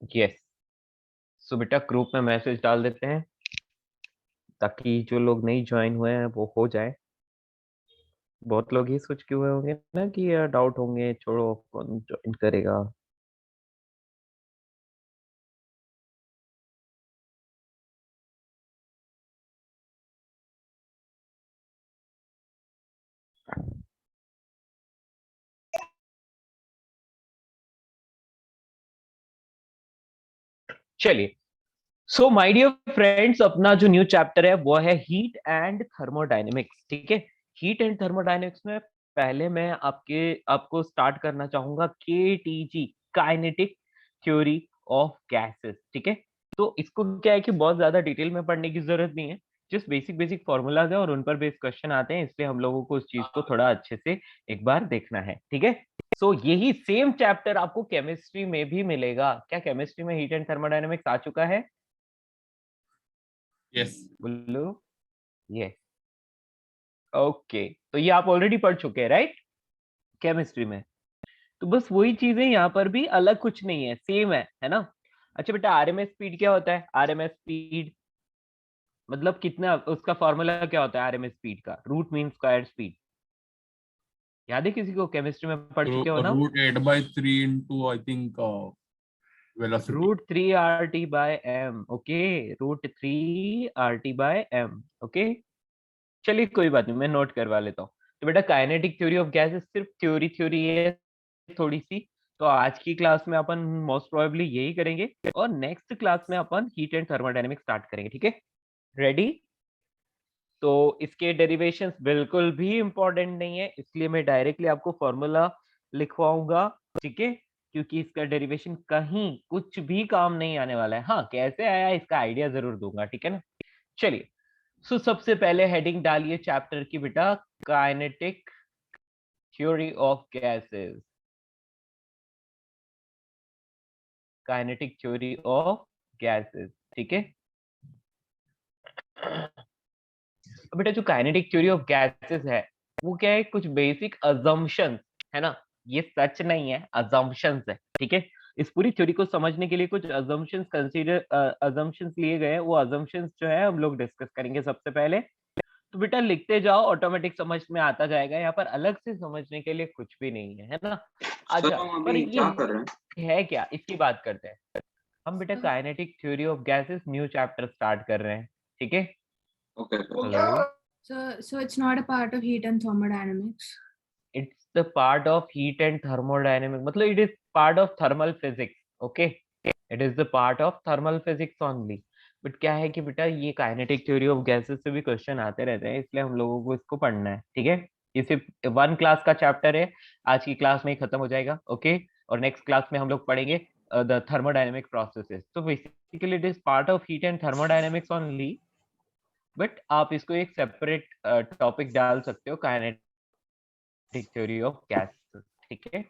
Yes. सो बेटा group में message डाल देते हैं ताकि जो लोग नहीं ज्वाइन हुए हैं वो हो जाए। बहुत लोग ही सोच के हुए होंगे ना कि यार डाउट होंगे, छोड़ो कौन ज्वाइन करेगा। चलिए, सो माय डियर फ्रेंड्स, अपना जो न्यू चैप्टर है वो है हीट एंड थर्मोडायनेमिक्स। ठीक है, हीट एंड थर्मोडायनेमिक्स में पहले मैं आपको स्टार्ट करना चाहूंगा KTG, kinetic theory of gases. ठीक है, तो इसको क्या है कि बहुत ज्यादा डिटेल में पढ़ने की जरूरत नहीं है, जस्ट बेसिक बेसिक फॉर्मूलाज है और उन पर बेस्ड क्वेश्चन आते हैं, इसलिए हम लोगों को उस चीज को थोड़ा अच्छे से एक बार देखना है। ठीक है, सो यही सेम चैप्टर आपको केमिस्ट्री में भी मिलेगा। क्या केमिस्ट्री में हीट एंड थर्मोडायनेमिक्स आ चुका है? यस बोलो ये। ओके, तो ये आप ऑलरेडी पढ़ चुके हैं राइट, केमिस्ट्री में। तो बस वही चीजें यहाँ पर भी, अलग कुछ नहीं है, सेम है ना। अच्छा बेटा, आरएमएस स्पीड क्या होता है? आरएमएस स्पीड मतलब कितना, उसका फॉर्मूला क्या होता है आरएमएस स्पीड का? Root mean square speed. याद है किसी को? केमिस्ट्री में पढ़ चुके हो ना। √8/3 into I think velocity. √3 RT/m। Okay, √3 RT/m। Okay, चलिए कोई बात नहीं, मैं नोट करवा लेता हूँ। तो बेटा काइनेटिक थ्योरी ऑफ गैसेस सिर्फ थ्योरी थ्योरी है थोड़ी सी, तो आज की क्लास में अपन मोस्ट प्रोबेबली यही करेंगे और नेक्स्ट क्लास में अपन हीट एंड थर्मोडायनेमिक्स स्टार्ट करेंगे। ठीक है, रेडी? तो इसके डेरिवेशंस बिल्कुल भी इंपॉर्टेंट नहीं है, इसलिए मैं डायरेक्टली आपको फॉर्मूला लिखवाऊंगा। ठीक है, क्योंकि इसका डेरिवेशन कहीं कुछ भी काम नहीं आने वाला है। हाँ, कैसे आया इसका आइडिया जरूर दूंगा। ठीक है ना, चलिए। सो सबसे पहले हेडिंग डालिए चैप्टर की बेटा, kinetic theory of gases. Kinetic theory of gases. ठीक है, तो बेटा जो काइनेटिक थ्योरी ऑफ गैसेस है वो क्या है, कुछ बेसिक अजम्पशंस है ना। ये सच नहीं है, अजम्पशंस है। ठीक है, इस पूरी थ्योरी को समझने के लिए कुछ अजम्पशंस लिए गए हैं। वो अजम्पशंस जो है हम लोग डिस्कस करेंगे सबसे पहले। तो बेटा लिखते जाओ, ऑटोमेटिक समझ में आता जाएगा। यहाँ पर अलग से समझने के लिए कुछ भी नहीं है ना। सर अच्छा, हम पर अभी ये क्या कर रहे हैं? है क्या, इसकी बात करते हैं। हम बेटा kinetic theory of gases new chapter start कर रहे हैं। ठीक है, okay sir. Hello. So it's not a part of heat and thermodynamics. It's the part of heat and thermodynamic, मतलब it is part of thermal physics. Okay, it is the part of thermal physics only. But क्या है कि बेटा ये kinetic theory of gases से भी question आते रहते हैं, इसलिए हम लोगों को इसको पढ़ना है। ठीक है, ये सिर्फ वन क्लास का चैप्टर है, आज की क्लास में ही खत्म हो जाएगा। ओके, और नेक्स्ट क्लास में हम लोग पढ़ेंगे द थर्मोडायनेमिक प्रोसेसेस। तो basically it is part of heat and thermodynamics only, but आप इसको एक सेपरेट टॉपिक डाल सकते हो, काइनेटिक थ्योरी ऑफ गैसेस। ठीक है,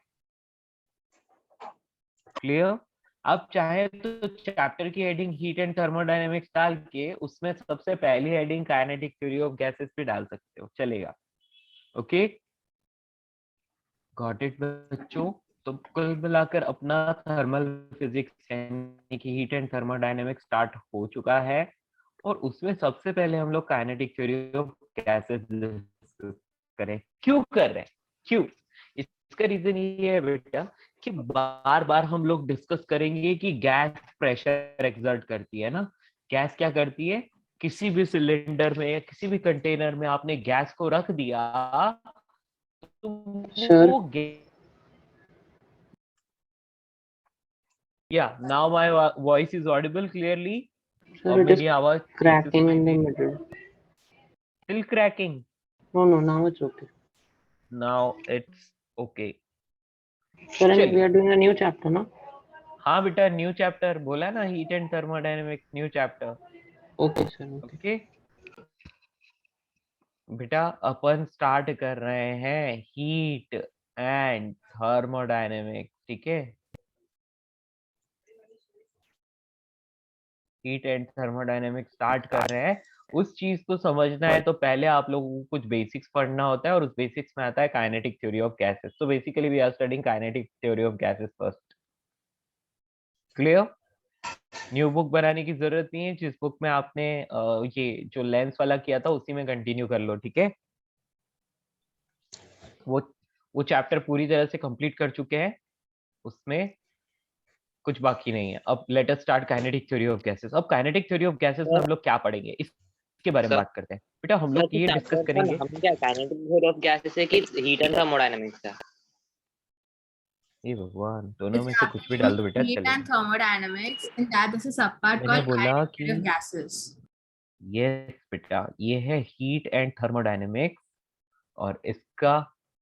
क्लियर? आप चाहे तो चैप्टर की हेडिंग हीट एंड थर्मोडायनेमिक्स डाल के उसमें सबसे पहली heading kinetic theory of gases भी डाल सकते हो, चलेगा। ओके, गॉट इट बच्चों? तो कुल मिलाकर अपना थर्मल फिजिक्स यानी कि हीट एंड थर्मोडायनेमिक्स स्टार्ट हो चुका है, और उसमें सबसे पहले हम लोग काइनेटिक थ्योरी ऑफ गैसेस करें। क्यों कर रहे हैं, क्यों? इसका रीजन ये है बेटा कि बार बार हम लोग डिस्कस करेंगे कि गैस प्रेशर एक्सर्ट करती है ना। गैस क्या करती है, किसी भी सिलेंडर में या किसी भी कंटेनर में आपने गैस को रख दिया तो सर वो या now my voice is Audible clearly? sir, और it is मेरी आवाज ठीक से cracking सुनाई in the they? middle. Still cracking? No, now it's okay. Now it's okay. Sir, and we चलिए, are doing a new chapter, no? हाँ बेटा new chapter बोला ना, heat and thermodynamics new chapter. Okay, sir. Okay. Okay बेटा, अपन start कर रहे हैं heat and thermodynamics. ठीक है, हीट एंड थर्मोडायनेमिक्स स्टार्ट कर रहे हैं। उस चीज को समझना है तो पहले आप लोगों को कुछ बेसिक्स पढ़ना होता है, और उस बेसिक्स में आता है काइनेटिक थ्योरी ऑफ गैसेस। तो basically we are studying kinetic theory of gases first. Clear? New book बनाने की जरूरत नहीं है, जिस बुक में आपने ये जो लेंस वाला किया था उसी में कंटिन्यू कर लो, ठीक है। वो वो चैप्टर पूरी तरह से कंप्लीट कर चुके हैं, उसमें कुछ बाकी नहीं है। अब let us start kinetic theory of gases. अब काइनेटिक थ्योरी ऑफ गैसेस में हम लोग क्या पढ़ेंगे, इसके बारे में सर बात करते हैं। बेटा हम सर लोग ये डिस्कस चैप्टर का करेंगे। नाम क्या, काइनेटिक थ्योरी ऑफ गैसेस है कि हीट एंड थर्मोडायनामिक्स है? ये भगवान, दोनों It's में से कुछ भी डाल actually दो बेटा, heat and चलेगा। thermodynamics, and that is a subpart मैंने called बोला kinetic कि theory of gases. यस बेटा, ये है हीट एंड थर्मोडायनेमिक्स, और इसका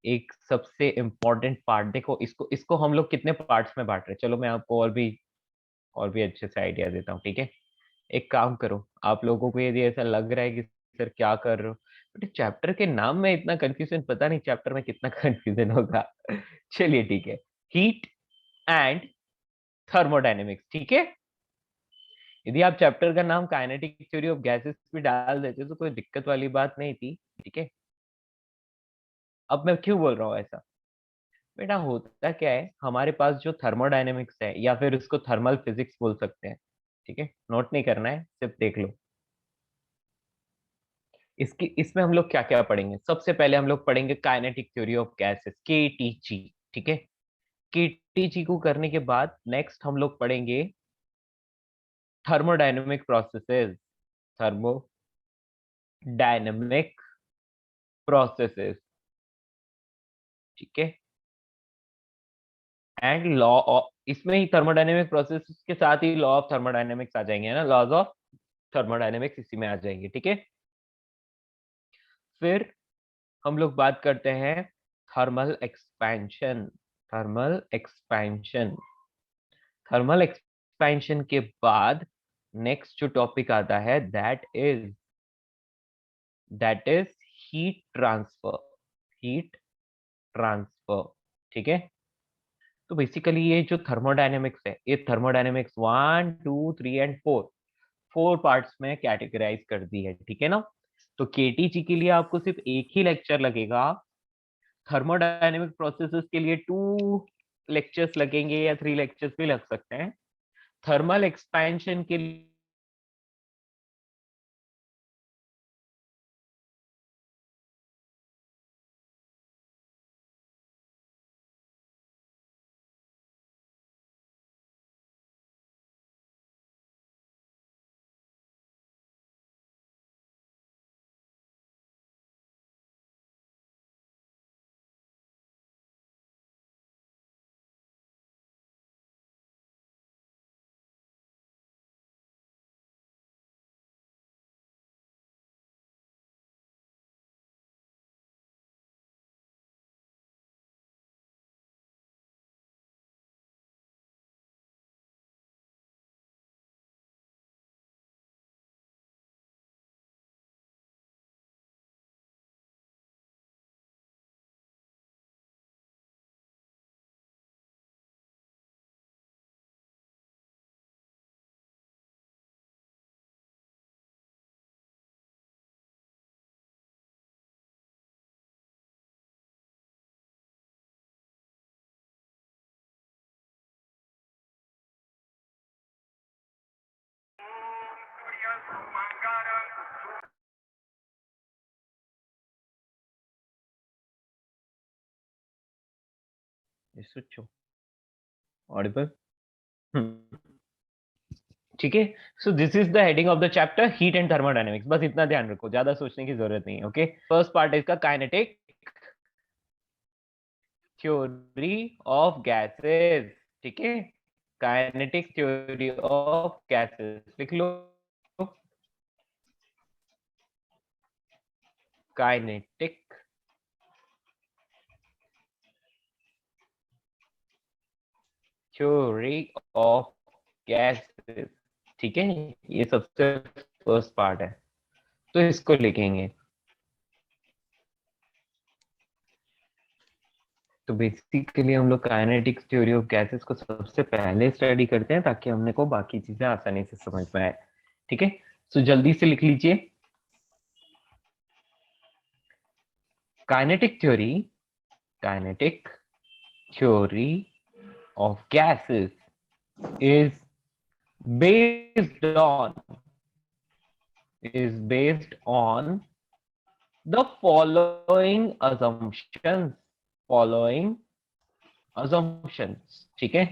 एक सबसे इम्पोर्टेंट पार्ट देखो, इसको इसको हम लोग कितने पार्ट्स में बांट रहे हैं। चलो मैं आपको और भी अच्छे से आइडिया देता हूँ, ठीक है। एक काम करो, आप लोगों को यदि ऐसा लग रहा है कि सर क्या कर रहे हो, बट चैप्टर के नाम में इतना कंफ्यूजन, पता नहीं चैप्टर में कितना कंफ्यूजन होगा। चलिए ठीक है, हीट एंड थर्मोडायनेमिक्स, ठीक है। यदि आप चैप्टर का नाम काइनेटिक थ्योरी ऑफ गैसेस भी डाल देते तो कोई दिक्कत वाली बात नहीं थी, ठीक है। अब मैं क्यों बोल रहा हूँ ऐसा, बेटा होता क्या है, हमारे पास जो थर्मोडायनेमिक्स है या फिर उसको थर्मल फिजिक्स बोल सकते हैं, ठीक है। नोट नहीं करना है, सिर्फ देख लो। इसमें हम लोग क्या क्या पढ़ेंगे। सबसे पहले हम लोग पढ़ेंगे kinetic theory of gases, KTG, ठीक है। केटीजी को करने के बाद नेक्स्ट हम लोग पढ़ेंगे थर्मोडायनेमिक प्रोसेसेस, थर्मोडायनेमिक प्रोसेसेस, ठीक है। एंड लॉ, इसमें ही थर्मोडायनेमिक प्रोसेसेस के साथ ही लॉ ऑफ थर्मोडायनेमिक्स आ जाएंगे ना, लॉज ऑफ थर्मोडायनेमिक्स इसी में आ जाएंगे, ठीक है। फिर हम लोग बात करते हैं thermal expansion. Thermal expansion, thermal expansion के बाद नेक्स्ट जो टॉपिक आता है that is heat transfer, heat transfer, ठीक है। तो बेसिकली ये जो थर्मोडायनेमिक्स है, ये थर्मोडायनेमिक्स 1 2 3 एंड 4 4 पार्ट्स में कैटेगराइज कर दी है, ठीक है ना। तो केटीजी के लिए आपको सिर्फ एक ही लेक्चर लगेगा, थर्मोडायनेमिक प्रोसेसेस के लिए 2 लेक्चर्स लगेंगे या 3 लेक्चर्स भी लग सकते हैं। थर्मल एक्सपेंशन के लिए ऑडिबल, ठीक है। So this is the heading of the chapter heat and thermodynamics, बस इतना ध्यान रखो, ज्यादा सोचने की जरूरत नहीं है, ओके। फर्स्ट पार्ट है इसका काइनेटिक थ्योरी ऑफ गैसेस, ठीक है। काइनेटिक थ्योरी ऑफ गैसेस लिख लो, काइनेटिक थ्योरी ऑफ गैसेस, ठीक है। ये सबसे फर्स्ट पार्ट है, तो इसको लिखेंगे। तो बेसिकली हम लोग काइनेटिक थ्योरी ऑफ गैसेस को सबसे पहले स्टडी करते हैं ताकि हमने को बाकी चीजें आसानी से समझ में आए, ठीक है। सो जल्दी से लिख लीजिए, kinetic theory of gases is based on is based on the following assumptions, ठीक है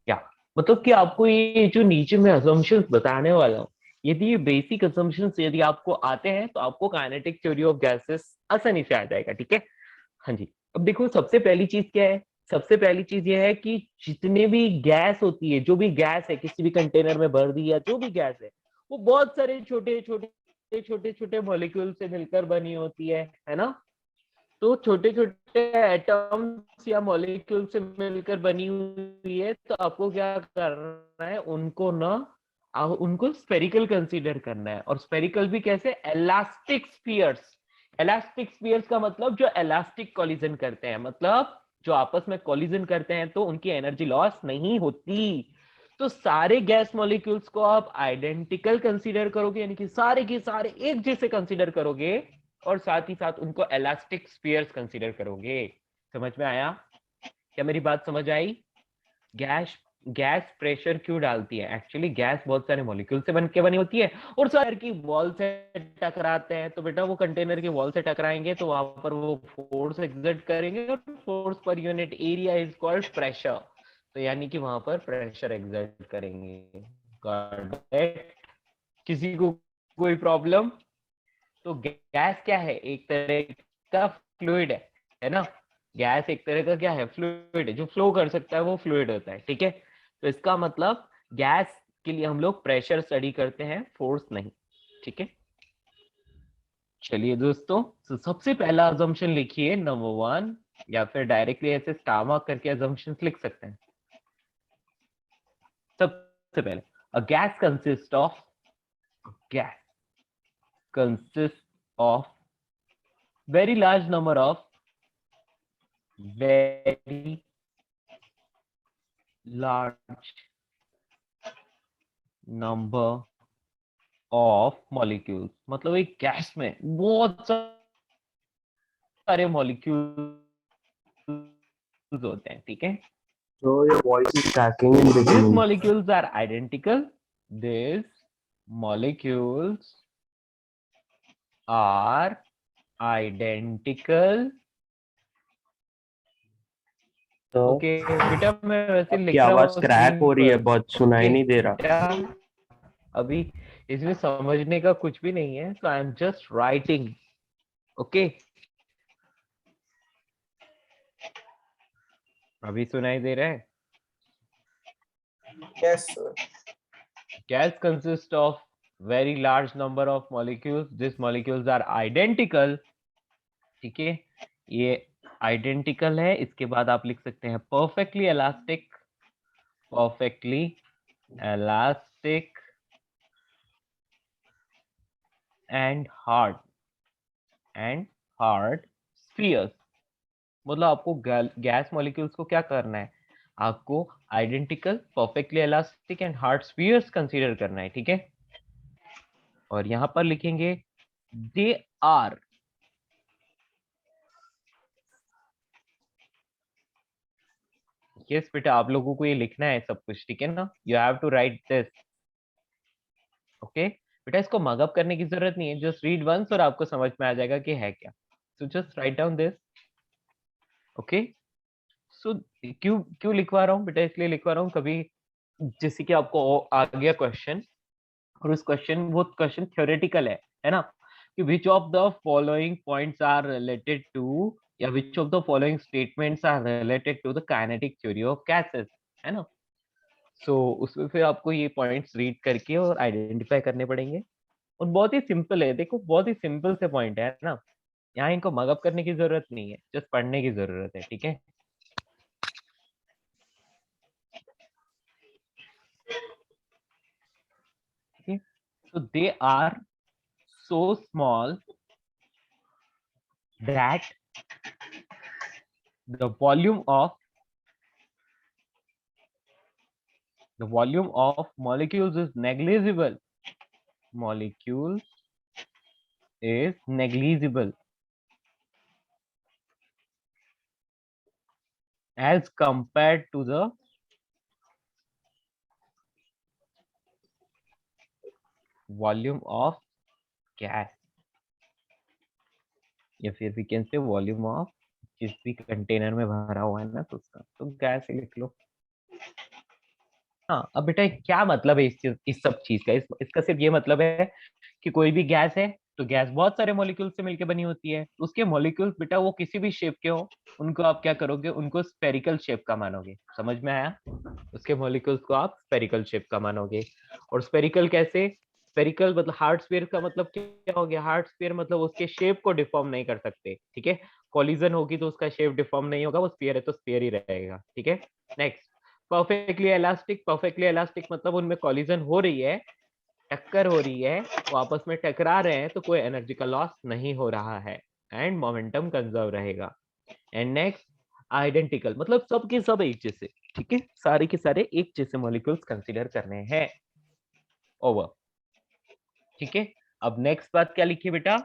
क्या मतलब कि आपको ये जो नीचे में assumptions बताने वाला हूँ, यदि ये बेसिक assumptions यदि आपको आते हैं तो आपको काइनेटिक थ्योरी ऑफ गैसेस आसानी से आ जाएगा, ठीक है। हाँ जी, अब देखो सबसे पहली चीज क्या है, सबसे पहली चीज ये है कि जितने भी गैस होती है, जो भी गैस है किसी भी कंटेनर में भर दी या जो भी गैस है, वो बहुत सारे छोटे छोटे छोटे छोटे मॉलिक्यूल से मिलकर बनी होती है ना। तो छोटे छोटे एटम्स या मॉलिक्यूल से मिलकर बनी हुई है, तो आपको क्या करना है, उनको ना उनको स्फेरिकल कंसीडर करना है। और स्फेरिकल भी कैसे, इलास्टिक स्फीयर्स। इलास्टिक स्फीयर्स का मतलब जो इलास्टिक कोलिजन करते हैं, मतलब जो आपस में कोलिजन करते हैं तो उनकी एनर्जी लॉस नहीं होती। तो सारे गैस मॉलिक्यूल्स को आप आइडेंटिकल कंसीडर करोगे, यानी कि सारे के सारे एक जैसे कंसीडर करोगे, और साथ ही साथ उनको इलास्टिक स्फीयर्स कंसीडर करोगे। समझ में आया? क्या मेरी बात समझ आई? गैस गैस प्रेशर क्यों डालती है? एक्चुअली गैस बहुत सारे मॉलिक्यूल से बन के बनी होती है, और सारे की वॉल से टकराते हैं। तो बेटा वो कंटेनर के वॉल से टकराएंगे तो वहां पर वो फोर्स एक्सर्ट करेंगे, और force per unit area is called pressure. तो यानी कि वहां पर प्रेशर एक्सर्ट करेंगे। Got it? किसी को कोई प्रॉब्लम? तो गैस क्या है, एक तरह का फ्लूइड है ना। गैस एक तरह का क्या है, फ्लूइड है, जो फ्लो कर सकता है वो फ्लूइड होता है, ठीक है। तो इसका मतलब गैस के लिए हम लोग प्रेशर स्टडी करते हैं, फोर्स नहीं, ठीक है। चलिए दोस्तों, तो सबसे पहला अजम्पशन लिखिए नंबर 1, या फिर डायरेक्टली ऐसे स्टार मार्क करके अजम्पशंस लिख सकते हैं। सबसे पहले a gas consists of very large number of very large number of molecules। मतलब एक गैस में बहुत सारे मॉलिक्यूल्स होते हैं, ठीक है। So your voice is cracking in These between. molecules are identical. These molecules are identical. तो ओके बेटा, मैं वैसे आपकी लिख रहा आवाज हूँ क्रैक स्क्रीन हो रही है, पर। बहुत सुनाई ओके नहीं दे रहा। बेटा, अभी इसमें समझने का कुछ भी नहीं है, so I am just writing. Okay, अभी सुनाई दे रहा है? Yes, sir. Gas consists of very large number of molecules. These molecules are identical. ठीक है, ये आइडेंटिकल है। इसके बाद आप लिख सकते हैं perfectly elastic, perfectly elastic and hard spheres. मतलब आपको गैस मॉलिक्यूल्स को क्या करना है, आपको identical, perfectly elastic and hard spheres consider करना है, ठीक है। और यहां पर लिखेंगे दे आर, यस बेटा आप लोगों को ये लिखना है सब कुछ, ठीक है ना। You have to write this, okay. बेटा इसको मगअप करने की जरूरत नहीं है, जस्ट रीड वंस और आपको समझ में आ जाएगा कि है क्या। So just write down this, okay. So क्यों क्यों लिखवा रहा हूँ बेटा, इसलिए लिखवा रहा हूँ, कभी जैसे कि आपको आ गया क्वेश्चन, और उस क्वेश्चन, वो क्वेश्चन थ्योरेटिकल है ना, कि which of the following points are related to, या which of the following statements are related to the kinetic theory of gases, है ना। सो उसमें फिर आपको ये पॉइंट्स रीड करके और आइडेंटिफाई करने पड़ेंगे। और बहुत ही सिंपल है, देखो बहुत ही सिंपल से पॉइंट है ना, यहाँ इनको मगअप करने की जरूरत नहीं है, जस्ट पढ़ने की जरूरत है, ठीक है। So they are so small that the volume of molecules is negligible. Molecules is negligible as compared to the volume of gas, या फिर we can say volume of जिस भी कंटेनर में भरा हुआ है ना, तो उसका तो गैस ही लिख लो। हाँ, अब बेटा क्या मतलब है इस सब चीज का? इसका सिर्फ ये मतलब है कि कोई भी गैस है तो गैस बहुत सारे मॉलिक्यूल से मिलकर बनी होती है। उसके मॉलिक्यूल्स बेटा वो किसी भी शेप के हो, उनको आप क्या करोगे, उनको स्फेरिकल शेप का मानोगे। समझ में आया? उसके मॉलिक्यूल्स को आप स्फेरिकल शेप का मानोगे। और स्फेरिकल कैसे? स्फेरिकल मतलब हार्ड स्फीयर का मतलब क्या हो गया? हार्ड स्फीयर मतलब उसके शेप को डिफॉर्म नहीं कर सकते, ठीक है। कॉलिजन होगी तो उसका शेप डिफॉर्म नहीं होगा, वो स्फीयर है तो स्फीयर ही रहेगा, ठीक है। Next, perfectly elastic. Perfectly elastic मतलब उनमें कॉलिजन हो रही है, टक्कर हो रही है, वो आपस में टकरा रहे हैं, तो कोई एनर्जी का लॉस नहीं हो रहा है एंड मोमेंटम कंजर्व रहेगा। एंड नेक्स्ट, आइडेंटिकल मतलब सब के सब एक जैसे, ठीक है, सारे के सारे एक जैसे मॉलिक्यूल्स कंसीडर करने हैं। ओवर, ठीक है। अब नेक्स्ट बात क्या लिखिए बेटा,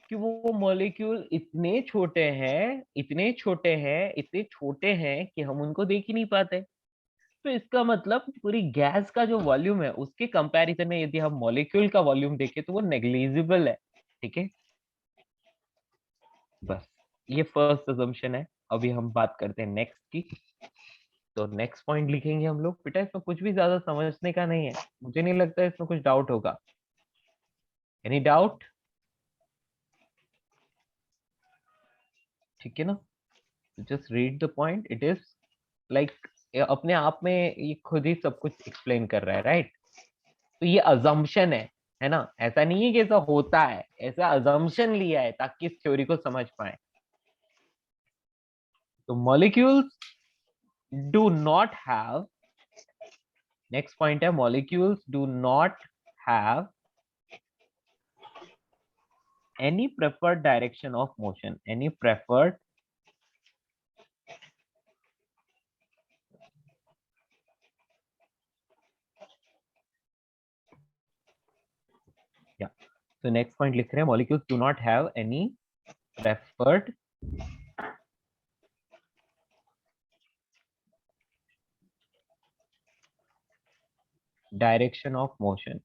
कि वो मॉलिक्यूल इतने छोटे हैं, इतने छोटे हैं, इतने छोटे हैं कि हम उनको देख ही नहीं पाते। तो इसका मतलब पूरी गैस का जो वॉल्यूम है उसके कंपैरिजन में यदि हम मॉलिक्यूल का वॉल्यूम देखें तो वो नेग्लिजिबल है, ठीक है। बस ये फर्स्ट अजम्पशन है। अभी हम बात करते हैं नेक्स्ट की। तो नेक्स्ट पॉइंट लिखेंगे हम लोग। बेटा इसमें कुछ भी ज्यादा समझने का नहीं है, मुझे नहीं लगता इसमें कुछ डाउट होगा। Any doubt? ठीक है ना, just read the point. It is like अपने आप में ये खुद ही सब कुछ एक्सप्लेन कर रहा है, राइट। तो ये अजम्पशन है ना, ऐसा नहीं है कि ऐसा होता है, ऐसा अजम्पशन लिया है ताकि इस थ्योरी को समझ पाए। तो molecules do not have, next point है, molecules do not have any preferred direction of motion, any preferred yeah, so next point लिख रहे हैं, molecules do not have any preferred direction of motion,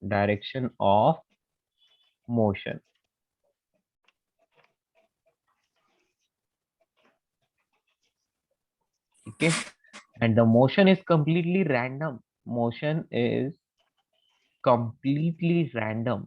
direction of motion, okay, and the motion is completely random, motion is completely random।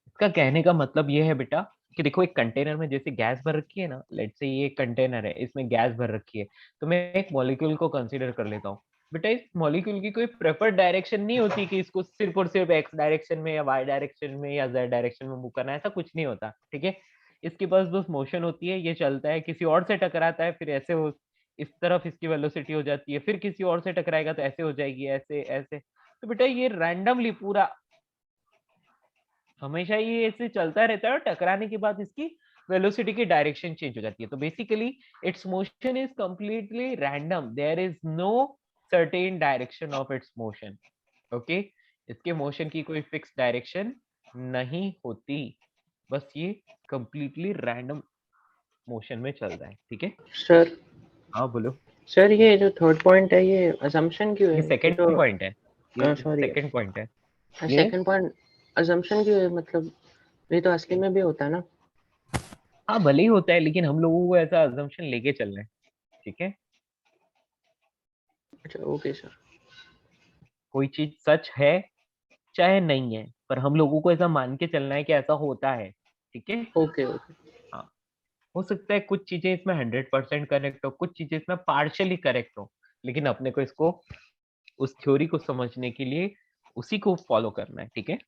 इसका कहने का मतलब ये है बेटा कि देखो एक कंटेनर में जैसे गैस भर रखी है ना, लेट्स से ये कंटेनर है, इसमें गैस भर रखी है, तो मैं एक मॉलिक्यूल को कंसीडर कर लेता हूँ। बेटा इस मॉलिक्यूल की कोई प्रेफर्ड डायरेक्शन नहीं होती कि इसको सिर्फ और सिर्फ एक्स डायरेक्शन में या वाई डायरेक्शन में या जेड डायरेक्शन में मूव करना है, ऐसा कुछ नहीं होता, ठीक है। इसके पास बस मोशन होती है, ये चलता है, किसी और से टकराता है, फिर ऐसे हो, इस तरफ इसकी वेलोसिटी हो जाती है, फिर किसी और से टकराएगा तो ऐसे हो जाएगी, ऐसे ऐसे। तो बेटा ये रैंडमली पूरा हमेशा ये ऐसे चलता रहता है, और टकराने के बाद इसकी वेलोसिटी की डायरेक्शन चेंज हो जाती है। तो basically its motion is completely random, there is no certain direction of its motion, okay. इसके मोशन की कोई फिक्स डायरेक्शन नहीं होती, बस ये कंप्लीटली रैंडम मोशन में चल रहा है, ठीक है। सर हाँ बोलो। सर, ये जो थर्ड पॉइंट है ये असम्पशन क्यों है? ये सेकंड तो पॉइंट है, ये सॉरी, सेकंड पॉइंट है। सेकंड पॉइंट असम्पशन क्यों है? मतलब ये तो असली में भी होता है ना। हाँ भले ही होता है, लेकिन हम लोगों को ऐसा अजम्पशन लेके चल रहे हैं, ठीक है। अच्छा, ओके सर। कोई चीज सच है चाहे नहीं है, पर हम लोगों को ऐसा मान के चलना है कि ऐसा होता है, ठीक है। Okay okay. हाँ, हो सकता है कुछ चीजें इसमें 100% करेक्ट हो, कुछ चीजें इसमें पार्शियली करेक्ट हो, लेकिन अपने को इसको उस थ्योरी को समझने के लिए उसी को फॉलो करना है, ठीक है।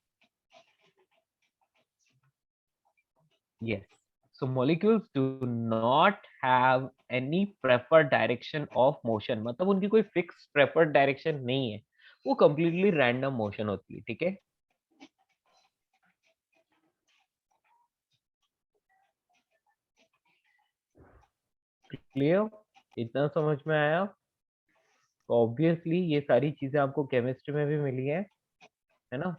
Yes, so molecules do not have any preferred direction of motion, मतलब उनकी कोई फिक्स प्रेफर्ड डायरेक्शन नहीं है, वो कंप्लीटली रैंडम मोशन होती है, ठीक है। क्लियर? इतना समझ में आया? ऑब्वियसली ये सारी चीजें आपको केमिस्ट्री में भी मिली है ना।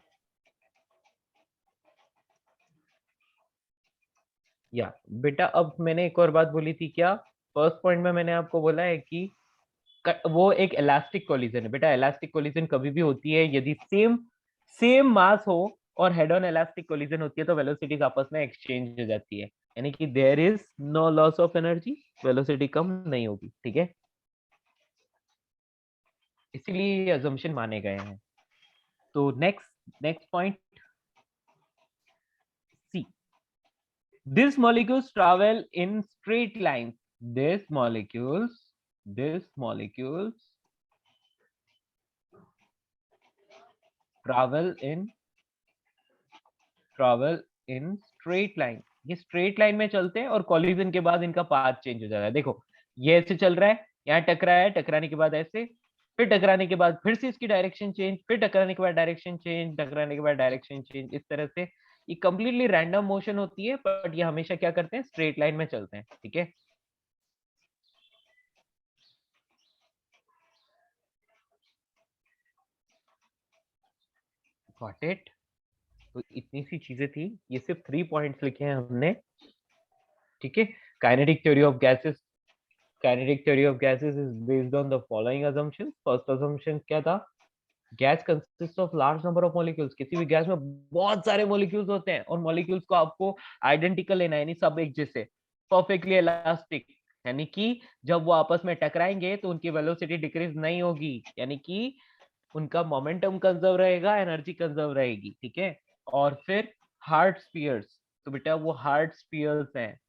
या बेटा अब मैंने एक और बात बोली थी क्या, फर्स्ट पॉइंट में मैंने आपको बोला है कि वो एक इलास्टिक कोलिजन है बेटा। इलास्टिक कोलिजन कभी भी होती है यदि सेम मास हो और हेड ऑन इलास्टिक कोलिजन होती है तो वेलोसिटीज आपस में एक्सचेंज हो जाती है, यानी कि there is no loss of energy, velocity कम नहीं होगी, ठीक है। इसीलिए ये अजम्पशन माने गए हैं। तो next point see, this molecules travel in straight lines. This molecules travel in straight line. ये स्ट्रेट लाइन में चलते हैं और कॉलिजन के बाद इनका पाथ चेंज हो जाता है। देखो ये ऐसे चल रहा है, यहाँ टकराया है, टकराने के बाद ऐसे, फिर टकराने के बाद फिर से इसकी डायरेक्शन चेंज, फिर टकराने के बाद डायरेक्शन चेंज, टकराने के बाद डायरेक्शन चेंज, इस तरह से ये कंप्लीटली रैंडम मोशन होती है, बट ये हमेशा क्या करते हैं, स्ट्रेट लाइन में चलते हैं, ठीक है। Got it. तो इतनी सी चीजें थी, ये सिर्फ 3 पॉइंट्स लिखे हैं हमने, ठीक है। Kinetic theory of gases is based on the following assumptions. First assumption क्या था, gas consists of large number of molecules। किसी भी गैस में बहुत सारे molecules होते हैं और molecules को आपको identical लेना है, यानी सब एक जैसे, perfectly elastic, यानी कि जब वो आपस में टकराएंगे तो उनकी वेलोसिटी डिक्रीज नहीं होगी, यानी कि उनका मोमेंटम कंजर्व रहेगा, एनर्जी कंजर्व रहेगी, ठीक है। और फिर हार्ड स्फीयर्स, तो बेटा वो हार्ड स्फीयर्स हैं।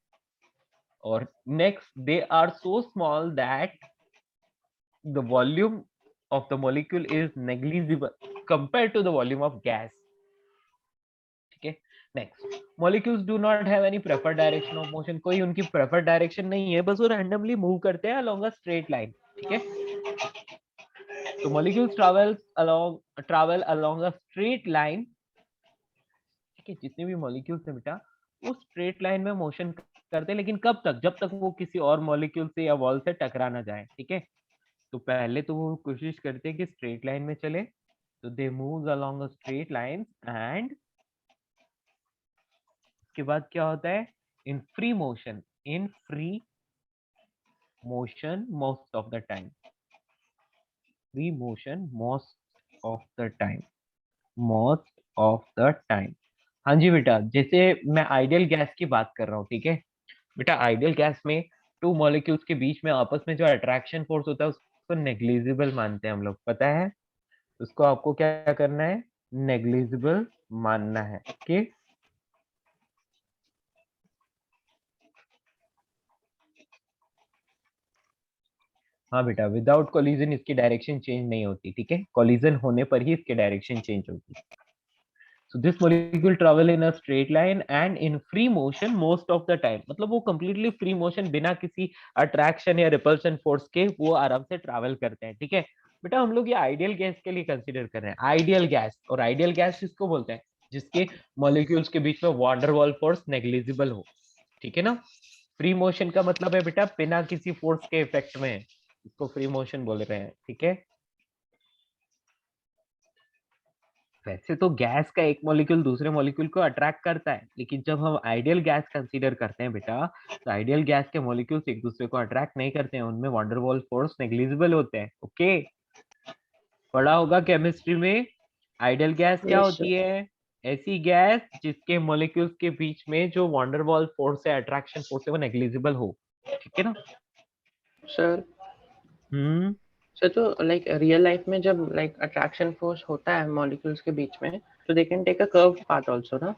और next, they are so small that the volume of the molecule is negligible compared to the volume of gas, ठीक है। next, molecules do not have any preferred direction of motion। कोई उनकी preferred direction नहीं है, बस वो randomly move करते हैं along a straight line, ठीक है। तो molecules travel along a straight line, ठीक है। जितने भी molecules हैं बेटा वो straight line में motion करते हैं, लेकिन कब तक, जब तक वो किसी और molecule से या wall से टकरा ना जाए, ठीक है। तो पहले तो वो कोशिश करते हैं कि स्ट्रेट लाइन में चले, तो they moves along a straight line, and उसके बाद क्या होता है, in free motion most of the time, हाँ जी बेटा, जैसे मैं आइडियल गैस की बात कर रहा हूँ, ठीक है बेटा। आइडियल गैस में टू मॉलिक्यूल्स के बीच में आपस में जो अट्रैक्शन फोर्स होता है उसको नेग्लिजिबल मानते हैं हम लोग, पता है। उसको आपको क्या करना है, नेग्लिजिबल मानना है, ओके। हाँ बेटा, विदाउट कोलिजन इसकी डायरेक्शन चेंज नहीं होती, ठीक है। कोलिजन होने पर ही इसकी डायरेक्शन चेंज होती है। So this molecule travel in a straight line and in free motion most of the time। मतलब वो completely free motion बिना किसी attraction या repulsion force के वो आराम से travel करते हैं, ठीक है बेटा। हम लोग ये आइडियल गैस के लिए कंसीडर कर रहे हैं, आइडियल गैस। और आइडियल गैस किसको बोलते हैं, जिसके मॉलिक्यूल्स के बीच में वांडर वॉल फोर्स नेग्लिजिबल हो, ठीक है ना। फ्री मोशन का मतलब है बेटा बिना किसी फोर्स के इफेक्ट में, इसको फ्री मोशन बोल रहे हैं, ठीक है। वैसे तो गैस का एक मॉलिक्यूल दूसरे मॉलिक्यूल को अट्रैक्ट करता है, लेकिन जब हम आइडियल गैस कंसीडर करते हैं बेटा, तो आइडियल गैस के मॉलिक्यूल्स एक दूसरे को अट्रैक्ट नहीं करते हैं, उनमें वंडर वॉल फोर्स नेग्लिजिबल होते हैं, ओके। पढ़ा होगा केमिस्ट्री में। आइडियल गैस क्या होती है, ऐसी गैस जिसके मॉलिक्यूल्स के बीच में जो वंडर वॉल फोर्स है, अट्रैक्शन फोर्स है, वो नेग्लिजिबल हो, ठीक है ना सर। सर तो लाइक रियल लाइफ में जब लाइक अट्रैक्शन फोर्स होता है मॉलिक्यूल्स के बीच में, तो they can take a curve path also ना।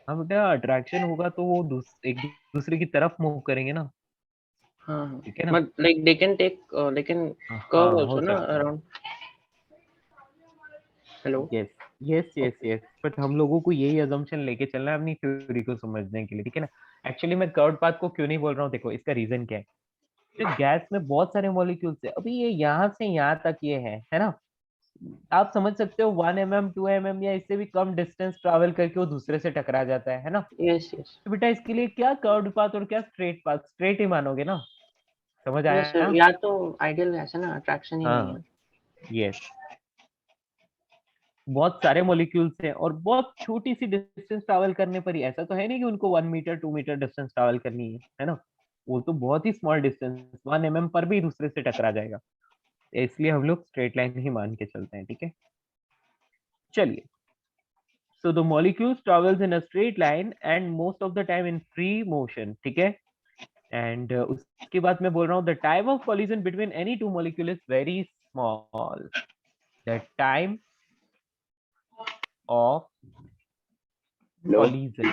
हाँ बेटा, अट्रैक्शन होगा तो वो एक दूसरे की तरफ मूव करेंगे ना, हाँ ठीक है ना। But like they can take लेकिन कर्व आल्सो ना अराउंड। हेलो। यस बट हम लोगों को यही अजम्पशन लेके चलना है अपनी थ्योरी को समझने के लिए, ठीक है ना। एक्चुअली मैं कर्व पाथ को क्यों नहीं बोल रहा हूँ, देखो इसका रीजन क्या है। इस गैस में बहुत सारे मॉलिक्यूल्स है, अभी ये यहाँ से यहाँ तक ये है ना। आप समझ सकते हो 1 mm 2 mm या इससे भी कम डिस्टेंस ट्रैवल करके वो दूसरे से टकरा जाता है ना। यस। तो बेटा इसके लिए क्या कर्व्ड पाथ और क्या स्ट्रेट पाथ, स्ट्रेट ही मानोगे ना, समझ आया यस सर, या तो आइडियल गैस है ना, अट्रैक्शन ही नहीं है। यस, बहुत सारे मॉलिक्यूल्स हैं और बहुत छोटी सी डिस्टेंस ट्रैवल करने पर ही, ऐसा तो है नहीं कि उनको 1 मीटर 2 मीटर डिस्टेंस ट्रैवल करनी है ना। वो तो बहुत ही स्मॉल डिस्टेंस 1 mm पर भी दूसरे से टकरा जाएगा, इसलिए हम लोग स्ट्रेट लाइन ही मान के चलते हैं, ठीक है। चलिए, so the molecules travels in a straight line and most of the time in free motion, ठीक है। and उसके बाद मैं बोल रहा हूँ the time of collision between any two molecule is very small. The time of collision,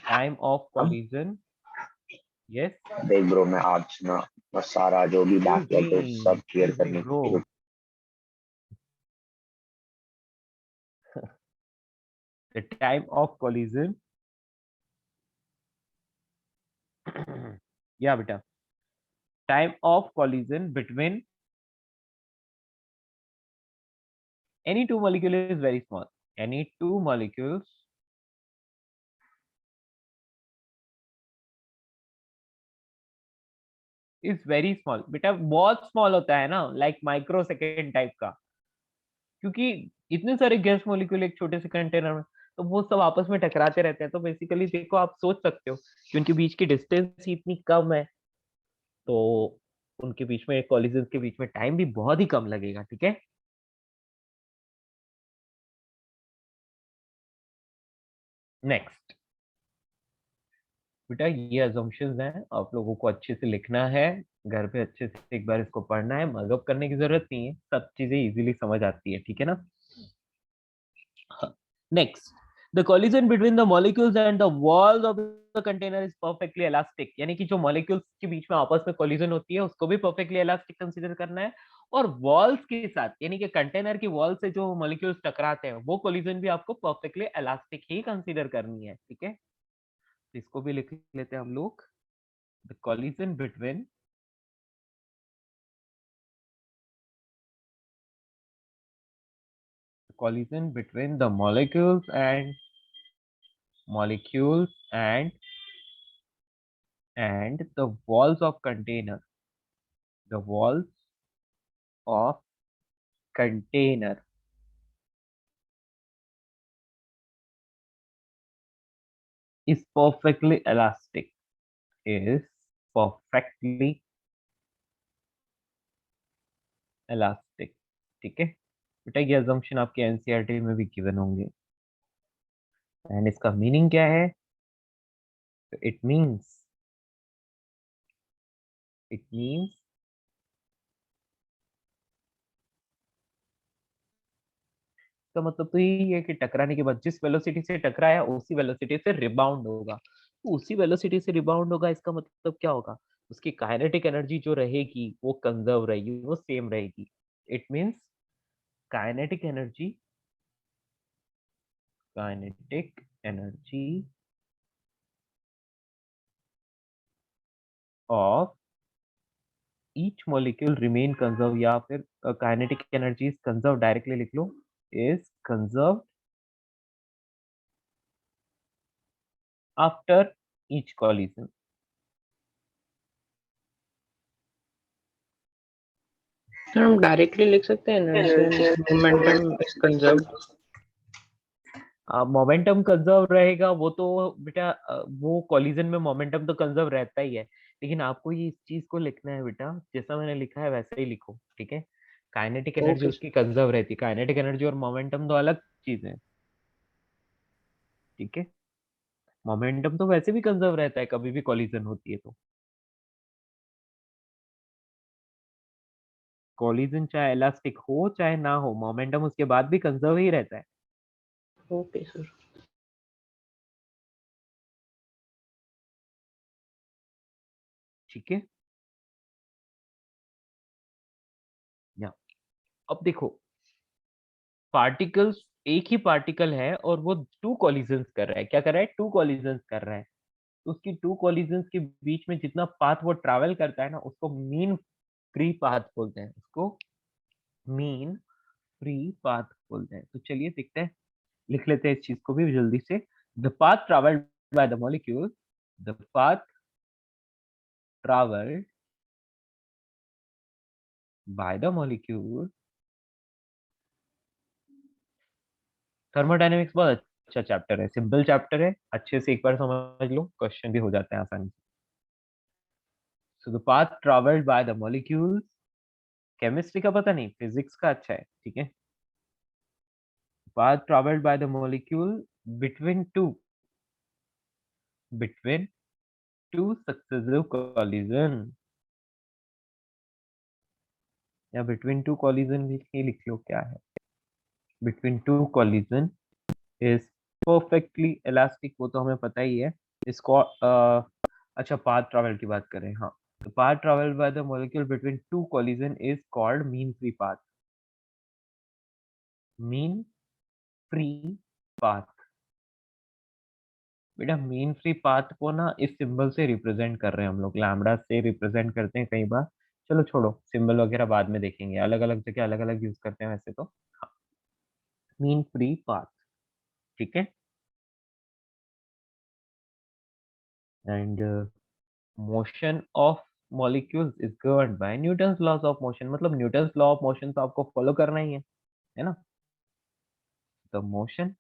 time of collision, yes देख bro, मैं आज ना मैं सारा जो भी बैकलॉग है सब क्लियर करने bro. की The time of collision yeah beta, time of collision between any two molecules is very small. Any two molecules is very small. बेटा बहुत स्मॉल होता है ना, लाइक माइक्रो सेकेंड टाइप का, क्योंकि इतने सारे गैस मॉलिक्यूल एक छोटे से कंटेनर में, तो वो सब आपस में टकराते रहते हैं। तो बेसिकली देखो, आप सोच सकते हो कि उनके बीच की डिस्टेंस ही इतनी कम है, तो उनके बीच में कॉलिजन के बीच में टाइम भी बहुत ही कम लगेगा, ठीक है। नेक्स्ट बेटा, ये अजम्पशंस हैं, आप लोगों को अच्छे से लिखना है, घर पे अच्छे से एक बार इसको पढ़ना है, मगअप करने की जरूरत नहीं है, सब चीजें इजीली समझ आती है, ठीक है ना। Next, the collision between the molecules and the walls of the container is perfectly elastic, यानी कि जो molecules के बीच में आपस में collision होती है उसको भी perfectly elastic consider करना है, और walls के साथ यानी कि कंटेनर की वॉल से जो molecules टकराते हैं वो collision भी आपको perfectly elastic ही consider करनी है, ठीक है। इसको भी लिख लेते हैं हम लोग, the collision between the molecules and the walls of container, the walls of container is perfectly elastic, is perfectly elastic, ठीक है बेटा। ये assumption आपके एनसीईआरटी में भी गिवन होंगे, एंड इसका मीनिंग क्या है? इट मीन्स तो मतलब तो यही है कि टकराने के बाद जिस वेलोसिटी से टकराया उसी वेलोसिटी से रिबाउंड होगा, तो उसी वेलोसिटी से रिबाउंड होगा, इसका मतलब क्या होगा? उसकी काइनेटिक एनर्जी जो रहेगी वो कंजर्व रहेगी, वो सेम रहेगी। It means kinetic energy of each molecule remain conserve, या फिर kinetic energy is conserve, directly लिख लो, is conserve after each collision. Sir हम डायरेक्टली लिख सकते हैं inertial momentum is conserved. Momentum conserve रहेगा, वो तो बेटा वो कॉलिजन में मोमेंटम तो कंजर्व रहता ही है, लेकिन आपको ये इस चीज को लिखना है बेटा, जैसा मैंने लिखा है वैसे ही लिखो, ठीक है। काइनेटिक एनर्जी Okay, उसकी कंजर्व रहती है, काइनेटिक एनर्जी और मोमेंटम तो अलग चीज है, ठीक है। मोमेंटम तो वैसे भी कंजर्व रहता है कभी भी कॉलिजन होती है तो, कॉलिजन चाहे इलास्टिक हो चाहे ना हो, मोमेंटम उसके बाद भी कंजर्व ही रहता है। okay sir. ठीक है, या अब देखो, पार्टिकल्स एक ही पार्टिकल है और वो टू कॉलिजन्स कर रहा है, क्या कर रहा है? टू कॉलिजन्स कर रहा है। तो उसकी टू कॉलिजन्स के बीच में जितना पाथ वो ट्रैवल करता है ना, उसको मीन फ्री पाथ बोलते हैं, उसको मीन फ्री पाथ बोलते हैं। तो चलिए देखते हैं, लिख लेते हैं इस चीज को भी जल्दी से। The path travelled by the molecule, the path travelled by the molecule, thermodynamics बहुत अच्छा चैप्टर है, सिंपल चैप्टर है, अच्छे से एक बार समझ लो, क्वेश्चन भी हो जाते हैं आसानी से। So the path traveled by the molecules, chemistry का पता नहीं, फिजिक्स का अच्छा है, ठीक है। Path traveled by the molecule between two successive collision, या between two collision भी लिख लो, क्या है। Between two collision is perfectly elastic, वो तो हमें पता ही है। इसको अच्छा पाथ ट्रैवल की बात करें, हाँ, तो path travel by the molecule between two collision is called mean free path. Mean free path, बेटा मीन फ्री पाथ को ना इस सिंबल से रिप्रेजेंट कर रहे हैं हम लोग, लैम्बडा से रिप्रेजेंट करते हैं कई बार। चलो छोड़ो, सिंबल वगैरह बाद में देखेंगे, अलग अलग जगह अलग अलग यूज करते हैं वैसे तो। मीन फ्री पाथ, ठीक है। And motion of molecules is governed by Newton's laws of motion, मतलब न्यूटन्स लॉ ऑफ मोशन तो आपको फॉलो करना ही है ना। The motion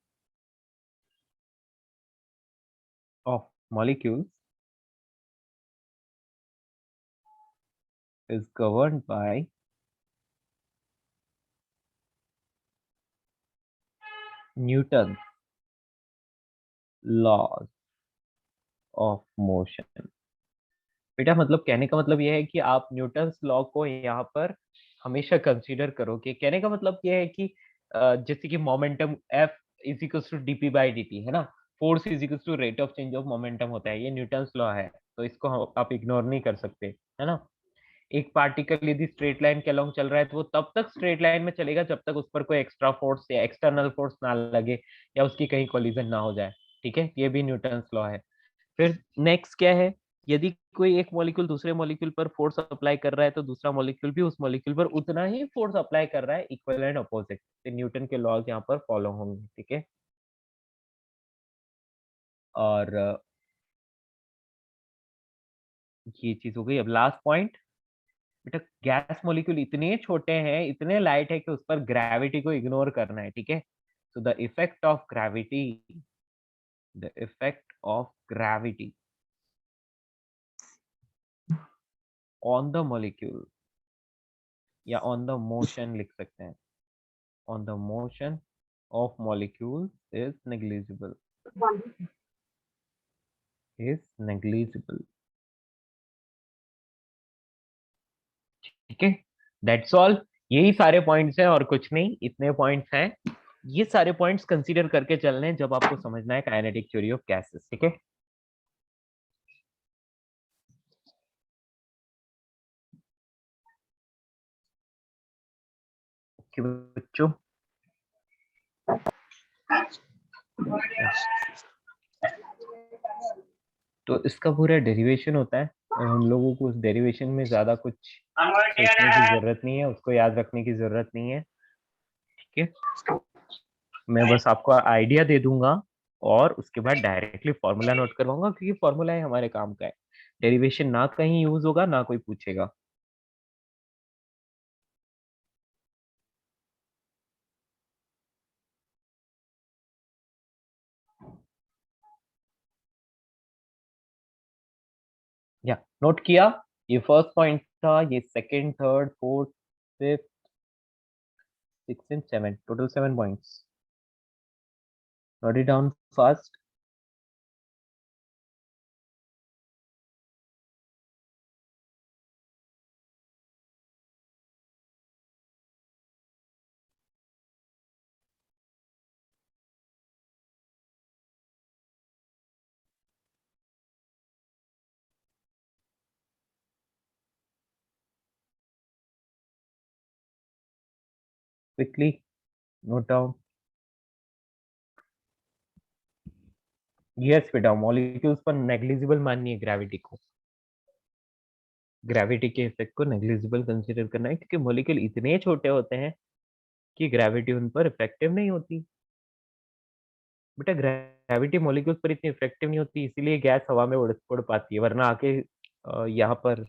of molecules is governed by Newton's laws of motion। बेटा मतलब कहने का मतलब यह है कि आप न्यूटन्स लॉ को यहाँ पर हमेशा कंसीडर करोगे। कहने का मतलब यह है कि जैसे कि momentum F is equals to dp by dt है ना, force is equals to rate of change of momentum होता है, ये न्यूटन्स लॉ है, तो इसको आप इग्नोर नहीं कर सकते, है ना। एक पार्टिकल यदि स्ट्रेट लाइन के अलोंग चल रहा है तो वो तब तक स्ट्रेट लाइन में चलेगा जब तक उस पर कोई एक्स्ट्रा फोर्स या एक्सटर्नल फोर्स ना लगे या उसकी कहीं कोलिजन ना हो जाए, ठीक है। ये भी न्यूटन्स लॉ है। फिर नेक्स्ट क्या है, यदि कोई एक मॉलिक्यूल दूसरे मॉलिक्यूल पर फोर्स अप्लाई कर रहा है तो दूसरा मॉलिक्यूल भी उस मॉलिक्यूल पर उतना ही फोर्स अप्लाई कर रहा है, इक्वल एंड अपोजिट, तो न्यूटन के लॉज यहाँ पर फॉलो होंगे, ठीक है। और ये चीज हो गई। अब लास्ट पॉइंट, बेटा गैस मॉलिक्यूल इतने छोटे हैं, इतने लाइट है कि उस पर ग्रेविटी को इग्नोर करना है, ठीक है। So the effect of gravity, the effect of gravity on the molecule या ऑन द मोशन लिख सकते हैं, on the motion of molecule is negligible, is negligible, ठीक है। दैट्स ऑल, यही सारे पॉइंट्स हैं और कुछ नहीं, इतने पॉइंट्स हैं। ये सारे पॉइंट्स कंसीडर करके चलने हैं जब आपको समझना है काइनेटिक थ्योरी ऑफ गैसेस, ठीक है। कि बच्चों तो इसका पूरा डेरिवेशन होता है और हम लोगों को उस डेरिवेशन में ज्यादा कुछ सोचने की जरूरत नहीं है, उसको याद रखने की जरूरत नहीं है, ठीक है। मैं बस आपको आइडिया दे दूंगा और उसके बाद डायरेक्टली फॉर्मूला नोट करवाऊंगा, क्योंकि फॉर्मूला ही हमारे काम का है, डेरिवेशन ना कहीं यूज होगा ना कोई पूछेगा। या नोट किया, ये फर्स्ट पॉइंट था, ये second, third, fourth, fifth, six and seven, total 7 points. Note it down fast. Quickly note down. Yes बेटा, मॉलिक्यूल्स पर नेग्लिजिबल माननी है ग्रेविटी को, ग्रेविटी के इफेक्ट को नेग्लिजिबल कंसीडर करना है, क्योंकि मॉलिक्यूल इतने छोटे होते हैं कि ग्रेविटी उन पर इफेक्टिव नहीं होती। बेटा ग्रेविटी मॉलिक्यूल्स पर इतनी इफेक्टिव नहीं होती, इसीलिए गैस हवा में उड़ पाती है, वरना आके यहाँ पर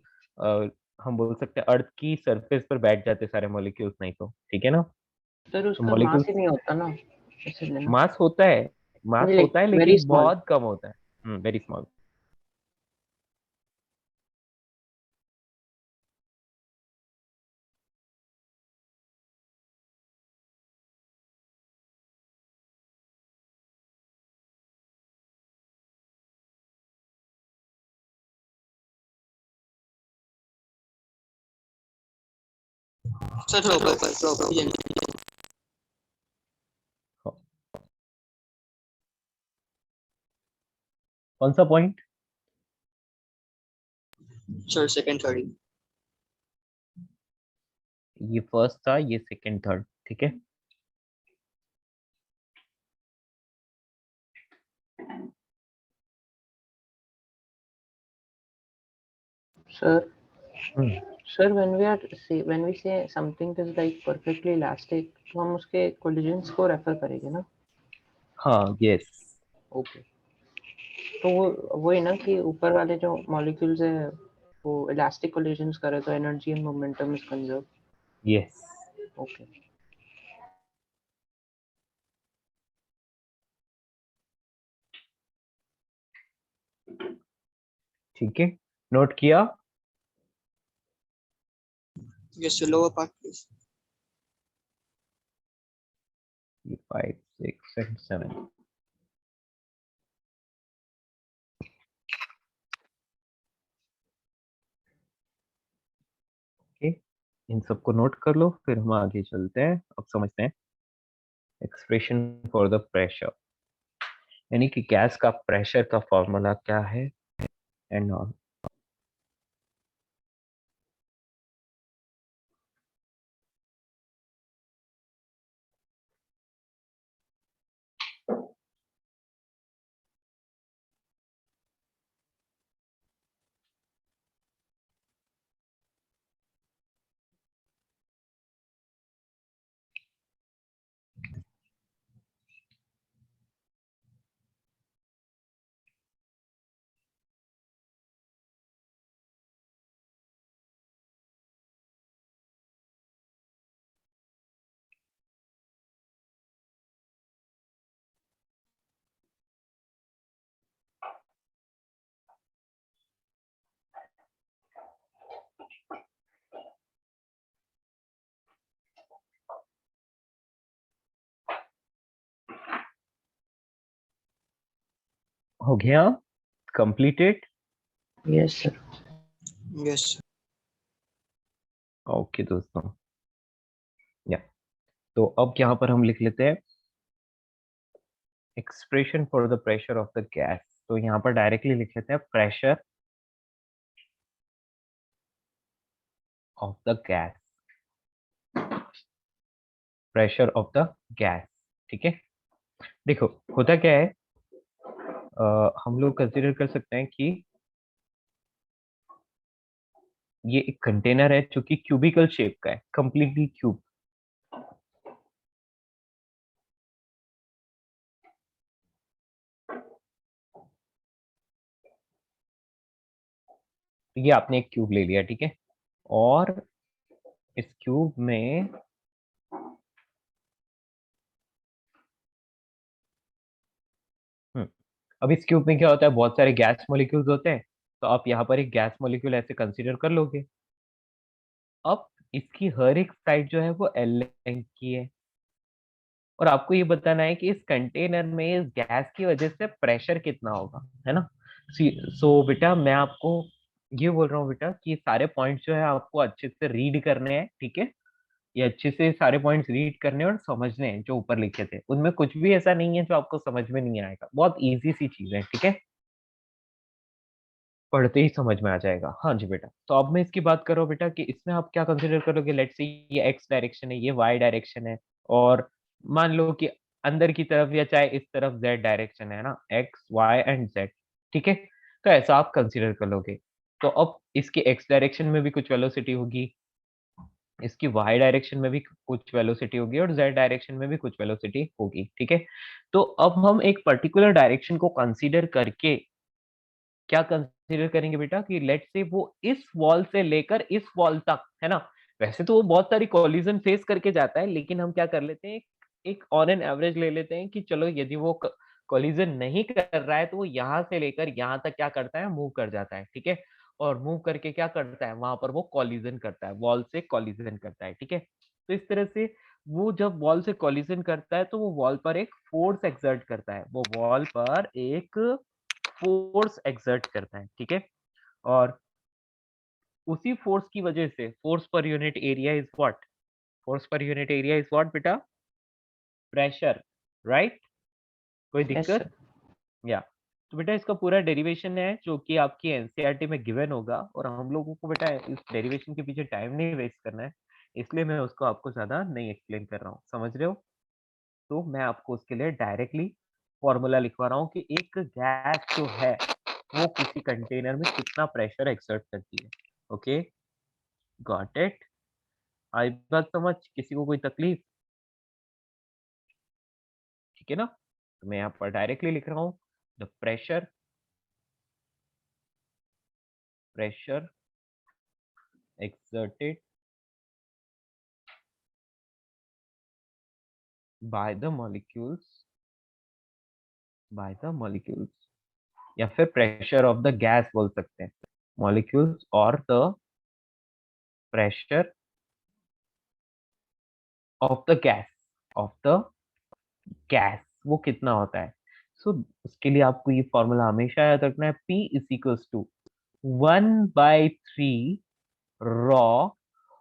हम बोल सकते हैं अर्थ की सरफेस पर बैठ जाते सारे मॉलिक्यूल्स, नहीं तो, ठीक है ना। सर तो उसका मास मॉलिक्यूल्स, ही नहीं होता ना, इसलिए ना। मास होता है, मास नहीं, होता है like very लेकिन small. बहुत कम होता है, वेरी स्मॉल। सर प्रॉपर्टी कौन सा पॉइंट? Sir second third. ये फर्स्ट था, ये सेकंड थर्ड, ठीक है। Sir, hmm, sir, when we say something is like perfectly elastic, तो हम उसके collisions को refer करेंगे ना? हाँ, यस। Okay. तो वो है ना कि ऊपर वाले जो molecules है वो elastic collisions करे तो energy and momentum is conserved. Yes, Okay. ठीक है, नोट किया। Yes sir lower part please. 5, 6 and 7। Okay, इन सबको नोट कर लो, फिर हम आगे चलते हैं। अब समझते हैं एक्सप्रेशन फॉर द प्रेशर, यानी कि गैस का प्रेशर का फॉर्मूला क्या है एंड ऑल। हो गया completed? Yes, sir. Yes okay दोस्तों, या तो अब यहाँ पर हम लिख लेते हैं expression for the pressure of the gas. तो यहाँ पर डायरेक्टली लिख लेते हैं pressure of the gas, pressure of the gas, ठीक है। देखो होता क्या है, हम लोग कंसीडर कर सकते हैं कि ये एक कंटेनर है जो कि क्यूबिकल शेप का है, कंप्लीटली क्यूब। तो ये आपने एक क्यूब ले लिया, ठीक है, और इस क्यूब में अब इस क्यूब में क्या होता है, बहुत सारे गैस मॉलिक्यूल्स होते हैं। तो आप यहाँ पर एक गैस मॉलिक्यूल ऐसे कंसीडर कर लोगे। अब इसकी हर एक साइड जो है वो एल लेंथ की है, और आपको ये बताना है कि इस कंटेनर में इस गैस की वजह से प्रेशर कितना होगा, है ना। सो बेटा मैं आपको ये बोल रहा हूँ बेटा कि सारे पॉइंट्स जो है आपको अच्छे से रीड करने हैं, ठीक है। ये अच्छे से सारे पॉइंट्स रीड करने और समझने हैं जो ऊपर लिखे थे। उनमें कुछ भी ऐसा नहीं है जो आपको समझ में नहीं आएगा, बहुत इजी सी चीज है, ठीक है, पढ़ते ही समझ में आ जाएगा। हाँ जी बेटा, तो अब मैं इसकी बात कर रहा हूँ बेटा कि इसमें आप क्या कंसीडर करोगे। लेट्स से ये एक्स डायरेक्शन है, ये वाई डायरेक्शन है, और मान लो कि अंदर की तरफ या चाहे इस तरफ जेड डायरेक्शन है ना, एक्स वाई एंड जेड, ठीक है। तो ऐसा आप कंसीडर कर लोगे। तो अब इसके एक्स डायरेक्शन में भी कुछ वेलोसिटी होगी, इसकी वाई डायरेक्शन में भी कुछ वेलोसिटी होगी, और जेड डायरेक्शन में भी कुछ वेलोसिटी होगी, ठीक है। तो अब हम एक पर्टिकुलर डायरेक्शन को कंसीडर करके क्या कंसीडर करेंगे बेटा कि लेट से वो इस वॉल से लेकर इस वॉल तक, है ना। वैसे तो वो बहुत सारी कोलिजन फेस करके जाता है, लेकिन हम क्या कर लेते हैं, एक ऑन एन एवरेज ले लेते हैं कि चलो यदि वो कोलिजन नहीं कर रहा है तो वो यहाँ से लेकर यहाँ तक क्या करता है, मूव कर जाता है, ठीक है। और मूव करके क्या करता है, वहां पर वो कोलिजन करता है, वॉल से कोलिजन करता है, ठीक है। तो इस तरह से वो जब वॉल से कोलिजन करता है तो वो वॉल पर एक फोर्स एक्सर्ट करता है, वो वॉल पर एक फोर्स एक्सर्ट करता है, ठीक है। और उसी फोर्स की वजह से force per unit area is what, force per unit area is what बेटा? Pressure, right? कोई Yes, दिक्कत? sir. या तो बेटा इसका पूरा डेरिवेशन है जो कि आपकी एनसीईआरटी में गिवन होगा, और हम लोगों को बेटा इस डेरिवेशन के पीछे टाइम नहीं वेस्ट करना है, इसलिए मैं उसको आपको ज्यादा नहीं एक्सप्लेन कर रहा हूँ, समझ रहे हो? तो मैं आपको उसके लिए डायरेक्टली फॉर्मूला लिखवा रहा हूँ कि एक गैस जो है वो किसी कंटेनर में कितना प्रेशर एक्सर्ट करती है। Okay, got it? आई बात समझ? किसी को कोई तकलीफ? ठीक है ना? तो मैं यहाँ पर डायरेक्टली लिख रहा हूँ the pressure exerted by the molecules या फिर प्रेशर ऑफ द गैस बोल सकते हैं, मॉलिक्यूल्स और the pressure of the gas वो कितना होता है। सो उसके लिए आपको ये फॉर्मूला हमेशा याद रखना है, P is equals to 1/3 rho,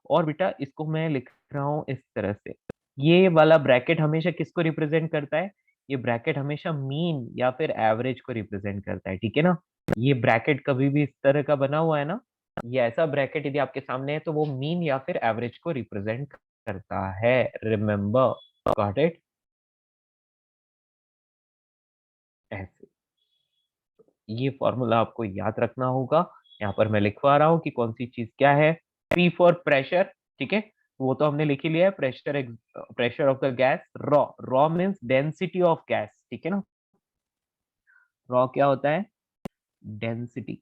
और बेटा इसको मैं लिख रहा हूं इस तरह से, ये वाला ब्रैकेट हमेशा किसको रिप्रेजेंट करता है? ये ब्रैकेट हमेशा मीन या फिर एवरेज को रिप्रेजेंट करता है, ठीक है ना? ये ब्रैकेट कभी भी इस तरह का बना हुआ है ना, ये ऐसा ब्रैकेट यदि आपके सामने है तो वो मीन या फिर एवरेज को रिप्रेजेंट करता है, रिमेम्बर, गॉट इट? ऐसे ये फॉर्मूला आपको याद रखना होगा। यहाँ पर मैं लिखवा रहा हूँ कि कौन सी चीज क्या है। P फॉर प्रेशर, ठीक है, वो तो हमने लिख ही लिया है, pressure of the gas. Raw means density of gas, ठीक है ना? रॉ क्या होता है? Density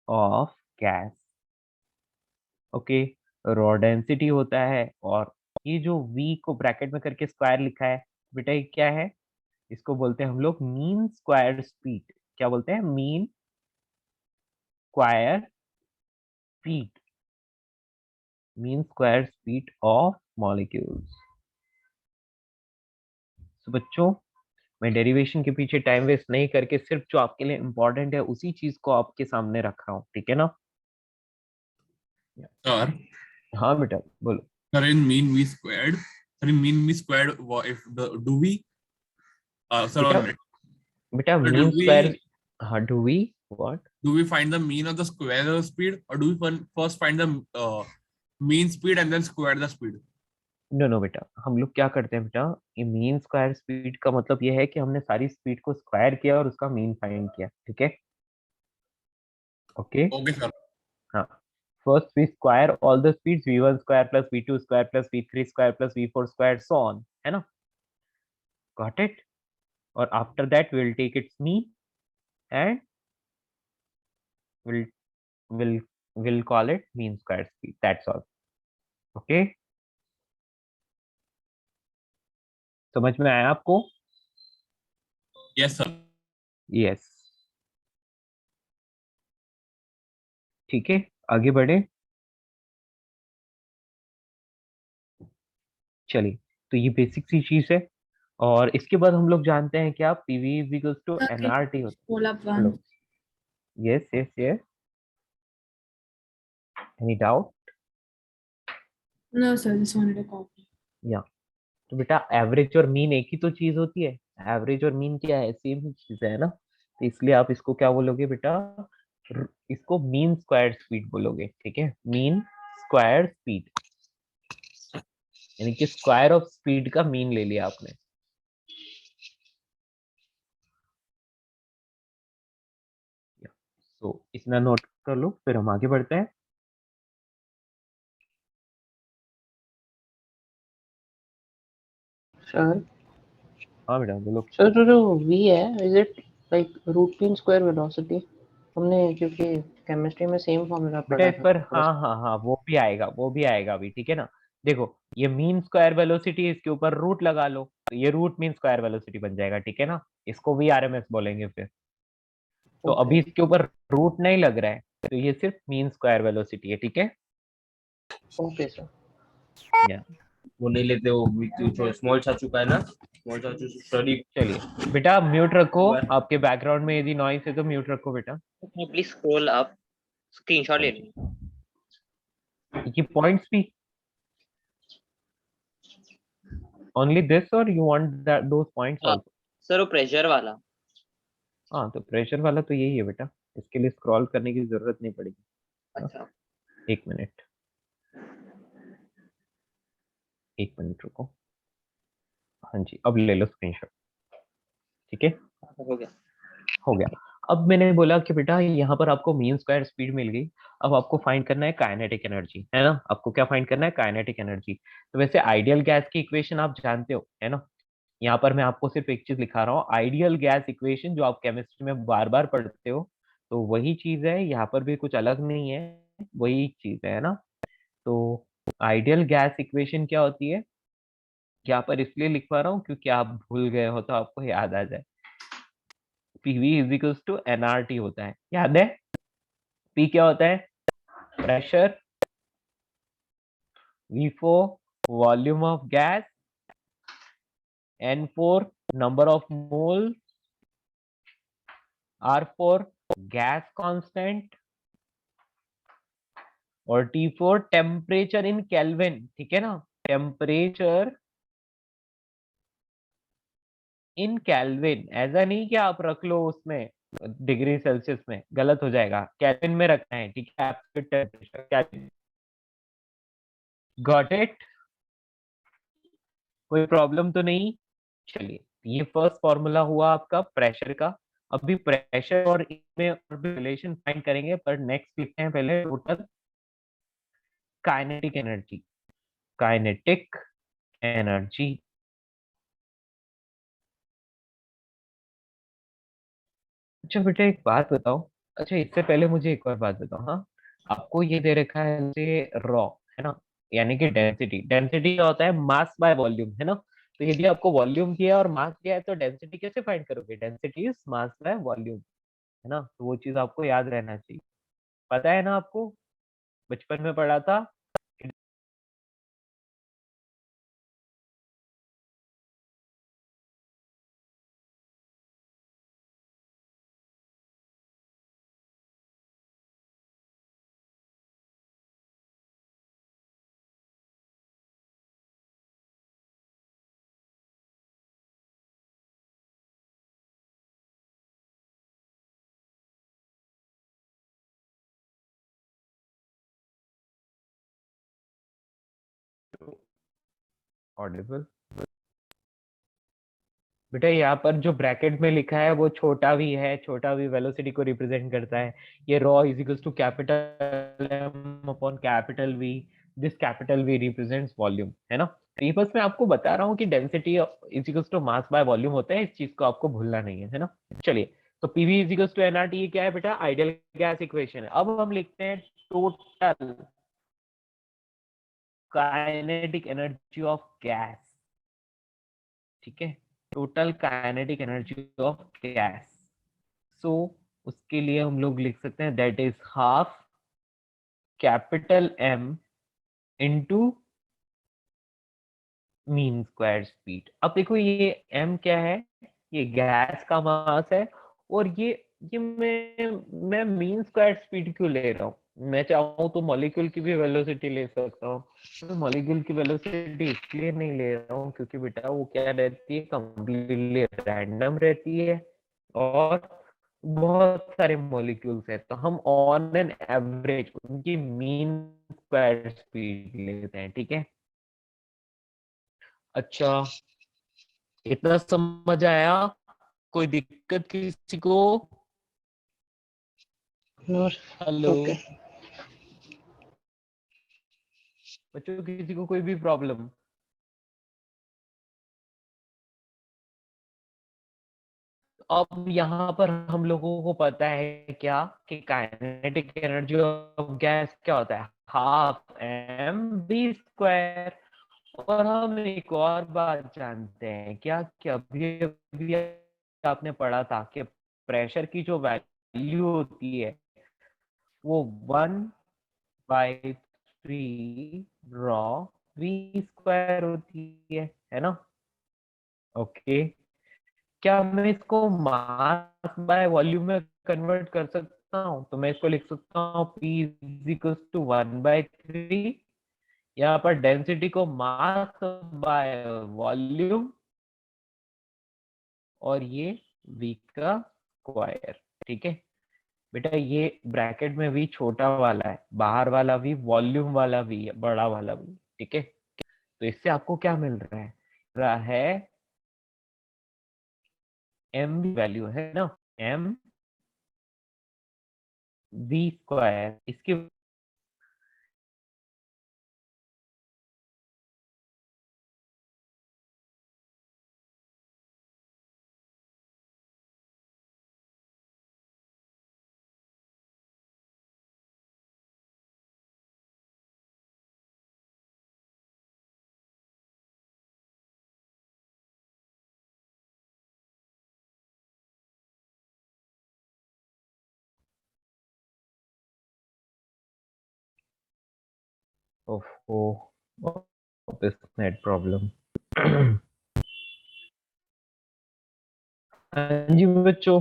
of gas. Okay, raw density होता है, और ये जो V को ब्रैकेट में करके स्क्वायर लिखा है बेटा, ये क्या है? इसको बोलते हैं हम लोग मीन स्क्वायर स्पीड। क्या बोलते हैं? Mean square speed, mean square speed of molecules. तो बच्चों, मैं डेरिवेशन के पीछे टाइम वेस्ट नहीं करके सिर्फ जो आपके लिए इंपॉर्टेंट है उसी चीज को आपके सामने रख रहा हूँ, ठीक है ना? Sir, हाँ बेटा बोलो। sir, in mean we squared if the do we sir बेटा one minute. बेटा Sir, मीन स्क्वायर, हाँ, do we what? do we find the mean of the square speed, or do we first find the mean speed and then square the speed? No बेटा, हम लोग क्या करते हैं बेटा, ये मीन स्क्वायर स्पीड का मतलब ये है कि हमने सारी स्पीड को स्क्वायर किया और उसका मीन फाइंड किया, ठीक है? Okay, Okay, sir. हाँ। First we square all the speeds, v1 square plus v2 square plus v3 square plus v4 square, so on, है ना? Got it? और after that we will take its mean and we'll we'll call it mean square speed, that's all. Okay, समझ में आया आपको? Yes, sir. Yes, ठीक है, आगे बढ़े। चलिए, तो ये बेसिक सी चीज है, और इसके बाद हम लोग जानते हैं क्या, PV is equals to nRT होता Pull up है। one. Yes yes yes, any doubt? No, sir, just wanted a copy. या तो बेटा एवरेज और मीन एक ही तो चीज होती है, एवरेज और मीन क्या है? सेम ही चीज है ना? तो इसलिए आप इसको क्या बोलोगे बेटा? इसको मीन स्क्वायर स्पीड बोलोगे, ठीक है? मीन स्क्वायर स्पीड, यानी कि स्क्वायर ऑफ स्पीड का मीन ले लिया आपने। तो इतना नोट कर लो, फिर हम आगे बढ़ते हैं। Sir, हाँ बेटा बोलो। sir, जो V है, is it like root mean square velocity? हमने क्योंकि केमिस्ट्री में सेम फॉर्मूला बेटा पढ़ा इस था। पर हाँ वो भी आएगा अभी, ठीक है ना? देखो, ये मीन स्क्वायर वेलोसिटी, इसके ऊपर रूट लगा लो तो ये रूट मीन स्क्वायर वेलोसिटी बन जाएगा, ठीक है ना? इसको भी RMS बोलेंगे फिर। तो Okay. अभी इसके ऊपर रूट नहीं लग रहा है, तो ये सिर्फ मीन स्क्वायर वेलोसिटी है, ठीक है? Okay, sir. या वो नहीं लेते वो स्मॉल चाचू का है ना, स्मॉल चाचू स्टडी। चलिए बेटा, म्यूट रखो, आपके बैकग्राउंड में यदि नॉइस है तो म्यूट रखो बेटा। प्लीज स्क्रॉल अप, स्क्रीनशॉट ले लो। ये पॉइंट्स भी only this or you want that those points हाँ, also? सर वो प्रेशर वाला। हाँ तो प्रेशर वाला तो यही है बेटा, इसके लिए स्क्रॉल करने की जरूरत नहीं पड़ेगी। अच्छा 1 मिनट, 1 मिनट रुको। हाँ जी, अब ले लो स्क्रीनशॉट। ठीक है, हो गया। हो गया। अब मैंने बोला कि बेटा यहाँ पर आपको मीन स्क्वायर स्पीड मिल गई, अब आपको फाइंड करना है काइनेटिक एनर्जी, है ना। आपको क्या फाइंड करना है? Kinetic energy. तो वैसे आइडियल गैस की इक्वेशन आप जानते हो, है ना। यहाँ पर मैं आपको सिर्फ एक चीज लिखा रहा हूँ, आइडियल गैस इक्वेशन जो आप केमिस्ट्री में बार बार पढ़ते हो, तो वही चीज है यहाँ पर भी, कुछ अलग नहीं है, वही चीज है ना। तो आइडियल गैस इक्वेशन क्या होती है, यहाँ पर इसलिए लिखवा रहा हूँ क्योंकि आप भूल गए हो तो आपको याद आ जाए। PV is equals to NRT होता है, याद है। पी क्या होता है? Pressure, V4 volume of gas, N4 number of mole, R4 gas constant और T4 टेम्परेचर इन केल्विन। ठीक है ना, टेम्परेचर इन केल्विन। ऐसा नहीं कि आप रख लो उसमें डिग्री सेल्सियस में, गलत हो जाएगा, केल्विन में रखना है। ठीक है, absolute temperature kelvin. Got it? कोई प्रॉब्लम तो नहीं? चलिए, ये फर्स्ट फॉर्मूला हुआ आपका प्रेशर का। अभी प्रेशर और इसमें और भी रिलेशन फाइंड करेंगे, पर नेक्स्ट लिखते हैं पहले total kinetic energy. Kinetic energy, अच्छा बेटा एक बात बताओ, अच्छा इससे पहले मुझे एक और बात बताओ। हाँ, आपको ये दे रखा है रॉ, है ना, यानी कि डेंसिटी। डेंसिटी क्या होता है? मास बाय वॉल्यूम, है ना। तो यदि आपको वॉल्यूम दिया और मास दिया है तो डेंसिटी कैसे फाइंड करोगे? Density is mass by volume, है ना। तो वो चीज आपको याद रहना चाहिए। पता है ना आपको, बचपन में पढ़ा था। ऑडिबल बेटा, यहाँ पर जो ब्रैकेट में लिखा है वो छोटा भी है, छोटा भी वेलोसिटी को रिप्रेजेंट करता है। ये rho is equals to capital M upon capital V, this capital V represents volume, है ना। तो ये बस मैं आपको बता रहा हूँ कि density is equals to mass by volume होता है, इस चीज को आपको भूलना नहीं है ना। चलिए, तो PV is equals to NRT, ये क्या है बेटा? आइडियल गैस इक्वेशन है। अब हम लिखते हैं total kinetic energy of gas. ठीक है, total kinetic energy of gas. सो उसके लिए हम लोग लिख सकते हैं that is half capital M into mean square speed. अब देखो ये एम क्या है? ये गैस का मास है, और ये मैं मीन स्क्वायर स्पीड क्यों ले रहा हूँ? मैं चाहूँ तो मॉलिक्यूल की भी वेलोसिटी ले सकता हूँ। तो मॉलिक्यूल की वेलोसिटी इसलिए नहीं ले रहा हूँ क्योंकि बेटा वो क्या रहती है, कंप्लीटली रैंडम रहती है, और बहुत सारे मॉलिक्यूल्स है, तो हम ऑन एन एवरेज उनकी मीन स्क्वायर स्पीड लेते हैं। ठीक है, अच्छा इतना समझ आया? कोई दिक्कत किसी को? No, hello okay. बच्चों, किसी को कोई भी प्रॉब्लम? अब यहाँ पर हम लोगों को पता है क्या कि काइनेटिक एनर्जी ऑफ गैस क्या होता है? Half M V square. और हम एक और बात जानते हैं क्या, कि अभी अभी आपने पढ़ा था कि प्रेशर की जो वैल्यू होती है वो 1/3 रॉ वी स्क्वायर होती है ना। ओके, क्या मैं इसको मास बाय वॉल्यूम में कन्वर्ट कर सकता हूँ? तो मैं इसको लिख सकता हूँ P इज इक्वल टू 1/3, यहाँ पर डेंसिटी को मास बाय वॉल्यूम और ये v का स्क्वायर, ठीक है बेटा। ये ब्रैकेट में v छोटा वाला है, बाहर वाला v वॉल्यूम वाला v है, बड़ा वाला v, ठीक है। तो इससे आपको क्या मिल रहा है m वैल्यू है ना, m v स्क्वायर, इसकी this net problem। हाँ जी बच्चों,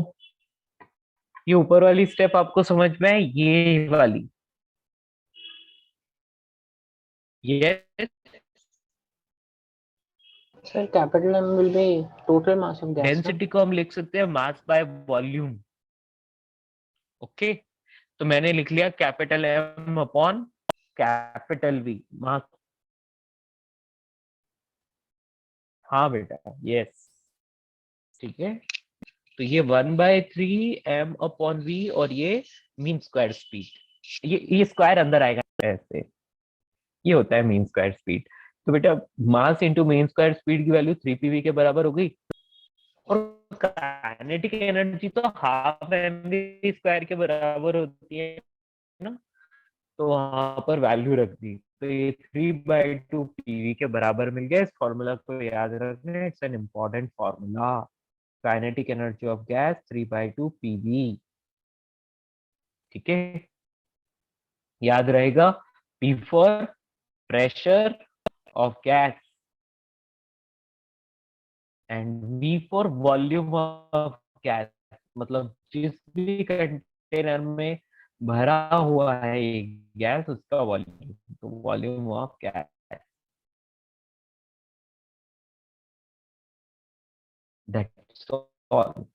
ये ऊपर वाली स्टेप आपको समझ में है, ये वाली, ये Sir, capital M will be total mass of gas. No? Density को हम लिख सकते हैं मास बाय वॉल्यूम। ओके, तो मैंने लिख लिया capital M upon capital V मास। हाँ बेटा, यस, ठीक है। तो ये 1/3 m अपॉन V और ये मीन स्क्वायर स्पीड, ये स्क्वायर अंदर आएगा ऐसे, ये होता है मीन स्क्वायर स्पीड। तो बेटा mass into mean square speed की वैल्यू 3pv के बराबर हो गई, और काइनेटिक एनर्जी तो हाफ mv स्क्वायर के बराबर होती है ना, तो वहां पर वैल्यू रख दी, तो ये 3/2 pv के बराबर मिल गया। इस फॉर्मूला को याद रखना, it's an important formula. Kinetic energy of gas 3/2 pv, ठीक है, याद रहेगा। P for pressure of gas and V for volume of gas, मतलब जिस भी कंटेनर में भरा हुआ है ये गैस उसका वॉल्यूम, तो volume of gas. That's all.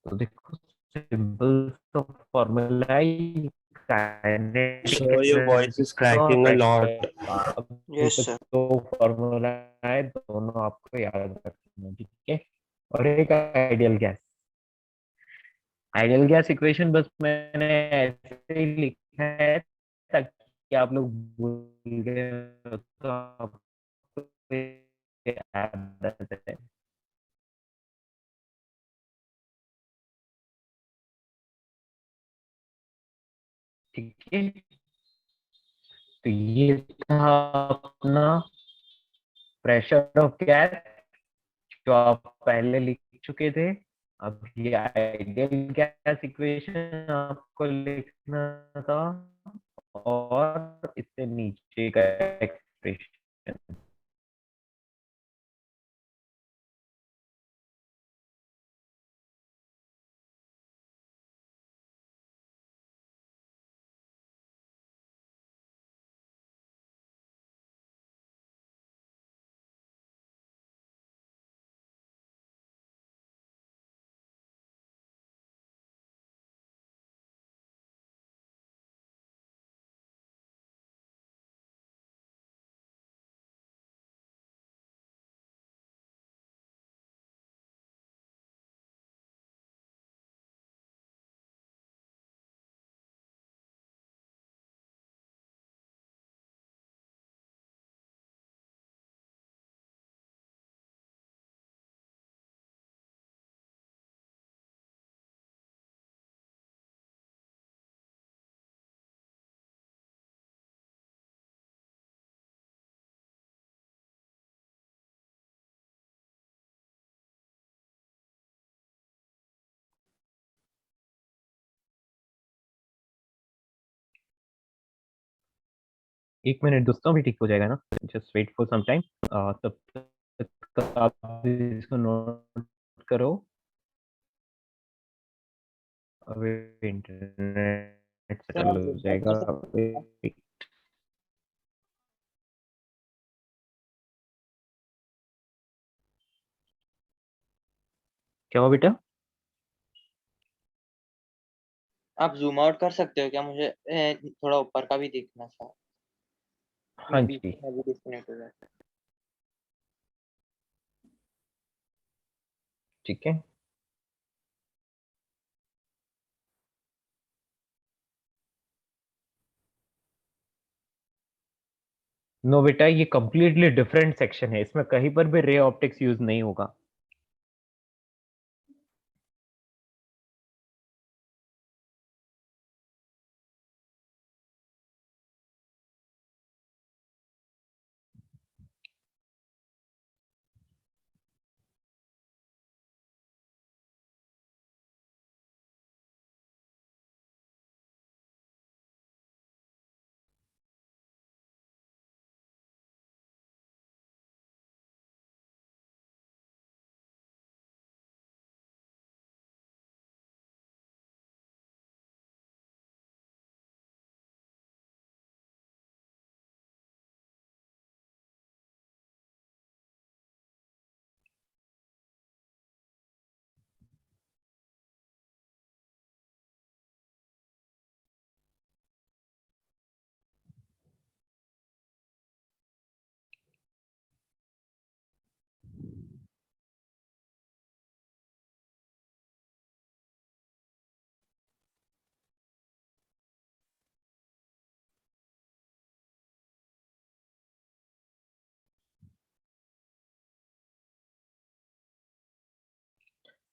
तो देखो सिंपल सा फॉर्मूला है, kinetic Sir, your voice is cracking a lot. Yes, sir. तो फॉर्मूला है, दोनों आपको याद रखना, ठीक है। और एक ideal gas, ideal gas equation बस मैंने ऐसे ही लिखा है ताकि आप लोग भूल गए हो तो आपको याद आ जाए। ठीक है, तो ये था अपना प्रेशर ऑफ गैस जो आप पहले लिख चुके थे। अब ये आइडियल गैस इक्वेशन आपको लिखना था, और इससे नीचे का एक्सप्रेशन। एक मिनट दोस्तों, भी ठीक हो जाएगा ना, just wait for some time. तब तक आप इसको नोट करो। अभी इंटरनेट सेटल हो जाएगा, क्या हुआ बेटा? आप जूम आउट कर सकते हो क्या? मुझे थोड़ा ऊपर का भी देखना था। हाँ बीच जी, में भी डिस्कनेक्ट हो जाता है। ठीक है। नो बेटा, ये कंप्लीटली डिफरेंट सेक्शन है, इसमें कहीं पर भी रे ऑप्टिक्स यूज नहीं होगा।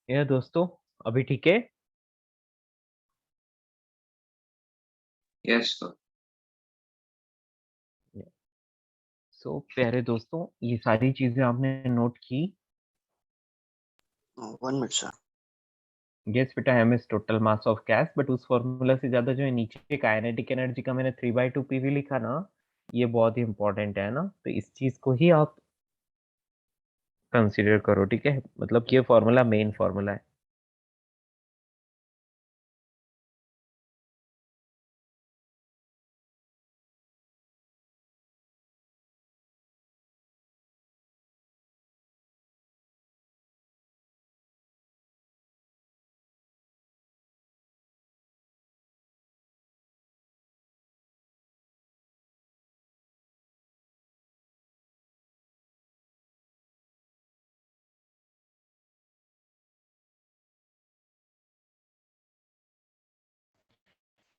ये दोस्तों, अभी ठीक है? Yes sir. सो प्यारे दोस्तों, ये सारी चीजें आपने नोट की? One minute, sir. यस बेटा, m is total mass of gas, but उस फॉर्मूला से ज्यादा जो है नीचे काइनेटिक एनर्जी का मैंने 3/2 pv लिखा ना, ये बहुत ही इंपॉर्टेंट है ना, तो इस चीज को ही आप कंसीडर करो, ठीक है? मतलब कि ये फॉर्मूला मेन फॉर्मूला है।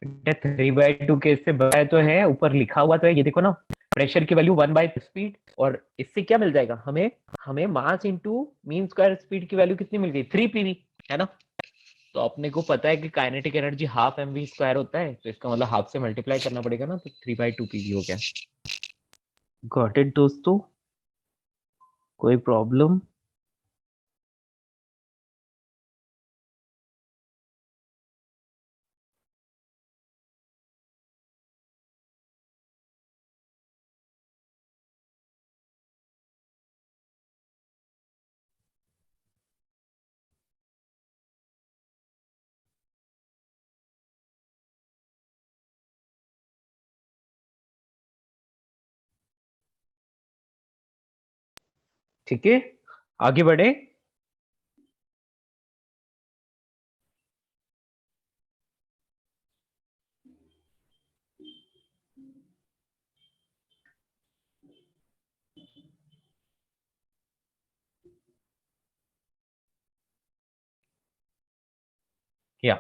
बेटा 3/2 के इससे बड़ा तो है, ऊपर लिखा हुआ तो है, ये देखो ना, प्रेशर की वैल्यू 1/स्पीड, और इससे क्या मिल जाएगा हमें? हमें mass into mean square speed की वैल्यू कितनी मिल गई? 3 pv, है ना? तो अपने को पता है कि kinetic energy half mv square होता है, तो इसका मतलब हाफ से मल्टीप्लाई करना पड़ेगा ना, तो 3/2 pv हो गया। गॉट इट दोस्तों? कोई प्रॉब्लम? ठीक है, आगे बढ़े। या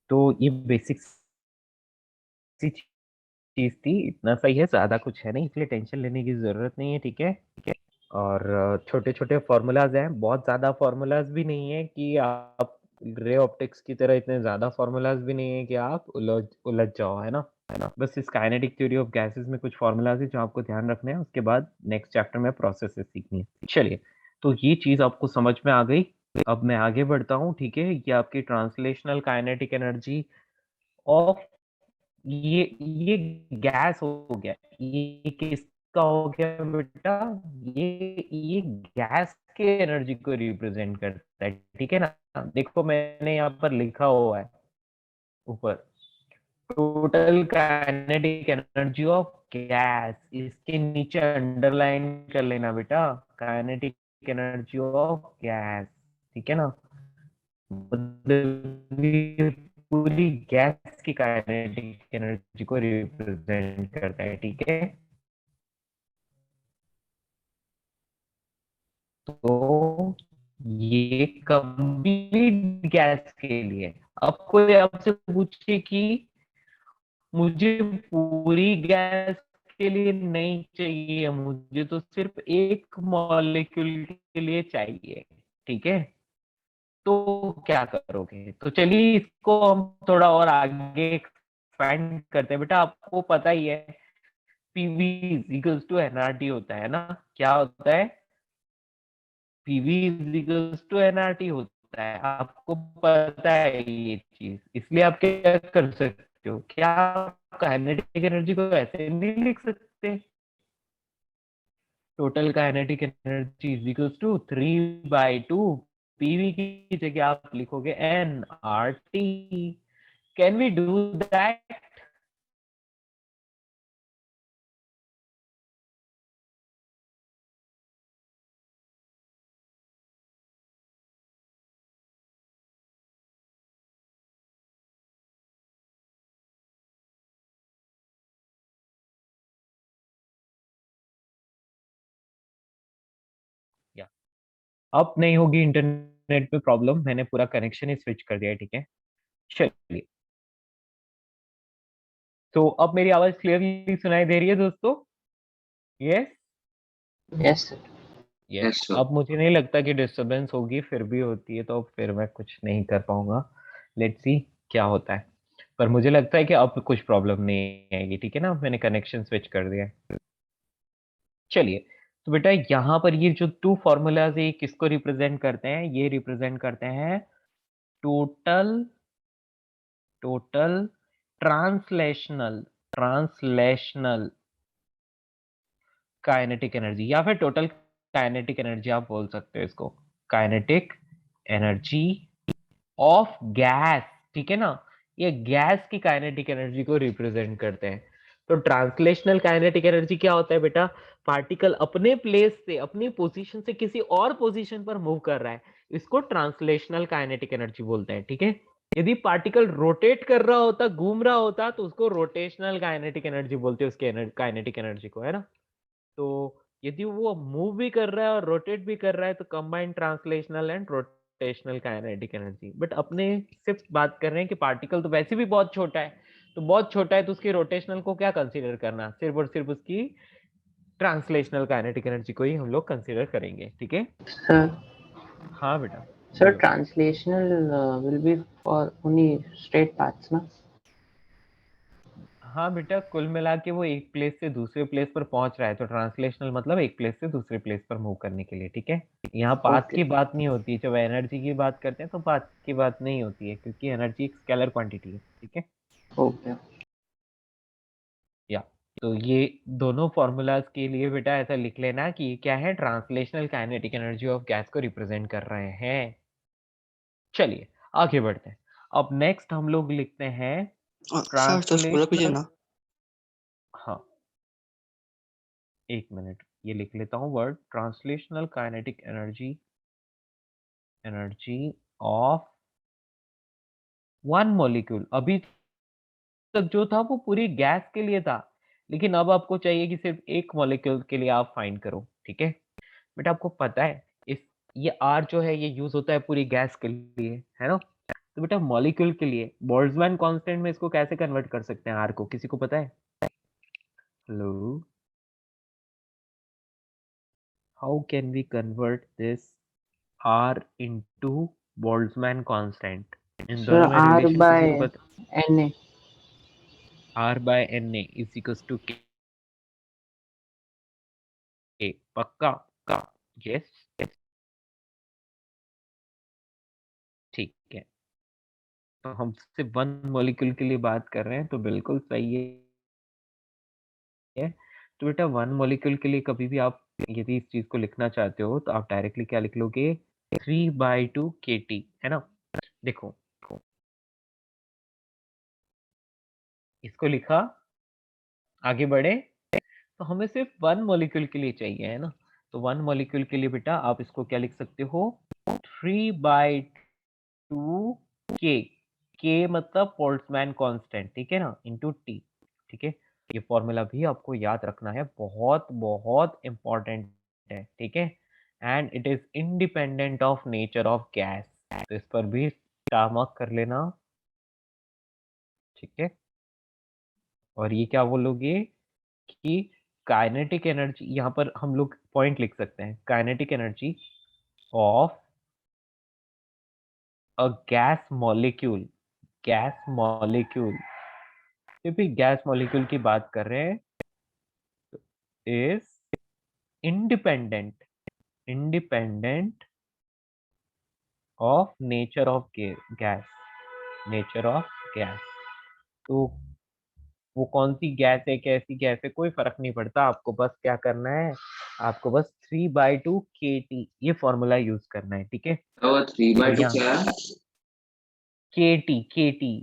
तो ये बेसिक सी चीज थी, इतना सही है, ज्यादा कुछ है नहीं, इसलिए टेंशन लेने की जरूरत नहीं है, ठीक है? और छोटे छोटे फॉर्मूलाज हैं, बहुत ज्यादा फॉर्मूलाज भी नहीं है कि आप रे ऑप्टिक्स की तरह, इतने ज्यादा फॉर्मूलाज भी नहीं है कि आप उलझ उलझ जाओ, है ना? बस इस काइनेटिक थ्योरी ऑफ गैसेस में कुछ फॉर्मूलाज है जो आपको ध्यान रखने हैं, उसके बाद नेक्स्ट चैप्टर में प्रोसेसेस सीखनी है। चलिए, तो ये चीज आपको समझ में आ गई। अब मैं आगे बढ़ता हूँ, ठीक है? ये आपकी ट्रांसलेशनल काइनेटिक एनर्जी ऑफ ये गैस हो गया। ये किसका हो गया बेटा? ये गैस के एनर्जी को रिप्रेजेंट करता है, ठीक है ना? देखो मैंने यहाँ पर लिखा हुआ है ऊपर, total kinetic energy of gas, इसके नीचे अंडरलाइन कर लेना बेटा, काइनेटिक एनर्जी ऑफ गैस, ठीक है ना, मतलब ये पूरी गैस की काइनेटिक एनर्जी को रिप्रेजेंट करता है, ठीक है। तो ये कंप्लीट गैस के लिए। अब कोई आपसे पूछे कि मुझे पूरी गैस के लिए नहीं चाहिए, मुझे तो सिर्फ एक मॉलिक्यूल के लिए चाहिए, ठीक है, तो क्या करोगे? तो चलिए इसको हम थोड़ा और आगे एक्सपेंड करते हैं। बेटा आपको पता ही है पीवी इक्वल्स टू एनआरटी होता है ना, क्या होता है? पीवी इक्वल्स टू एनआरटी होता है, आपको पता है ये चीज, इसलिए आप क्या कर सकते हो, क्या काइनेटिक एनर्जी को ऐसे नहीं लिख सकते? Total kinetic energy is equals to 3/2 PV की जगह आप लिखोगे N R T. Can we do that? या अब नहीं होगी इंटरनेट पे प्रॉब्लम, मैंने पूरा कनेक्शन ही स्विच कर दिया है, ठीक है। चलिए, तो अब मेरी आवाज क्लियरली सुनाई दे रही है दोस्तों? Yes yes sir. यस। अब मुझे नहीं लगता कि डिस्टरबेंस होगी, फिर भी होती है तो फिर मैं कुछ नहीं कर पाऊंगा। लेट्स सी क्या होता है, पर मुझे लगता है कि अब कुछ प्रॉब्लम नहीं आएगी, ठीक है ना, मैंने कनेक्शन स्विच कर दिया है। चलिए, तो बेटा यहाँ पर ये जो टू फॉर्मूलाज है किसको रिप्रेजेंट करते हैं? ये रिप्रेजेंट करते हैं total total translational translational kinetic energy, या फिर टोटल काइनेटिक एनर्जी आप बोल सकते हो इसको, काइनेटिक एनर्जी ऑफ गैस, ठीक है ना, ये गैस की काइनेटिक एनर्जी को रिप्रेजेंट करते हैं। तो ट्रांसलेशनल काइनेटिक एनर्जी क्या होता है बेटा? पार्टिकल अपने प्लेस से, अपनी पोजीशन से किसी और पोजीशन पर मूव कर रहा है, इसको ट्रांसलेशनल काइनेटिक एनर्जी बोलते हैं, ठीक है। यदि पार्टिकल रोटेट कर रहा होता, घूम रहा होता, तो उसको रोटेशनल काइनेटिक एनर्जी बोलते हैं, उसके काइनेटिक एनर्जी को, है ना। तो यदि वो मूव भी कर रहा है और रोटेट भी कर रहा है तो combined translational and rotational kinetic energy. But अपने सिर्फ बात कर रहे हैं कि पार्टिकल तो वैसे भी बहुत छोटा है, तो बहुत छोटा है तो उसकी रोटेशनल को क्या कंसीडर करना, सिर्फ और सिर्फ उसकी ट्रांसलेशनल काइनेटिक एनर्जी को ही हम लोग कंसीडर करेंगे, ठीक है। सर हाँ बेटा सर बोलो। Translational will be for only straight paths ना? हाँ बेटा, कुल मिला के वो एक प्लेस से दूसरे प्लेस पर पहुंच रहा है, तो ट्रांसलेशनल मतलब एक प्लेस से दूसरे प्लेस पर मूव करने के लिए, ठीक है। यहाँ पाथ की बात नहीं होती, जब एनर्जी की बात करते हैं तो पाथ की बात नहीं होती है, क्योंकि एनर्जी एक स्केलर क्वांटिटी है, ठीक है। ओके। या तो ये दोनों फॉर्मूलाज के लिए बेटा ऐसा लिख लेना कि ये क्या है, translational kinetic energy of gas को रिप्रेजेंट कर रहे हैं। चलिए आगे बढ़ते हैं। अब नेक्स्ट हम लोग लिखते हैं सर तो पूरा कीजिए ट्रांसलेशनल, ना। हाँ एक मिनट, ये लिख लेता हूँ word, translational kinetic energy energy of one molecule. अभी तक जो था वो पूरी गैस के लिए था, लेकिन अब आपको चाहिए कि सिर्फ एक मॉलिक्यूल के लिए आप फाइंड करो, ठीक है। बट आपको पता है इस ये आर जो है ये यूज होता है पूरी गैस के लिए, है ना। तो बेटा मॉलिक्यूल के लिए बोल्ट्जमैन कांस्टेंट में इसको कैसे कन्वर्ट कर सकते हैं आर को, किसी को पता है? Hello, how can we convert this R into Boltzmann constant? इन सर दोनों में आर रिलेशन बाय किसी को पता? N A. R by N A is equals to K, पक्का का? यस ठीक है। तो हम सिर्फ वन मॉलिक्यूल के लिए बात कर रहे हैं, तो बिल्कुल सही है। तो बेटा वन मॉलिक्यूल के लिए कभी भी आप यदि इस चीज को लिखना चाहते हो तो आप डायरेक्टली क्या लिख लोगे, 3/2 kT, है ना। देखो इसको लिखा, आगे बढ़े, तो हमें सिर्फ वन मॉलिक्यूल के लिए चाहिए, है ना। तो 1 मॉलिक्यूल के लिए बेटा आप इसको क्या लिख सकते हो, 3/2 के, के मतलब बोल्ट्जमैन कांस्टेंट, ठीक है ना, इनटू टी, ठीक है। ये फॉर्मूला भी आपको याद रखना है, बहुत बहुत इंपॉर्टेंट है, ठीक है। And it is independent of nature of gas, तो इस पर भी स्टार मार्क कर लेना, ठीक है। और ये क्या बोलोगे कि काइनेटिक एनर्जी, यहाँ पर हम लोग पॉइंट लिख सकते हैं, kinetic energy of a gas molecule, जब भी गैस मॉलिक्यूल की बात कर रहे हैं, is independent independent of nature of gas, nature of gas. तो वो कौन सी गैस है, कैसी गैस है, कोई फर्क नहीं पड़ता, आपको बस क्या करना है, आपको बस 3/2 kT ये फॉर्मूला यूज करना है, ठीक है। और 3/2 यहाँ क्या है? kT,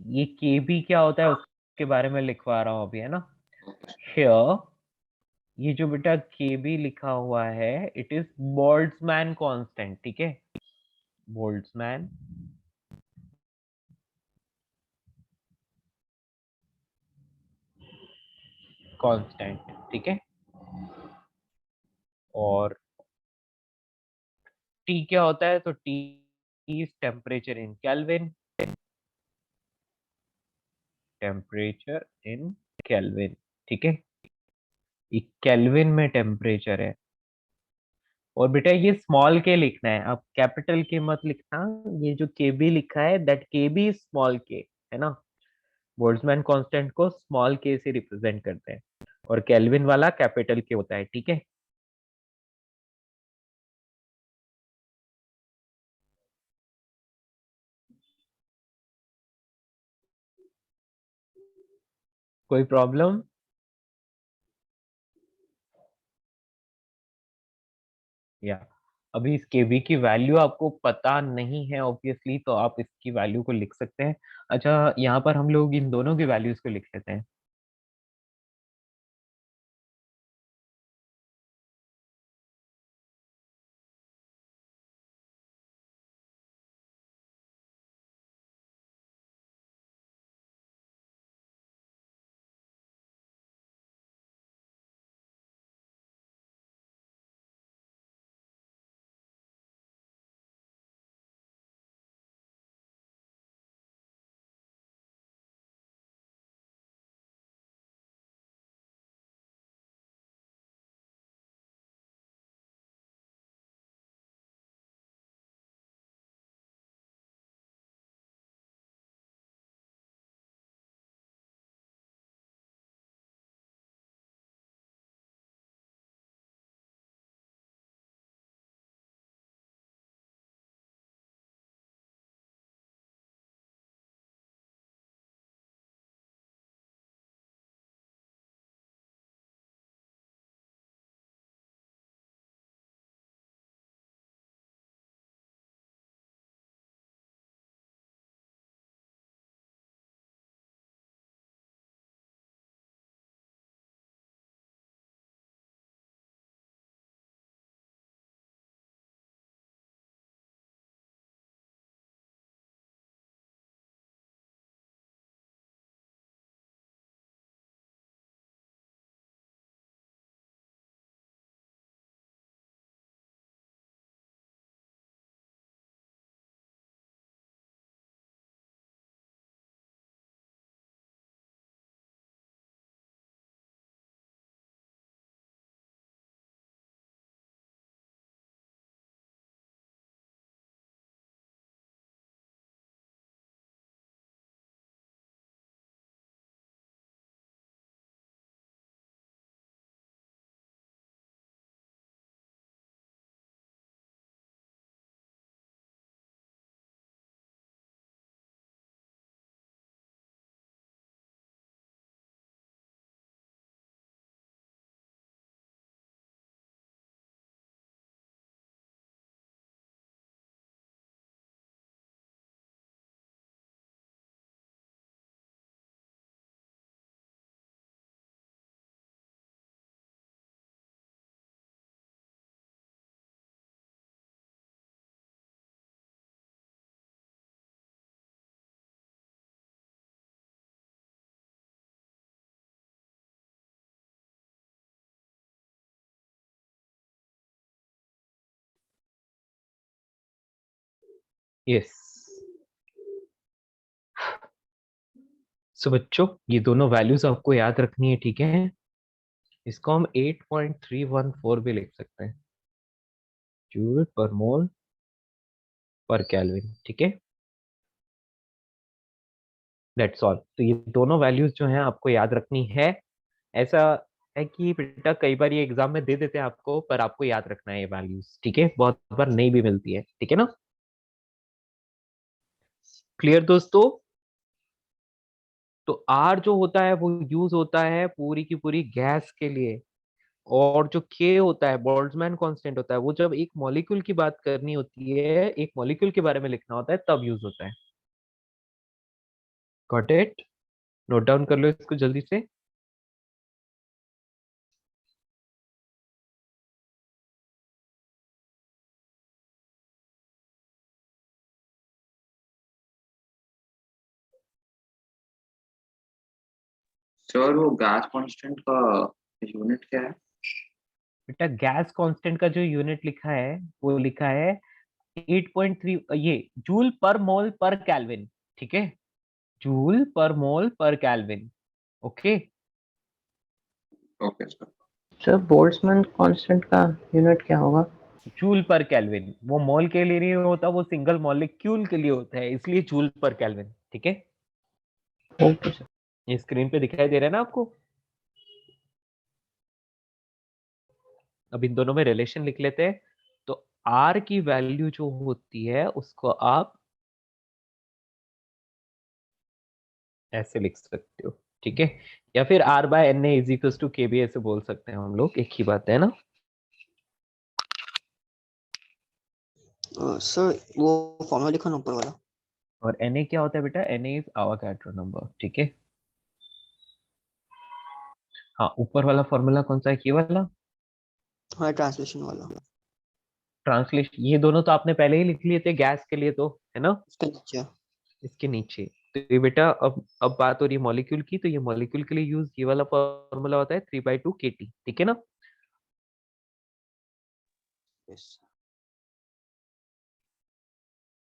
ये kb क्या होता है उसके बारे में लिखवा रहा हूँ अभी, है ना। Here, ये जो बेटा kb लिखा हुआ है, इट इज बोल्ट्जमैन कांस्टेंट, ठीक है, बोल्ट्जमैन कांस्टेंट, ठीक है। और T क्या होता है, तो T is temperature in kelvin, temperature in kelvin, ठीक है। ये केल्विन में टेम्परेचर है। और बेटा ये स्मॉल के लिखना है, अब कैपिटल के मत लिखना, ये जो केबी लिखा है दैट केबी स्मॉल के, है ना। बोल्ट्जमैन कांस्टेंट को स्मॉल के से रिप्रेजेंट करते हैं और केल्विन वाला कैपिटल के होता है, ठीक है। कोई प्रॉब्लम? या अभी इस केबी की वैल्यू आपको पता नहीं है ऑब्वियसली, तो आप इसकी वैल्यू को लिख सकते हैं। अच्छा, यहाँ पर हम लोग इन दोनों की वैल्यूज को लिख लेते हैं। यस। सो बच्चों ये दोनों वैल्यूज आपको याद रखनी है, ठीक है। इसको हम 8.314 भी लिख सकते हैं, joule per mole per kelvin, ठीक है। That's all. तो ये दोनों वैल्यूज जो हैं आपको याद रखनी है। ऐसा है कि बेटा कई बार ये एग्जाम में दे देते हैं आपको, पर आपको याद रखना है ये वैल्यूज, ठीक है। बहुत बार नहीं भी मिलती है, ठीक है ना। क्लियर दोस्तों। तो आर जो होता है वो यूज होता है पूरी की पूरी गैस के लिए, और जो के होता है बोल्ट्जमैन कांस्टेंट होता है, वो जब एक मॉलिक्यूल की बात करनी होती है, एक मॉलिक्यूल के बारे में लिखना होता है, तब यूज होता है। Got it. नोट डाउन कर लो इसको जल्दी से। सर वो गैस कांस्टेंट का यूनिट क्या है? बेटा गैस कांस्टेंट का जो यूनिट लिखा है वो लिखा है 8.3, ये joule per mole per kelvin, ठीक है। Joule per mole per kelvin, okay. Okay sir. Sir Boltzmann constant का यूनिट क्या होगा? जूल पर केल्विन, वो मोल के लिए नहीं होता, वो सिंगल मॉलिक्यूल के लिए होता है, इसलिए जूल पर केल्विन, ठीक है। Okay sir. ये स्क्रीन पे दिखाई दे रहा है ना आपको। अब इन दोनों में रिलेशन लिख लेते हैं। तो आर की वैल्यू जो होती है उसको आप ऐसे लिख सकते हो, ठीक है। या फिर R by N A is equal to K B ऐसे बोल सकते हैं हम लोग, एक ही बात है ना। सर वो फॉर्मूला लिखो ना ऊपर वाला। और एन ए क्या होता है बेटा? एन ए इज आवागाड्रो नंबर, ठीक है। हाँ, ऊपर वाला फॉर्मूला कौन सा है? ये वाला हाँ ट्रांसलेशन वाला। ट्रांसलेशन। ये दोनों तो आपने पहले ही लिख लिए थे गैस के लिए, तो है ना। इसके नीचे। इसके नीचे। तो ये बेटा अब बात हो रही है मॉलिक्यूल की, तो ये मॉलिक्यूल के लिए यूज ये वाला फॉर्मूला होता है 3/2 kT, ठीक है ना। यस।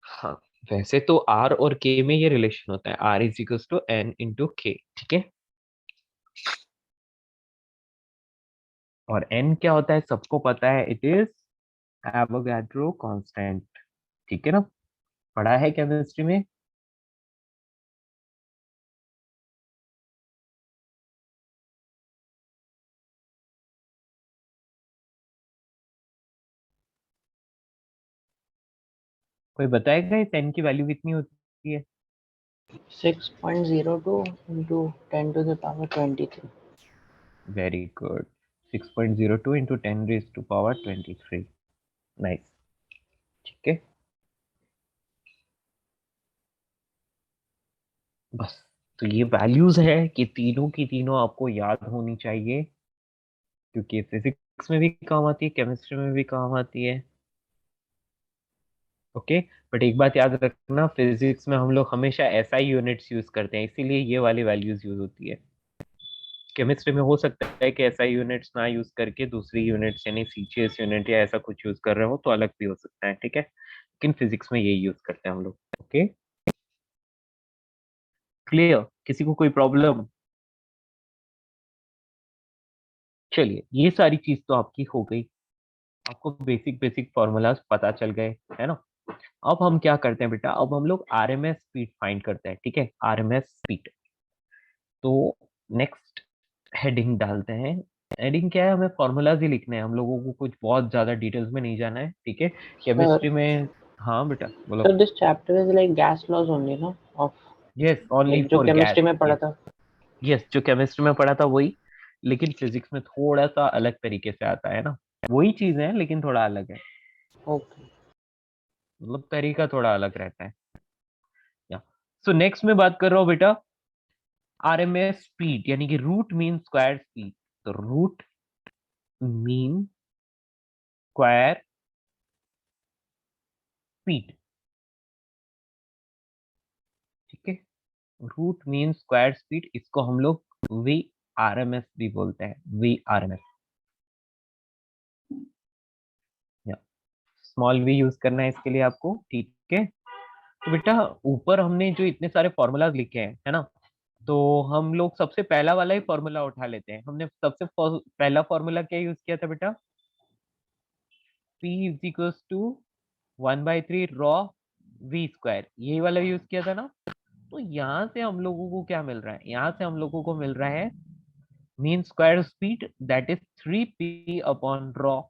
हाँ, वैसे तो आर और के में ये रिलेशन होता है, R is equal to N into K, ठीक है। और एन क्या होता है सबको पता है, इट इज एवोगाड्रो कांस्टेंट, ठीक है ना। पढ़ा है केमिस्ट्री में। कोई बताएगा इस एन की वैल्यू कितनी होती है? 6.02 into 10 to the power 23. Very good. 6.02 into 10 raise to power 23। Nice, ठीक है। बस। तो ये वैल्यूज है कि तीनों की तीनों आपको याद होनी चाहिए, क्योंकि फिजिक्स में भी काम आती है, केमिस्ट्री में भी काम आती है, ओके। बट एक बात याद रखना, फिजिक्स में हम लोग हमेशा एसआई यूनिट्स यूज करते हैं, इसीलिए ये वाली वैल्यूज यूज होती है। केमिस्ट्री में हो सकता है कि एसआई यूनिट्स ना यूज करके दूसरी यूनिट्स यानी सीजीएस यूनिट या ऐसा कुछ यूज कर रहे हो, तो अलग भी हो सकता है, ठीक है। लेकिन फिजिक्स में यही यूज करते हैं हम लोग, ओके। क्लियर? किसी को कोई प्रॉब्लम? चलिए, ये सारी चीज तो आपकी हो गई, आपको बेसिक बेसिक फॉर्मूलाज पता चल गए, है ना। अब हम क्या करते हैं बेटा, अब हम लोग आरएमएस स्पीड फाइंड करते हैं, ठीक है। RMS speed. तो नेक्स्ट हेडिंग डालते हैं। हेडिंग क्या है? हमें फॉर्मूलाज ही लिखने हैं, हम लोगों को कुछ बहुत ज्यादा डिटेल्स में नहीं जाना है, ठीक है। Sir, केमिस्ट्री में। हाँ बेटा बोलो। so this chapter is like gas laws only, no? Of yes, only like जो फॉर गैस। केमिस्ट्री में पढ़ा यस, था. यस, जो केमिस्ट्री में पढ़ा था वही, लेकिन फिजिक्स में थोड़ा सा अलग तरीके से आता है ना। वही चीज है लेकिन थोड़ा अलग है, Okay. मतलब तरीका थोड़ा अलग रहता है। या सो नेक्स्ट में बात कर रहा हूँ बेटा आरएमएस स्पीड, यानी कि रूट मीन स्क्वायर स्पीड। तो रूट मीन स्क्वायर स्पीड, ठीक है। रूट मीन स्क्वायर स्पीड, इसको हम लोग वी आरएमएस भी बोलते हैं, वी आरएमएस। या स्मॉल वी यूज करना है इसके लिए आपको, ठीक है। तो बेटा ऊपर हमने जो इतने सारे फॉर्मूलाज लिखे हैं, है ना, तो हम लोग सबसे पहला वाला ही फॉर्मूला उठा लेते हैं। हमने सबसे पहला फॉर्मूला क्या यूज किया था बेटा? P is equals to 1/3 rho v square, यही वाला यूज किया था ना। तो यहाँ से हम लोगों को क्या मिल रहा है? यहाँ से हम लोगों को मिल रहा है mean square speed, that is 3p upon raw.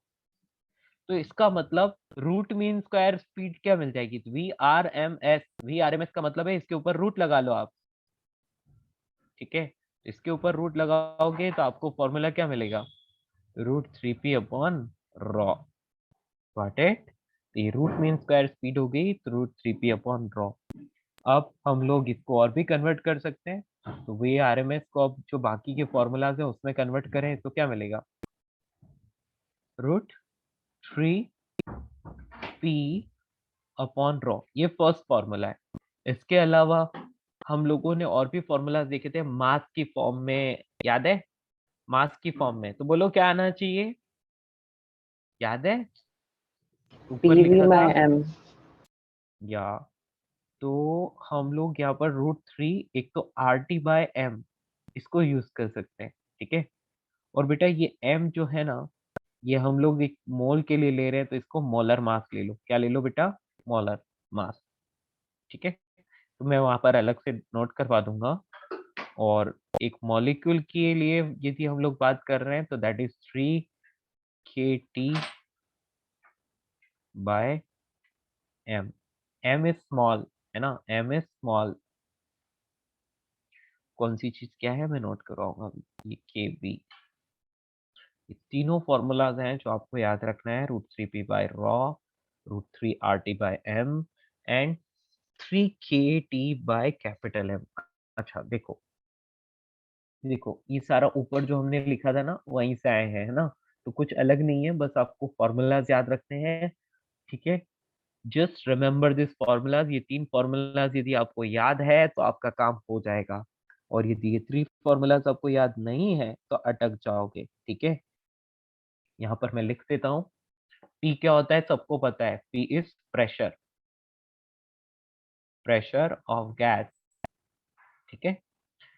तो इसका मतलब रूट मीन स्क्वायर स्पीड क्या मिल जाएगी? VRMS। VRMS का मतलब है इसके ऊपर रूट लगा लो आप, ठीक है। इसके ऊपर रूट लगाओगे तो आपको फॉर्मूला क्या मिलेगा? √3p upon raw. Got it? ये रूट मीन स्क्वायर स्पीड हो गई तो √3p अपॉन रॉ। अब हम लोग इसको और भी कन्वर्ट कर सकते हैं, तो VRMS को अब जो बाकी के फॉर्मूलाज है उसमें कन्वर्ट करें तो क्या मिलेगा? √3p अपॉन रॉ, ये फर्स्ट फॉर्मूला है। इसके अलावा हम लोगों ने और भी फॉर्मूलाज देखे थे मास की फॉर्म में, याद है? मास की फॉर्म में, तो बोलो क्या आना चाहिए? याद है? ऊपर PV लिखा by था M। या, तो हम लोग यहाँ पर √3 एक तो RT/M इसको यूज कर सकते हैं, ठीक है। और बेटा ये M जो है ना, ये हम लोग एक मोल के लिए ले रहे हैं, तो इसको मोलर मास ले लो। क्या ले लो बेटा? मोलर मास, ठीक है। तो मैं वहां पर अलग से नोट करवा दूंगा। और एक मॉलिक्यूल के लिए यदि हम लोग बात कर रहे हैं तो that is 3kT/m। m is small, है ना, m इज स्मॉल। कौन सी चीज क्या है मैं नोट करवाऊंगा अभी। ये kb, ये तीनों फॉर्मूलाज हैं जो आपको याद रखना है। √3p/रॉ, √3RT/m एंड 3kT/M। अच्छा देखो, देखो ये सारा ऊपर जो हमने लिखा था ना वहीं से आए हैं, है ना। तो कुछ अलग नहीं है, बस आपको फॉर्मूलाज याद रखने हैं, ठीक है। Just remember this formulas. ये 3 फॉर्मूलाज यदि आपको याद है तो आपका काम हो जाएगा, और यदि ये 3 फॉर्मूलाज आपको याद नहीं है तो अटक जाओगे, ठीक है। यहाँ पर मैं लिख देता हूँ। P क्या होता है सबको पता है, P is pressure, pressure of gas, ठीक है।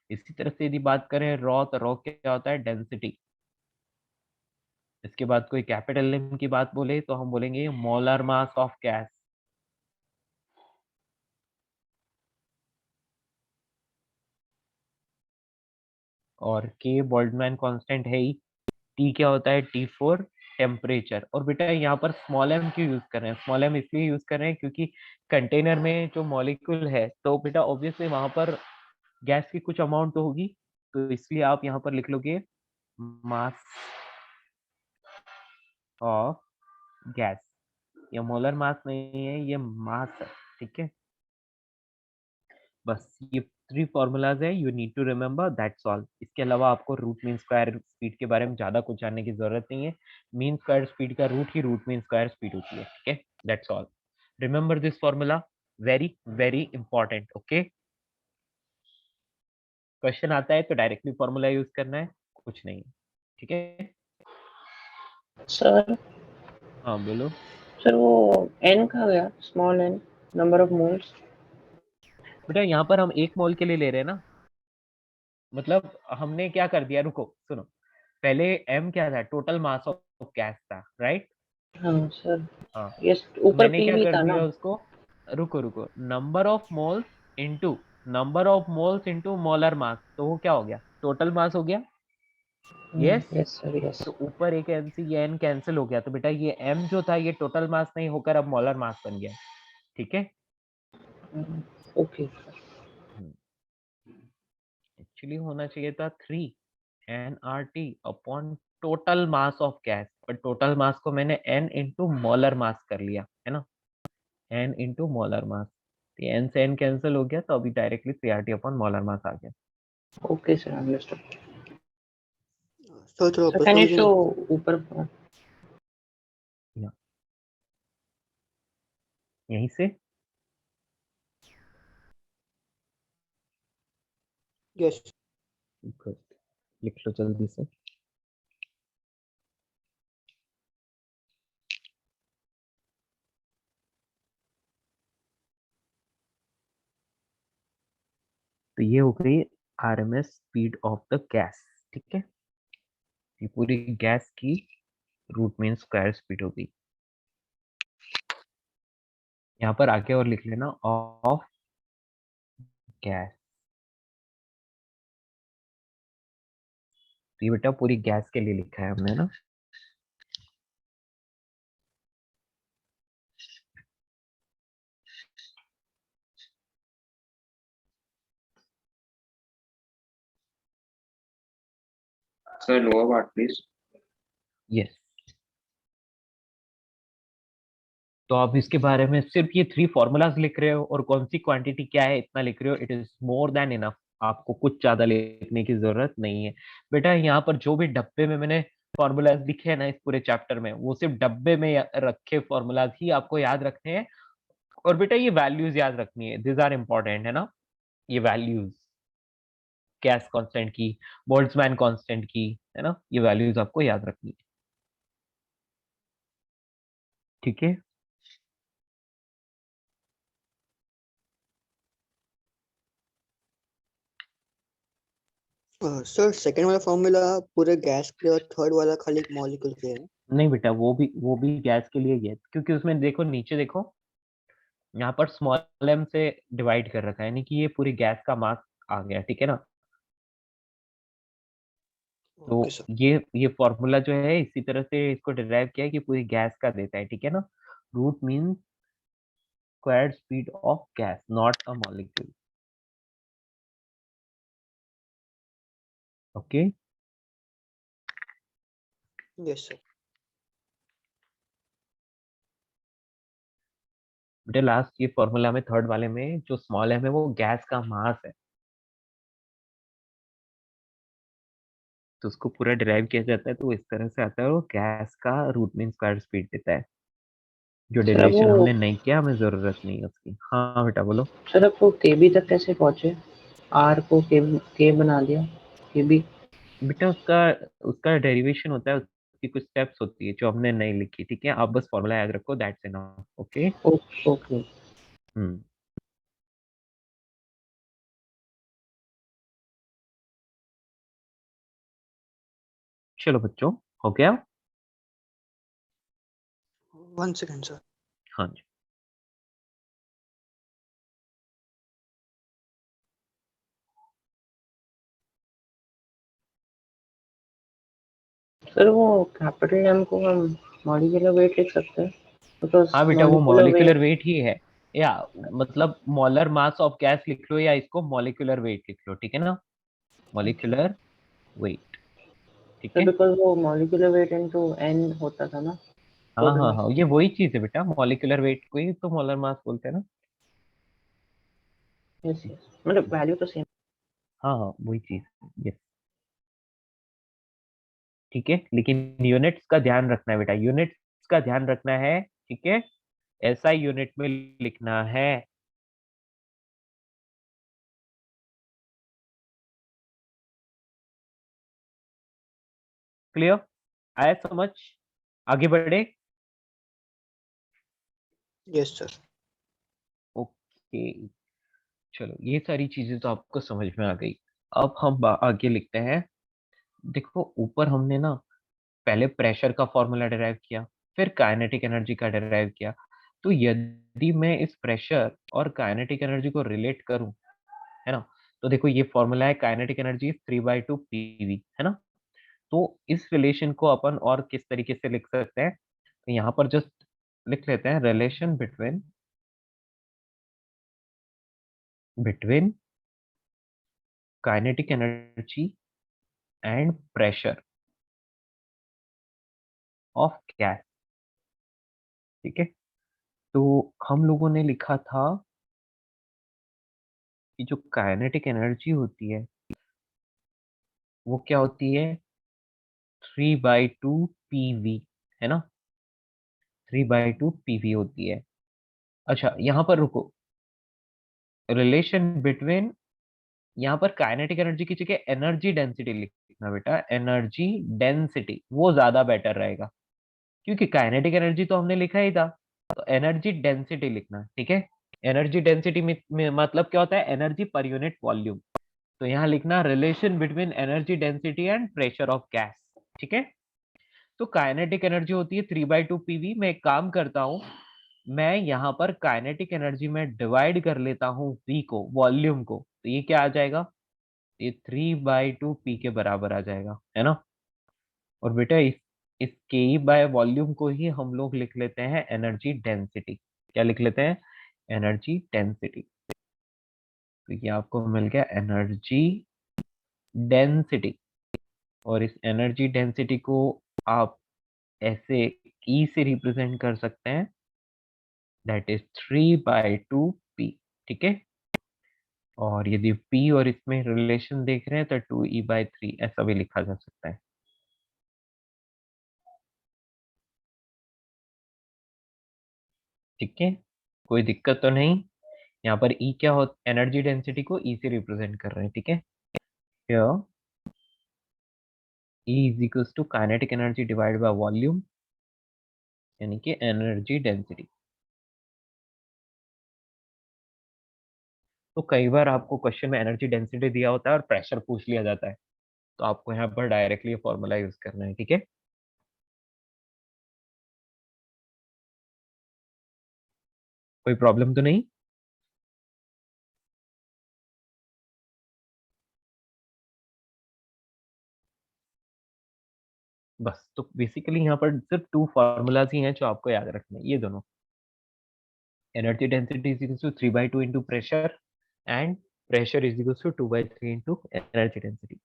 इसी तरह से यदि बात करें रॉ, तो रॉ क्या होता है? डेंसिटी। इसके बाद कोई कैपिटल एम की बात बोले तो हम बोलेंगे मोलर मास ऑफ गैस। और के बोल्ट्जमैन कांस्टेंट है ही। टी क्या होता है? T for temperature. और बेटा यहाँ पर स्मॉल एम क्यों यूज कर रहे हैं? स्मॉल एम इसलिए यूज कर रहे हैं क्योंकि कंटेनर में जो मॉलिक्यूल है, तो बेटा ऑब्वियसली वहां पर गैस की कुछ अमाउंट तो होगी, तो इसलिए आप यहाँ पर लिख लोगे मास ऑफ गैस। ये मोलर मास नहीं है, ये मास है, ठीक है। बस ये 3 फॉर्मूलाज है, you need to remember, that's all. इसके अलावा आपको रूट मीन स्क्वायर स्पीड के बारे में ज्यादा कुछ जानने की जरूरत नहीं है। मीन स्क्वायर स्पीड का रूट ही रूट मीन स्क्वायर स्पीड होती है, ठीक है। That's all. Remember this formula, very very important, okay. Question आता है तो डायरेक्टली फॉर्मूला यूज करना है, कुछ नहीं, ठीक है। सर हाँ बोलो। सर वो N कहाँ गया? Small n, number of moles. बेटा यहाँ पर हम 1 मोल के लिए ले रहे हैं ना, मतलब हमने क्या कर दिया, रुको सुनो। पहले m क्या था? टोटल मास ऑफ गैस था, राइट। हाँ सर, हाँ, ये तो ऊपर मैंने क्या PV कर था ना। दिया उसको, रुको रुको, number of moles into molar mass, तो वो क्या हो गया? टोटल मास हो गया। यस। Yes sir, yes. तो ऊपर एक एन सी, ये एन कैंसिल हो गया, तो बेटा ये m जो था ये टोटल मास नहीं होकर अब मोलर मास बन गया, ठीक है। ओके। एक्चुअली होना चाहिए था 3 NRT total mass of gas, पर टोटल मास को मैंने n इंटू मोलर मास कर लिया, है ना, n into molar mass. n से n कैंसिल हो गया, तो अभी डायरेक्टली 3RT मोलर मास आ गया। Okay sir, understood. चलो चलो सर वापस कैन यू करो शो जी। ऊपर? यहीं से यस। लिख लो जल्दी से। ये हो गई RMS speed of the gas, ठीक है। ये पूरी गैस की रूट मीन स्क्वायर स्पीड होगी। यहाँ पर आके और लिख लेना ऑफ गैस। तो ये बेटा पूरी गैस के लिए लिखा है हमने ना। Sir, lower part, please. Yes. तो आप इसके बारे में सिर्फ ये 3 फॉर्मूलाज लिख रहे हो और कौन सी क्वांटिटी क्या है इतना लिख रहे हो, it is more than enough. आपको कुछ ज्यादा लिखने की जरूरत नहीं है बेटा। यहाँ पर जो भी डब्बे में मैंने फॉर्मूलाज लिखे हैं ना इस पूरे चैप्टर में, वो सिर्फ डब्बे में रखे फॉर्मूलाज ही आपको याद रखने हैं। और बेटा ये वैल्यूज याद रखनी है, दिस आर इंपॉर्टेंट, है ना। ये वैल्यूज गैस कांस्टेंट की, बोल्ट्जमैन कांस्टेंट की, है ना, ये वैल्यूज आपको याद रखनी है, ठीक है। सर सेकंड वाला फॉर्मूला पूरे गैस के और थर्ड वाला खाली मॉलिक्यूल के है। नहीं बेटा, वो भी गैस के लिए ही है, क्योंकि उसमें देखो नीचे देखो, यहाँ पर स्मॉल एम से डिवाइड कर रखा है, यानी कि ये पूरी गैस का मास आ गया, ठीक है ना। तो ओके सर। ये फॉर्मूला जो है इसी तरह से इसको डिराइव किया है कि पूरी गैस का देता है, ठीक है ना। Root mean square speed of gas, not a molecule. Okay. Yes sir. बेटा लास्ट ये फॉर्मूला में थर्ड वाले में जो स्मॉल एम है वो गैस का मास है, तो उसको पूरा डिराइव किया जाता है तो इस तरह से आता है, वो गैस का रूट मीन स्क्वायर स्पीड देता है। जो सर अब डेरिवेशन वो हमने नहीं किया, हमें जरूरत नहीं है उसकी। हाँ बेटा बोलो। सर अब वो केबी तक कैसे पहुंचे? आर को के बना दिया केबी। बेटा उसका उसका डेरिवेशन होता है, उसकी कुछ स्टेप्स होती है जो हमने नहीं लिखी, ठीक है। आप बस फॉर्मूला याद रखो, दैट्स इनफ। ओके। ओके। हम्म। चलो बच्चों, हो गया। 1 सेकंड सर। हाँ जी। सर वो कैपिटल एम को हम मॉलिक्यूलर वेट लिख सकते हैं, बिकॉज हाँ बेटा, वो मॉलिक्यूलर मॉलिक्यूलर वेट। वेट ही है, या मतलब मोलर मास ऑफ गैस लिख लो या इसको मॉलिक्यूलर वेट लिख लो, ठीक है ना। मॉलिक्यूलर वेट, ठीक सर है। बिकॉज वो मॉलिक्यूलर वेट इनटू एन होता था ना। तो हाँ हाँ हाँ, ये वही चीज है बेटा, मॉलिक्यूलर वेट को ही तो मोलर मास बोलते हैं ना। यस यस, मतलब वैल्यू तो सेम। हाँ हाँ, वही चीज। यस, ठीक है। लेकिन यूनिट्स का ध्यान रखना है बेटा, यूनिट्स का ध्यान रखना है, ठीक है। ऐसा यूनिट में लिखना है। क्लियर? आया समझ? आगे बढ़े। Yes sir. ओके, चलो ये सारी चीजें तो आपको समझ में आ गई। अब हम आगे लिखते हैं। देखो ऊपर हमने ना पहले प्रेशर का फॉर्मूला डिराइव किया, फिर काइनेटिक एनर्जी का डिराइव किया। तो यदि मैं इस प्रेशर और काइनेटिक एनर्जी को रिलेट करूं, है ना, तो देखो ये फॉर्मूला है, काइनेटिक एनर्जी 3/2 पीवी, है ना। तो इस रिलेशन को अपन और किस तरीके से लिख सकते हैं, तो यहाँ पर जस्ट लिख लेते हैं relation between kinetic energy and pressure of gas, ठीक है। तो हम लोगों ने लिखा था कि जो काइनेटिक एनर्जी होती है वो क्या होती है, 3/2 पीवी, है ना। 3/2 पीवी होती है। अच्छा यहाँ पर रुको, रिलेशन बिटवीन, यहाँ पर काइनेटिक एनर्जी की जगह एनर्जी डेंसिटी लिखना बेटा, एनर्जी डेंसिटी वो ज्यादा बेटर रहेगा, क्योंकि काइनेटिक एनर्जी तो हमने लिखा ही था, तो एनर्जी डेंसिटी लिखना, ठीक है। एनर्जी डेंसिटी में मतलब क्या होता है, एनर्जी पर यूनिट वॉल्यूम। तो यहाँ लिखना relation between energy density and pressure of gas, ठीक है। तो काइनेटिक एनर्जी होती है 3/2 पीवी। मैं एक काम करता हूँ, मैं यहाँ पर काइनेटिक एनर्जी में डिवाइड कर लेता हूँ V को, वॉल्यूम को, तो ये क्या आ जाएगा, ये 3/2 पी के बराबर आ जाएगा, है ना। और बेटा इस के बाय वॉल्यूम को ही हम लोग लिख लेते हैं एनर्जी डेंसिटी। क्या लिख लेते हैं, एनर्जी डेंसिटी। तो ये आपको मिल गया एनर्जी डेंसिटी। और इस एनर्जी डेंसिटी को आप ऐसे ई से रिप्रेजेंट कर सकते हैं, दैट इज 3/2 पी, ठीक है। और यदि पी और इसमें रिलेशन देख रहे हैं तो 2E/3 ऐसा भी लिखा जा सकता है। ठीक है, कोई दिक्कत तो नहीं। यहाँ पर ई क्या हो, एनर्जी डेंसिटी को ई से रिप्रेजेंट कर रहे हैं, ठीक है। Here E is equals to kinetic energy divided by volume, यानी कि एनर्जी डेंसिटी। तो कई बार आपको क्वेश्चन में एनर्जी डेंसिटी दिया होता है और प्रेशर पूछ लिया जाता है, तो आपको यहाँ पर डायरेक्टली फॉर्मूला यूज करना है, ठीक है। कोई प्रॉब्लम तो नहीं। बस, तो बेसिकली यहाँ पर सिर्फ 2 फॉर्मूलाज ही हैं जो आपको याद रखने हैं, ये दोनों। Energy density is equal to 3/2 into pressure, and pressure is equals to 2/3 into energy density.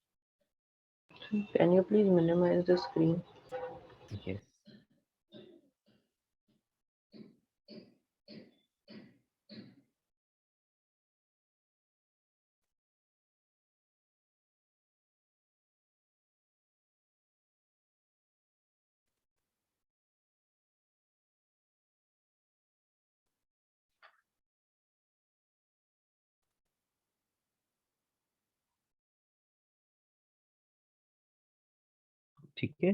Can you please minimize the screen? Yes. ठीक है,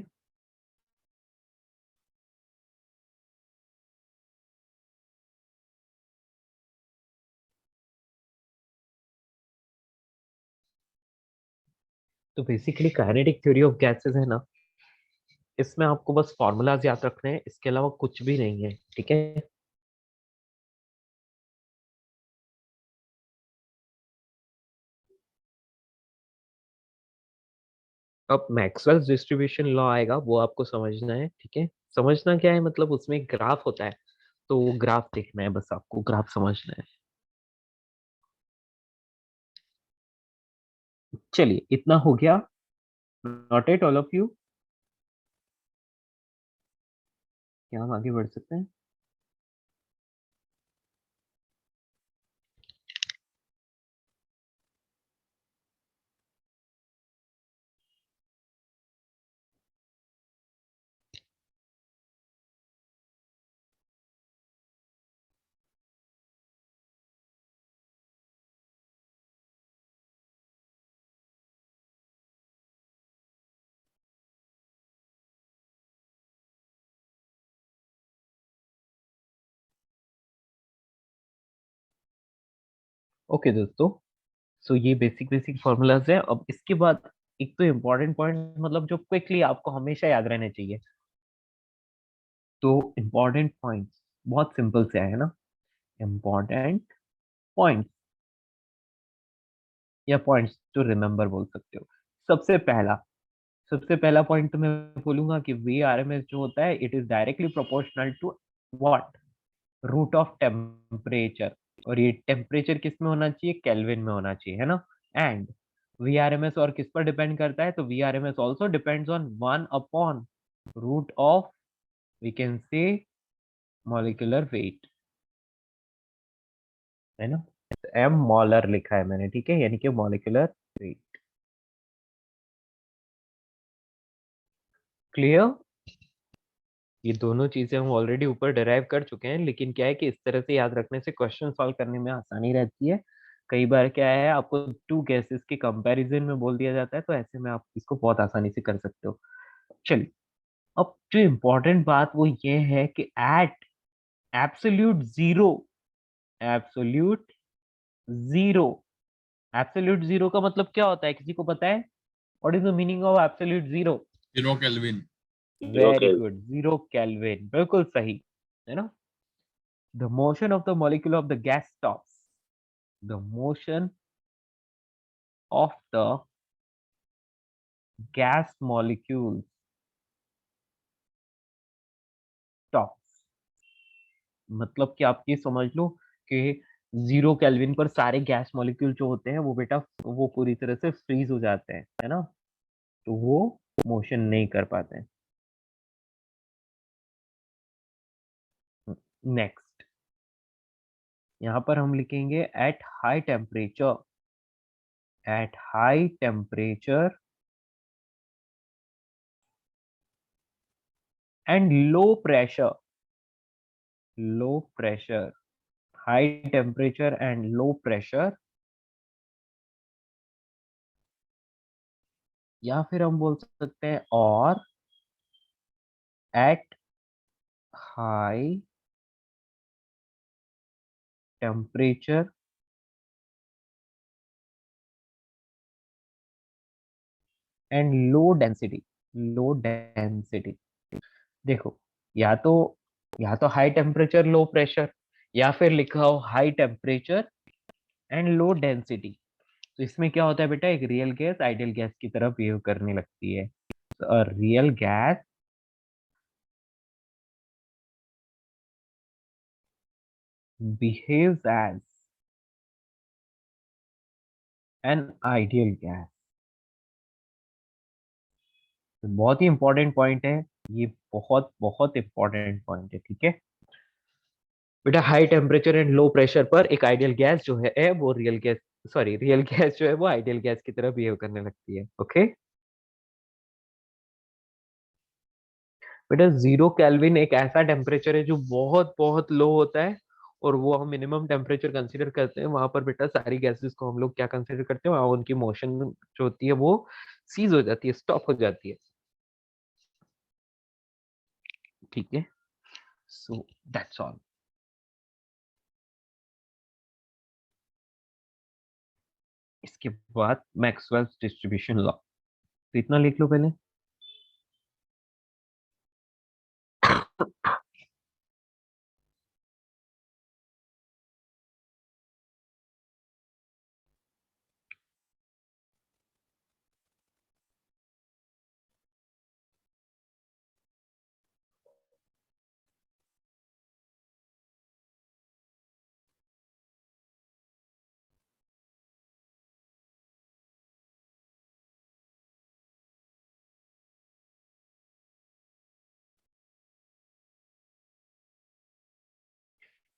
तो basically kinetic theory of gases है ना, इसमें आपको बस फॉर्मूलाज याद रखने हैं, इसके अलावा कुछ भी नहीं है, ठीक है। अब मैक्सवेल्स डिस्ट्रीब्यूशन लॉ आएगा, वो आपको समझना है, ठीक है। समझना क्या है, मतलब उसमें एक ग्राफ होता है, तो वो ग्राफ देखना है, बस आपको ग्राफ समझना है। चलिए, इतना हो गया। Not at all of you, क्या हम आगे बढ़ सकते हैं। ओके दोस्तों, सो ये बेसिक बेसिक फॉर्मूलाज है। अब इसके बाद एक तो इम्पोर्टेंट पॉइंट, मतलब जो क्विकली आपको हमेशा याद रहने चाहिए। तो इम्पोर्टेंट पॉइंट्स बहुत सिंपल से है ना, इम्पोर्टेंट पॉइंट्स या पॉइंट्स जो रिमेंबर बोल सकते हो। सबसे पहला पॉइंट तो मैं बोलूंगा कि वी आर एम एस जो होता है, it is directly proportional to what, root of temperature. और ये टेम्परेचर किस में होना चाहिए, केल्विन में होना चाहिए, है ना। And V R M S और किस पर डिपेंड करता है, तो V R M S also depends on 1/रूट of, we can say, molecular weight, है ना। एम मॉलर लिखा है मैंने, ठीक है, यानी कि मॉलिक्यूलर वेट। क्लियर। ये दोनों चीजें हम ऑलरेडी ऊपर डिराइव कर चुके हैं, लेकिन क्या है कि इस तरह से याद रखने से क्वेश्चन सॉल्व करने में आसानी रहती है। कई बार क्या है, आपको 2 गैसेस के कंपैरिजन में बोल दिया जाता है, तो ऐसे में आप इसको बहुत आसानी से कर सकते हो। चलिए, अब जो इम्पोर्टेंट बात वो ये है कि at absolute zero absolute zero का मतलब क्या होता है, किसी को पता है? What is the meaning of absolute zero? 0 Kelvin. Very good, 0 kelvin, बिल्कुल सही है ना। The motion of the molecule of the gas stops, the motion of the gas molecule stops, मतलब कि आप ये समझ लो कि 0 केल्विन पर सारे गैस मॉलिक्यूल जो होते हैं वो बेटा वो पूरी तरह से फ्रीज हो जाते हैं, है ना, तो वो मोशन नहीं कर पाते हैं। नेक्स्ट, यहाँ पर हम लिखेंगे at high temperature, at high temperature and low pressure, low pressure, high temperature and low pressure, या फिर हम बोल सकते हैं और at high temperature and low density, low density. देखो, या तो हाई टेम्परेचर लो प्रेशर, या फिर लिखा हो high temperature and low density. तो इसमें क्या होता है बेटा, एक रियल गैस आइडियल गैस की तरह बिहेव करने लगती है। Real gas behaves as an ideal gas। तो बहुत ही इंपॉर्टेंट पॉइंट है ये, बहुत बहुत इंपॉर्टेंट पॉइंट है, ठीक है बेटा। High temperature and low pressure पर एक आइडियल गैस जो है वो real gas, sorry real gas जो है वो आइडियल गैस की तरह बिहेव करने लगती है। ओके बेटा, 0 केल्विन एक ऐसा टेम्परेचर है जो बहुत बहुत लो होता है, और वो हम मिनिमम टेम्परेचर कंसीडर करते हैं। वहां पर बेटा सारी गैसेस को हम लोग क्या कंसीडर करते हैं, वहां उनकी मोशन जो होती है वो सीज हो जाती है, स्टॉप हो जाती है, ठीक है। So that's all. इसके बाद मैक्सवेल्स डिस्ट्रीब्यूशन लॉ, तो इतना लिख लो पहले।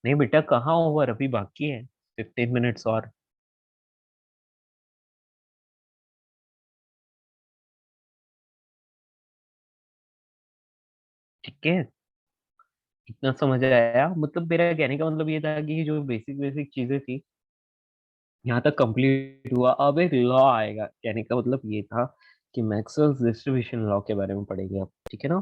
नहीं बेटा, कहाँ ओवर, अभी बाकी है 15 मिनट्स और। ठीक है, इतना समझ आया? मतलब मेरा कहने का मतलब ये था कि जो बेसिक बेसिक चीजें थी यहाँ तक कंप्लीट हुआ, अब एक लॉ आएगा। कहने का मतलब ये था कि मैक्सवेल्स डिस्ट्रीब्यूशन लॉ के बारे में पढ़ेंगे अब, ठीक है ना।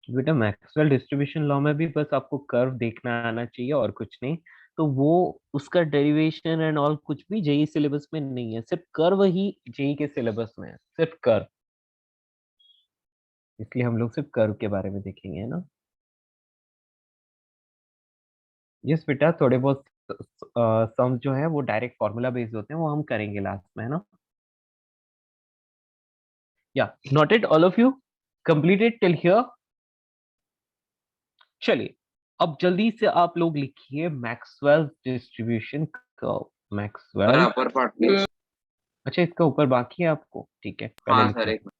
बेटा मैक्सवेल डिस्ट्रीब्यूशन लॉ में भी बस आपको कर्व देखना आना चाहिए और कुछ नहीं। तो वो उसका डेरिवेशन एंड ऑल कुछ भी जेई सिलेबस में नहीं है, सिर्फ कर्व ही जेई के सिलेबस में है, सिर्फ कर्व। इसलिए हम लोग सिर्फ कर्व के बारे में देखेंगे, है ना। यस बेटा, थोड़े बहुत सम जो है वो डायरेक्ट फॉर्मूला बेस्ड होते हैं, वो हम करेंगे लास्ट में, है ना। या noted all of you, completed till here. चलिए, अब जल्दी से आप लोग लिखिए Maxwell distribution curve. Maxwell, upper part please. अच्छा इसका ऊपर बाकी है आपको, ठीक है पहले हाँ सर, लिखो एक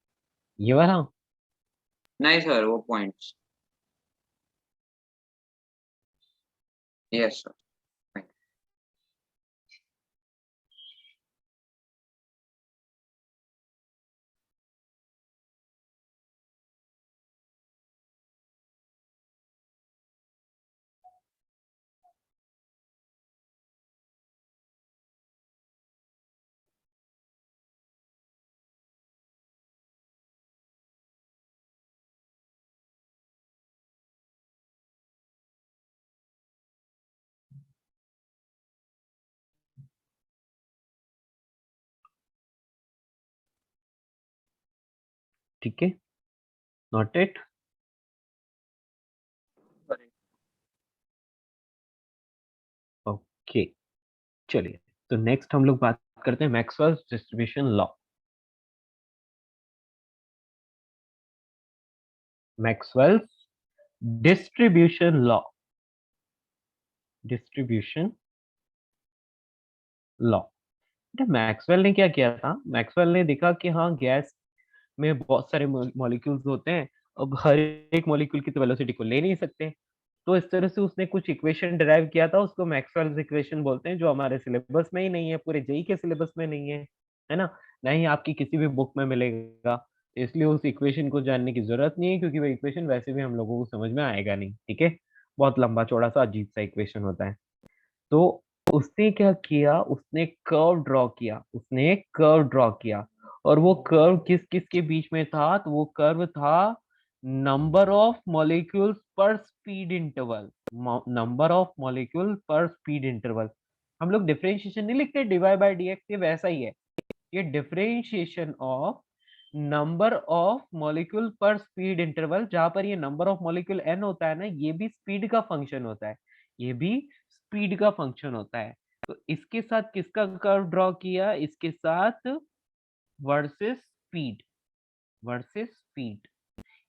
ये वाला। नहीं सर, वो पॉइंट्स। Yes sir. ठीक है, नॉट इट। ओके, चलिए तो नेक्स्ट हम लोग बात करते हैं Maxwell's distribution law. Maxwell's distribution law, distribution law. Maxwell ने क्या किया था, मैक्सवेल ने देखा कि हाँ गैस में बहुत सारे मॉलिक्यूल्स होते हैं, अब हर एक मॉलिक्यूल की तो वेलोसिटी को ले नहीं सकते, तो इस तरह से उसने कुछ इक्वेशन डिराइव किया था, उसको मैक्सवेल्स इक्वेशन बोलते हैं, जो हमारे सिलेबस में ही नहीं है, पूरे जेई के सिलेबस में नहीं है ना, ना ही आपकी किसी भी बुक में मिलेगा, इसलिए उस इक्वेशन को जानने की जरूरत नहीं है, क्योंकि वो इक्वेशन वैसे भी हम लोगों को समझ में आएगा नहीं, ठीक है, बहुत लंबा चौड़ा सा अजीब सा इक्वेशन होता है। तो उसने क्या किया, उसने कर्व ड्रॉ किया, उसने एक कर्व ड्रॉ किया, और वो कर्व किस किस के बीच में था, तो वो कर्व था नंबर ऑफ मॉलिक्यूल्स पर speed interval, number of molecule पर स्पीड इंटरवल। हम लोग डिफरेंशिएशन नहीं लिखते dy बाय dx, ये वैसा ही है, ये differentiation of number of molecule पर स्पीड इंटरवल, जहां पर ये नंबर ऑफ मॉलिक्यूल n होता है ना, ये भी स्पीड का फंक्शन होता है, ये भी स्पीड का फंक्शन होता है। तो इसके साथ किसका कर्व ड्रॉ किया, इसके साथ वर्सेस स्पीड, वर्सेस स्पीड,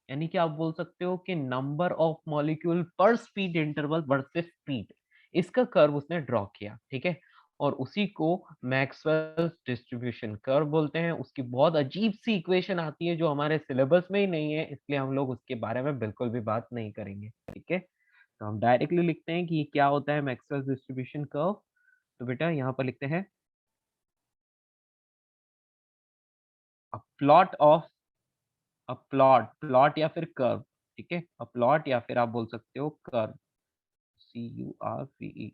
यानी कि आप बोल सकते हो कि नंबर ऑफ मॉलिक्यूल पर स्पीड इंटरवल वर्सेस स्पीड, इसका कर्व उसने ड्रॉ किया, ठीक है, और उसी को मैक्सवेल्स डिस्ट्रीब्यूशन कर्व बोलते हैं। उसकी बहुत अजीब सी इक्वेशन आती है जो हमारे सिलेबस में ही नहीं है, इसलिए हम लोग उसके बारे में बिल्कुल भी बात नहीं करेंगे, ठीक है। तो हम डायरेक्टली लिखते हैं कि ये क्या होता है मैक्सवेल्स डिस्ट्रीब्यूशन कर्व। तो बेटा यहाँ पर लिखते हैं a plot of, a plot, plot या फिर कर्व, ठीक है, अ प्लॉट या फिर आप बोल सकते हो curve, CURVE,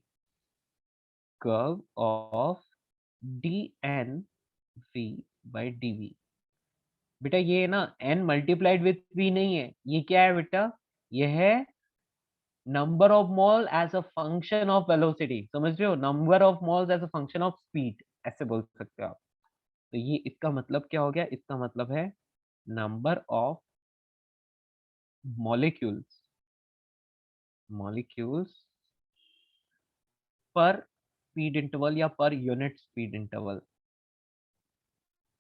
curve of DNV by DV। बेटा ये ना n मल्टीप्लाइड विथ v नहीं है, ये क्या है बेटा, ये है number of mole as a function of velocity, समझ रहे हो, number of moles as a function of speed, ऐसे बोल सकते हो आप। तो ये इसका मतलब क्या हो गया, इसका मतलब है नंबर ऑफ मॉलिक्यूल्स, मॉलिक्यूल्स पर स्पीड इंटरवल या per unit speed interval,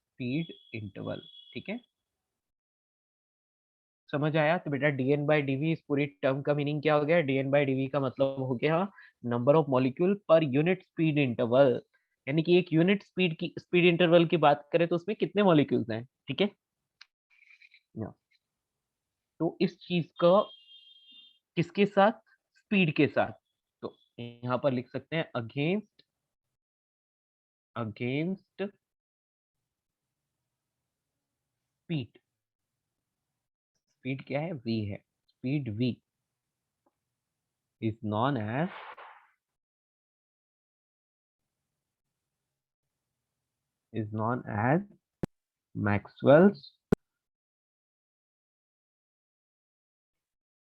speed interval, ठीक है, समझ आया। तो बेटा dn बाई dv, इस पूरी टर्म का मीनिंग क्या हो गया, dn बाई dv का मतलब हो गया number of molecule per unit speed interval, यानी कि एक यूनिट स्पीड की, स्पीड इंटरवल की बात करें तो उसमें कितने मॉलिक्यूल्स हैं, ठीक है। तो इस चीज का किसके साथ, स्पीड के साथ, तो यहाँ पर लिख सकते हैं अगेंस्ट, अगेंस्ट स्पीड, स्पीड क्या है, v है, speed v is known as, is known as Maxwell's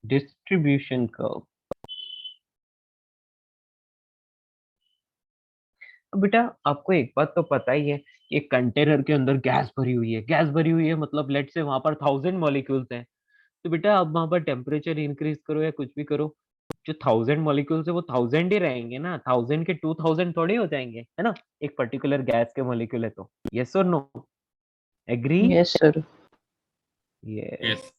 distribution curve। अब बेटा आपको एक बात तो पता ही है कि एक कंटेनर के अंदर गैस भरी हुई है, गैस भरी हुई है मतलब लेट से वहां पर 1000 मॉलिक्यूल्स हैं, तो बेटा अब वहां पर टेम्परेचर इंक्रीज करो या कुछ भी करो, जो 1000 मॉलिक्यूल्स है वो 1000 ही रहेंगे ना, 1000 के 2000 थोड़े हो जाएंगे, है ना, एक पर्टिकुलर गैस के मॉलिक्यूल है तो, यस और no, agree, yes sir. Yes. Yes.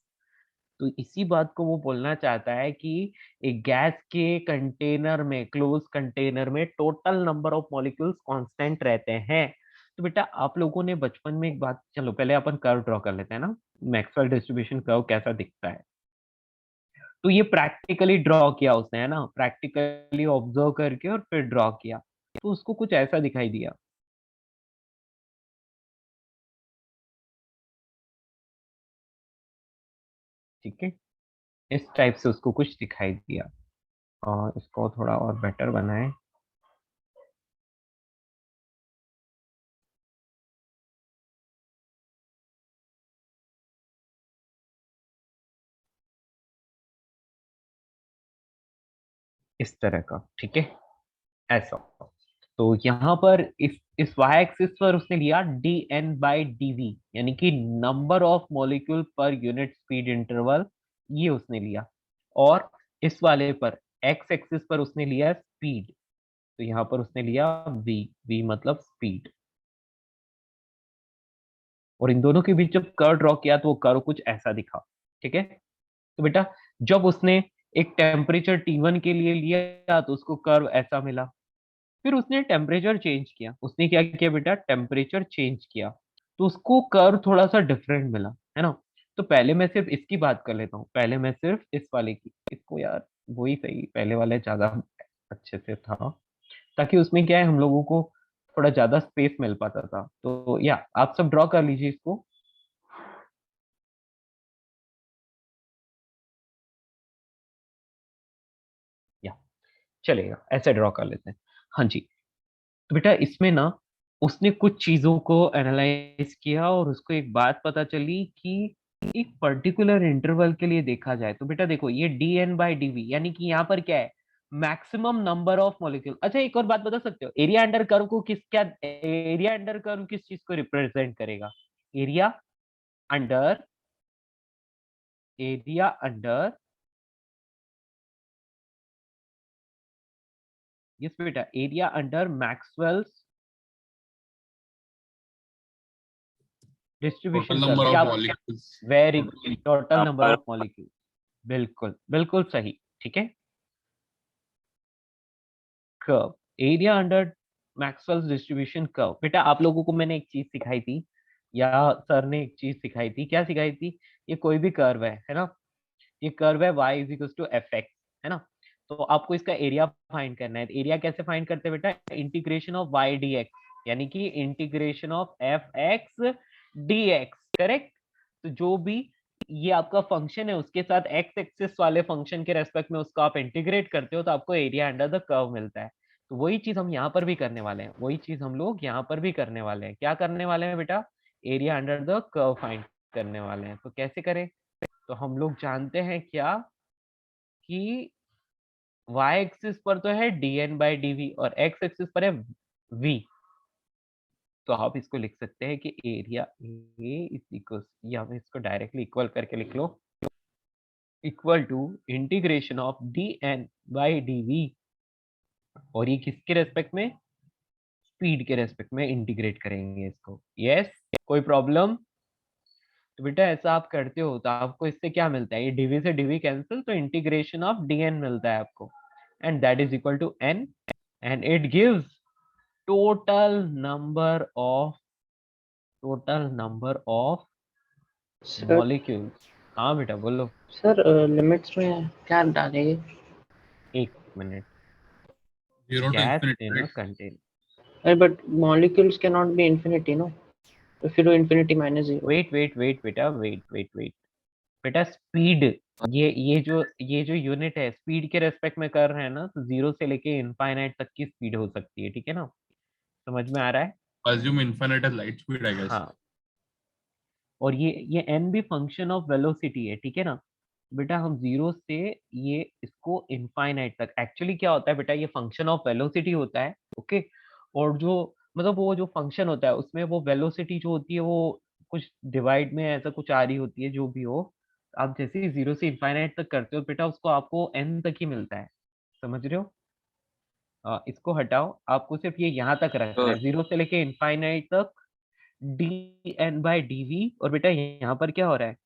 तो इसी बात को वो बोलना चाहता है कि एक गैस के कंटेनर में, क्लोज कंटेनर में total number of molecules constant रहते हैं। तो बेटा आप लोगों ने बचपन में एक बात, चलो पहले अपन कर्व ड्रॉ कर लेते हैं ना, मैक्सवेल डिस्ट्रीब्यूशन कर्व कैसा दिखता है, तो ये प्रैक्टिकली ड्रॉ किया उसने, है ना, प्रैक्टिकली ऑब्जर्व करके और फिर ड्रॉ किया, तो उसको कुछ ऐसा दिखाई दिया, ठीक है, इस टाइप से उसको कुछ दिखाई दिया, और इसको थोड़ा और बेटर बनाए, इस तरह का, ठीक है, ऐसा। तो यहाँ पर इस y एक्सिस पर उसने लिया dn/dv, यानी कि number of molecule per unit speed interval, ये उसने लिया। और इस वाले पर x एक्सिस पर उसने लिया स्पीड, तो यहाँ पर उसने लिया v मतलब स्पीड। और इन दोनों के बीच जब कर्व ड्रॉ किया तो वो कर्व कुछ ऐसा दिखा, ठीक है। तो बेटा जब उसने एक टेम्परेचर T1 के लिए लिया तो उसको कर्व ऐसा मिला। फिर उसने टेम्परेचर चेंज किया, उसने क्या किया बेटा, टेम्परेचर चेंज किया, तो उसको कर्व थोड़ा सा डिफरेंट मिला, है ना। तो पहले मैं सिर्फ इसकी बात कर लेता हूँ, पहले मैं सिर्फ इस वाले की, इसको यार वही सही, पहले वाले ज्यादा अच्छे से था, ताकि उसमें क्या है हम लोगों को थोड़ा ज्यादा स्पेस मिल पाता था। तो या आप सब ड्रॉ कर लीजिए इसको। या चलेगा, ऐसे ड्रॉ कर लेते हैं। हाँ जी, तो बेटा इसमें ना उसने कुछ चीजों को एनालाइज किया और उसको एक बात पता चली कि एक पर्टिकुलर इंटरवल के लिए देखा जाए तो बेटा देखो ये dn/dv, यानी कि यहाँ पर क्या है, मैक्सिमम नंबर ऑफ मॉलिक्यूल। अच्छा एक और बात बता सकते हो, एरिया अंडर कर्व को एरिया अंडर कर्व किस चीज को रिप्रेजेंट करेगा? Area under, area under, yes बेटा, area under Maxwell's distribution total curve. Number क्या? Of molecules. Very good, total number of molecule, बिल्कुल बिल्कुल सही, ठीक है। Curve, area under Maxwell's distribution curve. बेटा आप लोगों को मैंने एक चीज सिखाई थी, या सर ने एक चीज सिखाई थी, क्या सिखाई थी? ये कोई भी कर्व है ना, ये कर्व है y is equal to F X, है ना। तो आपको इसका एरिया फाइंड करना है। एरिया कैसे फाइंड करते हैं बेटा? इंटीग्रेशन ऑफ y dx, यानी कि integration of F x dx, correct. तो जो भी ये आपका फंक्शन है उसके साथ x एक्सिस वाले फंक्शन के रेस्पेक्ट में उसको आप इंटीग्रेट करते हो तो आपको एरिया अंडर द कर्व मिलता है। तो वही चीज हम यहाँ पर भी करने वाले हैं, वही चीज हम लोग यहाँ पर भी करने वाले हैं। क्या करने वाले हैं बेटा? Area under the curve find करने वाले हैं। तो कैसे करें? तो हम लोग जानते हैं क्या कि y एक्सिस पर तो है dn/dv और x एक्सिस पर है v। तो आप इसको लिख सकते हैं कि एरिया ए इज इक्वल, या हम इसको डायरेक्टली इक्वल करके लिख लो, equal to integration of dn/dv। और ये किसके रेस्पेक्ट में? स्पीड के रेस्पेक्ट में इंटीग्रेट करेंगे इसको। यस, कोई प्रॉब्लम? तो बेटा ऐसा आप करते हो तो आपको इससे क्या मिलता है, ये dv से dv कैंसिल, तो इंटीग्रेशन ऑफ dn मिलता है आपको, and that is equal to n, and it gives total number of, total number of sir molecules. हाँ बेटा बोलो। सर लिमिट्स में क्या डालेंगे? एक minute, 0 to gas infinity, in a right? Container. But molecules can not be infinity, no? if you do infinity minus 0. Wait बेटा, wait बेटा, स्पीड, ये जो यूनिट है स्पीड के रेस्पेक्ट में कर रहे हैं ना, तो 0 से लेके इनफाइनाइट तक की स्पीड हो सकती है, ठीक है ना। समझ में आ रहा है? Assume infinite as light speed, I guess. हाँ, और ये n भी फंक्शन ऑफ वेलोसिटी है, ठीक है ना। बेटा हम 0 से ये इसको इनफाइनाइट तक, एक्चुअली क्या होता है बेटा, ये फंक्शन ऑफ वेलोसिटी होता है, ओके। और जो मतलब वो जो फंक्शन होता है उसमें वो वेलोसिटी जो होती है वो कुछ डिवाइड में ऐसा कुछ आ रही होती है, जो भी हो। आप जैसे ही 0 से इनफाइनाइट तक करते हो बेटा, उसको आपको n तक ही मिलता है, समझ रहे हो। इसको हटाओ, आपको सिर्फ ये यहाँ तक रखना है, 0 से लेके इनफाइनाइट तक dn/dv। और बेटा यहाँ पर क्या हो रहा है,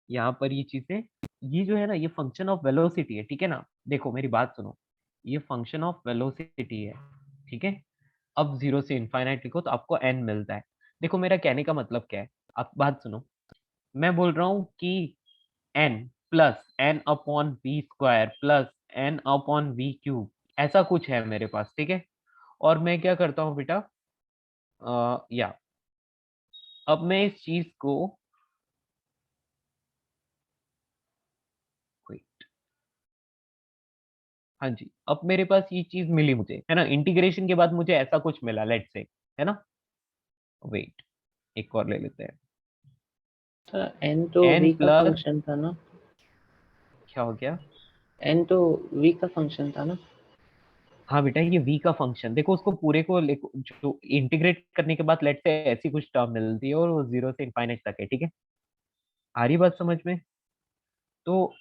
यहाँ पर ये चीजें, ये जो है ना, ये फंक्शन ऑफ वेलोसिटी है, ठीक है ना। देखो मेरी बात सुनो, ये फंक्शन ऑफ वेलोसिटी है, ठीक है। अब 0 से इनफाइनाइट लिखो तो आपको n मिलता है। देखो मेरा कहने का मतलब क्या है, आप बात सुनो। मैं बोल रहा हूँ कि n plus n upon V square plus n upon V cube, ऐसा कुछ है मेरे पास, ठीक है। और मैं क्या करता हूँ बेटा, या अब मैं इस चीज को, हाँ जी, अब मेरे पास ये चीज मिली मुझे, है ना, इंटीग्रेशन के बाद मुझे ऐसा कुछ मिला, लेट से, है ना। वेट, एक और ले लेते हैं। सर n तो n v का प्लस, फंक्शन था ना? क्या हो गया? n तो v का फंक्शन था ना? हाँ बेटा, ये v का फंक्शन देखो, उसको पूरे को जो इंटीग्रेट करने के बाद लेट से ऐसी कुछ टर्म मिलती है और वो 0 से इनफाइनाइट तक है, ठीक है? आ रही बात समझ में? तो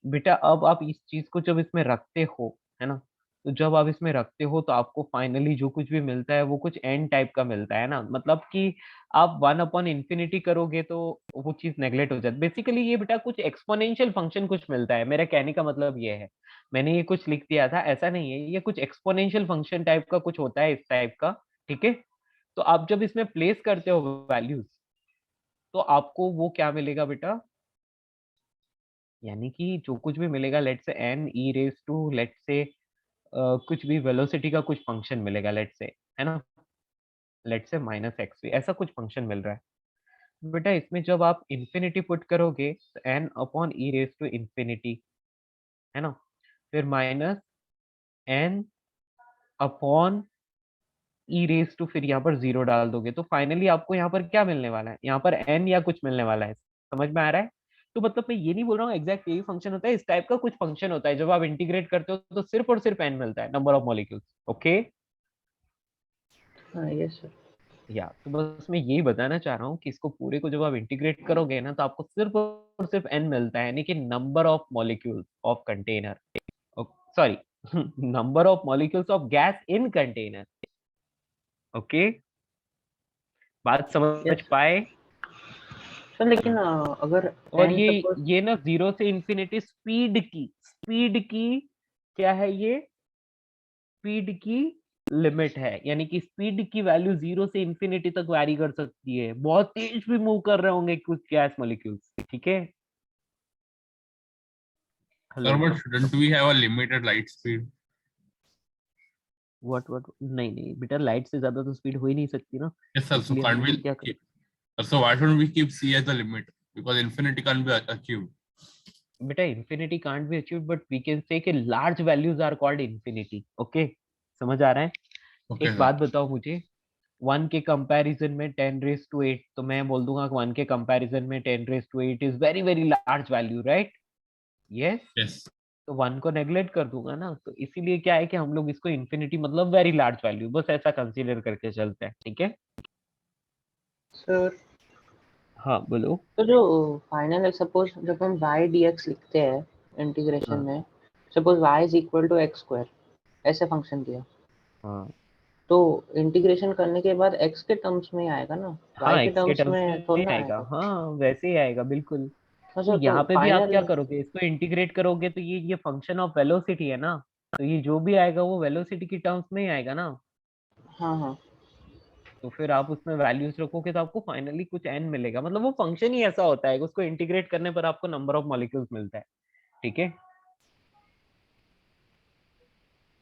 बेटा अब आप इस चीज को जब इसमें रखते हो, है ना, तो जब आप इसमें रखते हो तो आपको फाइनली जो कुछ भी मिलता है वो कुछ एन टाइप का मिलता है ना, मतलब कि आप 1/infinity करोगे तो वो चीज नेगलेक्ट हो जाती है। बेसिकली ये बेटा कुछ एक्सपोनेंशियल फंक्शन कुछ मिलता है, मेरा कहने का मतलब ये है। मैंने ये कुछ लिख दिया था, ऐसा नहीं है, ये कुछ एक्सपोनेंशियल फंक्शन टाइप का कुछ होता है इस टाइप का, ठीक है? तो आप जब इसमें प्लेस करते हो वैल्यूज, तो आपको वो क्या मिलेगा बेटा, यानी कि जो कुछ भी मिलेगा late say n e raise to let's say कुछ भी वेलोसिटी का कुछ फंक्शन मिलेगा लेट से, है ना, लेट से -x ऐसा कुछ फंक्शन मिल रहा है बेटा। इसमें जब आप इंफिनिटी पुट करोगे तो n upon e raise to infinity, है ना, फिर minus n upon e raise to, फिर यहाँ पर 0 डाल दोगे तो फाइनली आपको यहाँ पर क्या मिलने वाला है, यहाँ पर n या कुछ मिलने वाला है। समझ में आ रहा है? तो मतलब मैं ये नहीं बोल रहा हूँ एग्जैक्ट यही फंक्शन होता है, इस टाइप का कुछ फंक्शन होता है, जब आप इंटीग्रेट करते हो तो सिर्फ और सिर्फ n मिलता है, नंबर ऑफ मॉलिक्यूल्स। ओके, हाँ यस सर। या तो बस मैं यही बताना चाह रहा हूँ कि इसको पूरे को जब आप इंटीग्रेट करोगे ना तो आपको सिर्फ और सिर्फ n मिलता है, यानी कि number of molecules of container, sorry number of molecules of gas in container. Okay, बात समझ यस पाए? सर, लेकिन अगर और n सपोज ये ना 0 से इंफिनिटी स्पीड की क्या है, ये स्पीड की लिमिट है, यानी कि स्पीड की वैल्यू 0 से इंफिनिटी तक वैरी कर सकती है, बहुत तेज भी मूव कर रहे होंगे कुछ गैस मॉलिक्यूल्स, ठीक है? Sir, hello, but shouldn't we have a limited light speed? What नहीं नहीं बेटा, लाइट से ज्यादा तो स्पीड हो ही नहीं सकती ना, Yes, sir. So इसलिए हम can't लोग we? क्या करें So why shouldn't we keep c as the limit? Because infinity can't be achieved. बेटा, infinity can't be achieved but we can say कि large values are called infinity. Okay, समझ आ रहा है? Okay, एक sir. बात बताओ मुझे, 1 के कंपैरिजन में 10⁻⁸ तो मैं बोल दूंगा 1 के कंपैरिजन में 10⁻⁸ is very very large value, right? Yes, Yes. तो 1 को नेग्लेक्ट कर दूंगा ना, तो इसीलिए क्या है कि हम लोग इसको इंफिनिटी मतलब वेरी लार्ज वैल्यू बस ऐसा कंसीडर करके चलते हैं, ठीक है? सर, हाँ बोलो। तो जो फाइनल है, सपोज जब हम y dx लिखते हैं इंटीग्रेशन हाँ में, suppose y is equal to x square, ऐसे फंक्शन दिया, हाँ तो इंटीग्रेशन करने के बाद x के टर्म्स में ही आएगा ना, y हाँ, के एक्स के टर्म्स टर्म्स में में थोड़ा ना आएगा, आएगा। हाँ वैसे ही आएगा बिल्कुल। हाँ तो सर, तो यहाँ पे भी आप क्या फाइनल, करोगे, इसको इंटीग्रेट करोगे तो ये फंक्शन ऑफ वेलोसिटी है ना, तो ये जो भी आएगा वो वेलोसिटी की टर्म्स में ही आएगा ना, हाँ हाँ तो फिर आप उसमें वैल्यूज रखोगे तो आपको फाइनली कुछ n मिलेगा, मतलब वो फंक्शन ही ऐसा होता है, उसको इंटीग्रेट करने पर आपको नंबर ऑफ मॉलिक्यूल्स मिलता है, ठीक है?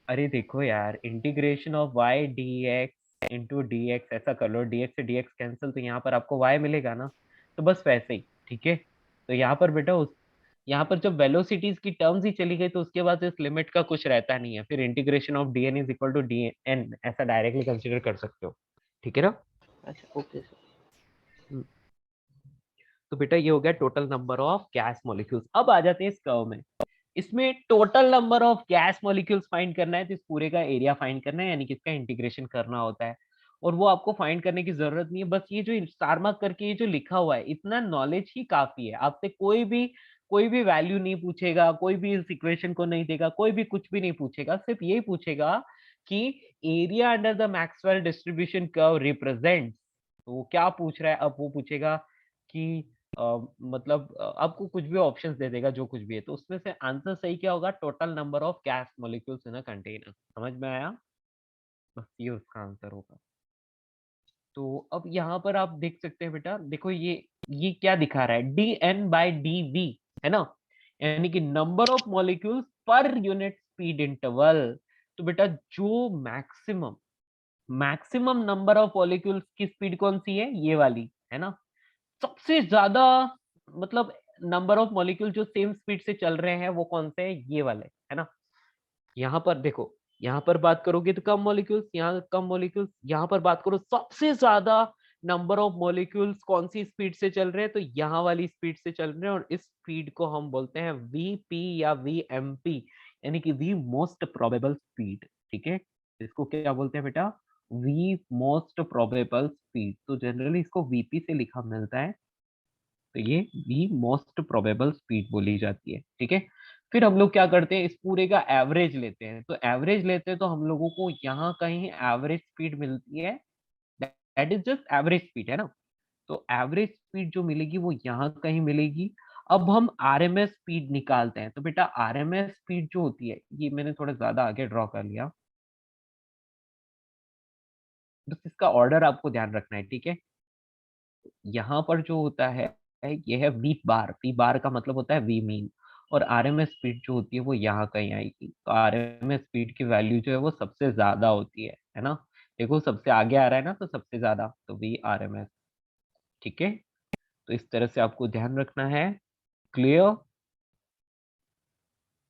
अरे देखो यार, integration of y dx into D x ऐसा कर लो, dx से dx कैंसिल, तो यहाँ पर आपको y मिलेगा ना, तो बस वैसे ही, ठीक है? तो यहाँ पर बेटा यहाँ पर जब वेलोसिटीज की टर्म्स ही चली गई तो उसके बाद इस लिमिट का कुछ रहता नहीं है, फिर integration of dn is equal to dn ऐसा डायरेक्टली कंसिडर कर सकते हो, ठीक है ना? अच्छा ओके सर। हम्म, तो बेटा ये हो गया total number of gas molecules. अब आ जाते हैं इस कर्व में, इसमें total number of gas molecules find करना है, तो इस पूरे का एरिया फाइंड करना है, यानी कि इसका इंटीग्रेशन करना होता है, और वो आपको फाइंड करने की जरूरत नहीं है, बस ये जो स्टार मार्क करके ये जो लिखा हुआ है इतना नॉलेज ही काफी है। आपसे कोई भी वैल्यू नहीं पूछेगा, कोई भी इस इक्वेशन को नहीं देगा, कोई भी कुछ भी नहीं पूछेगा, सिर्फ यही पूछेगा कि area under the Maxwell distribution curve represents, तो वो क्या पूछ रहा है, अब वो पूछेगा कि मतलब आपको कुछ भी ऑप्शंस दे देगा जो कुछ भी है, तो उसमें से आंसर सही क्या होगा, total number of gas molecules in a container. समझ में आया? बस ये उसका आंसर होगा। तो अब यहाँ पर आप देख सकते हैं बेटा, देखो ये क्या दिखा रहा है, dn/dv, है ना, यानी कि number of molecules per unit speed interval. तो बेटा जो मैक्सिमम नंबर ऑफ मॉलिक्यूल्स की स्पीड कौन सी है, ये वाली, है ना, सबसे ज्यादा मतलब नंबर ऑफ मॉलिक्यूल जो सेम स्पीड से चल रहे हैं वो कौन से हैं, ये वाले, है ना? यहाँ पर देखो, यहाँ पर बात करोगे तो कम मॉलिक्यूल्स, यहाँ कम मॉलिक्यूल्स, यहाँ पर बात करो सबसे ज्यादा नंबर ऑफ मॉलिक्यूल्स कौन सी स्पीड से चल रहे हैं, तो यहाँ वाली स्पीड से चल रहे हैं, और इस स्पीड को हम बोलते हैं वीपी या वीएमपी, यानी कि वी मोस्ट प्रोबेबल स्पीड। ठीक है, इसको क्या बोलते हैं बेटा, वी मोस्ट प्रोबेबल स्पीड। तो जनरली इसको वीपी से लिखा मिलता है, तो ये वी मोस्ट प्रोबेबल स्पीड बोली जाती है। ठीक है, फिर हम लोग क्या करते हैं, इस पूरे का एवरेज लेते हैं। तो एवरेज लेते हैं तो हम लोगों को यहाँ कहीं एवरेज स्पीड मिलती है, that is just average speed, है ना। तो एवरेज स्पीड जो मिलेगी वो यहाँ कहीं मिलेगी। अब हम आरएमएस स्पीड निकालते हैं। तो बेटा आरएमएस स्पीड जो होती है, ये मैंने थोड़ा ज्यादा आगे ड्रॉ कर लिया, बस इसका ऑर्डर आपको ध्यान रखना है। ठीक है, यहाँ पर जो होता है ये है वी बार। वी बार का मतलब होता है वी मीन, और आरएमएस स्पीड जो होती है वो यहाँ कहीं आएगी। तो आरएमएस स्पीड की वैल्यू जो है वो सबसे ज्यादा होती है ना। देखो सबसे आगे आ रहा है ना, तो सबसे ज्यादा, तो वी आरएमएस। ठीक है, तो इस तरह से आपको ध्यान रखना है। क्लियर,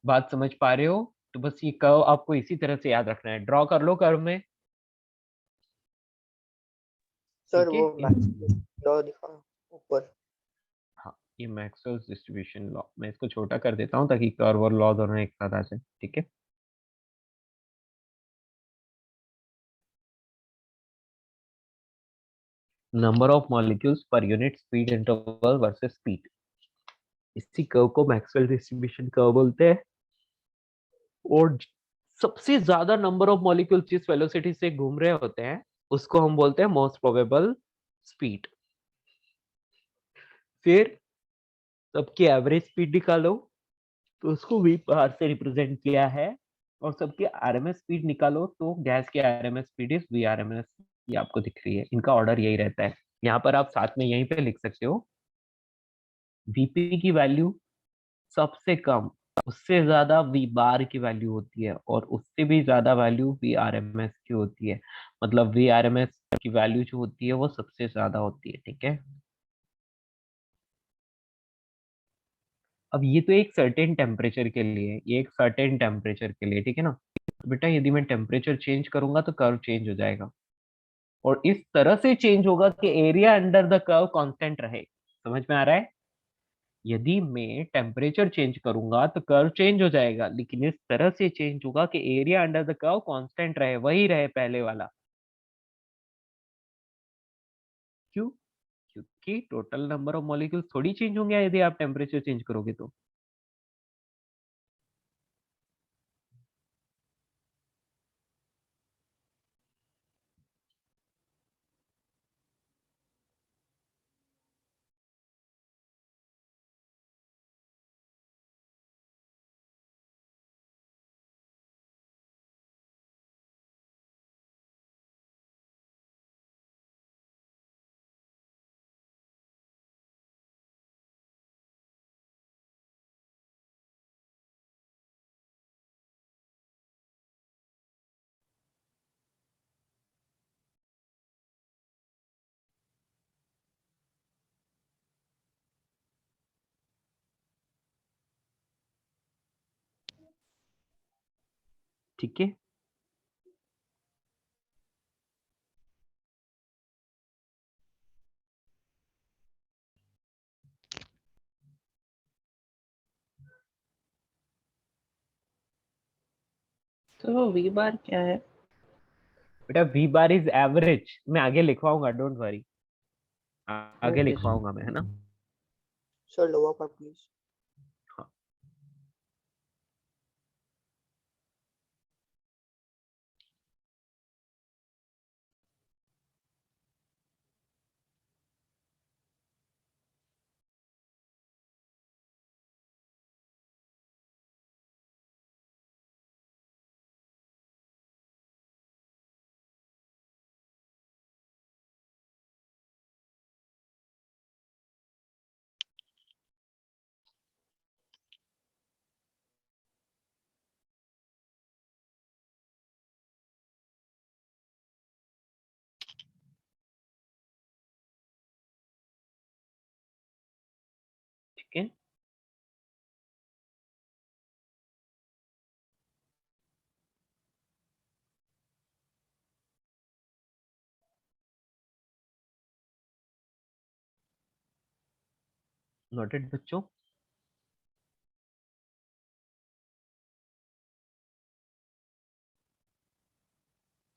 बात समझ पा रहे हो? तो बस ये कर्व आपको इसी तरह से याद रखना है। ड्रॉ कर लो कर्व में। सर ठीक वो है, मैक्सवेल लॉ दिखा ऊपर। हाँ ये मैक्सवेल्स डिस्ट्रीब्यूशन लॉ, मैं इसको छोटा कर देता हूँ ताकि कर्व और लॉ दोनों एक साथ आ जाए। ठीक है, number of molecules per unit speed interval versus speed, इसी कर्व को मैक्सवेल डिस्ट्रीब्यूशन कर्व बोलते हैं। और सबसे ज्यादा नंबर ऑफ मॉलिक्यूल्स जिस वेलोसिटी से घूम रहे होते हैं उसको हम बोलते हैं मोस्ट प्रोबेबल स्पीड। फिर सबकी एवरेज स्पीड निकालो, तो उसको वी बार से रिप्रेजेंट किया है। और सबकी आरएमएस स्पीड निकालो, तो गैस की RMS speed is V RMS. ये आपको दिख रही है, इनका ऑर्डर यही रहता है। यहाँ पर आप साथ में यहीं पे लिख सकते हो, वीपी की वैल्यू सबसे कम, उससे ज्यादा वी बार की वैल्यू होती है, और उससे भी ज्यादा वैल्यू वी आरएमएस की होती है। मतलब वी आरएमएस की वैल्यू जो होती है वो सबसे ज्यादा होती है। ठीक है, अब ये तो एक सर्टेन टेम्परेचर के लिए, ये एक सर्टेन टेम्परेचर के लिए, ठीक है ना। तो बेटा यदि मैं टेम्परेचर चेंज करूंगा तो कर्व चेंज हो जाएगा, और इस तरह से चेंज होगा कि area under the curve constant रहे। समझ में आ रहा है? यदि मैं टेम्परेचर चेंज करूंगा तो कर्व चेंज हो जाएगा, लेकिन इस तरह से चेंज होगा कि area under the curve constant रहे, वही रहे पहले वाला। क्यों? क्योंकि टोटल नंबर ऑफ मॉलिक्यूल्स थोड़ी चेंज होंगे यदि आप टेम्परेचर चेंज करोगे तो। ठीक है, तो वो वी बार क्या है? बेटा वी बार इज एवरेज। मैं आगे लिखवाऊंगा, डोंट वरी, आगे ओके सर। लिखवाऊंगा मैं, है ना। Sir lower part please. हाँ, ठीक है, नोटेड बच्चों?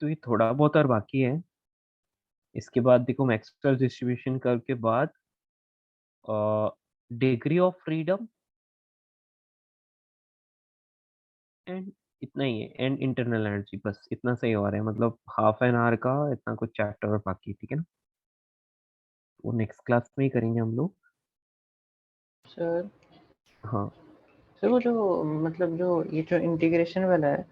तो ये थोड़ा बहुत और बाकी है। इसके बाद देखो मैक्सवेल डिस्ट्रीब्यूशन कर्व के बाद डिग्री ऑफ फ्रीडम एंड इतना ही है, एंड इंटरनल एनर्जी, बस इतना सही हो रहा है, मतलब हाफ एन आवर का इतना कुछ चैप्टर और बाकी है, ठीक है ना? वो नेक्स्ट क्लास में ही करेंगे हम लोग। सर हाँ सर वो जो मतलब जो ये जो इंटीग्रेशन वाला है,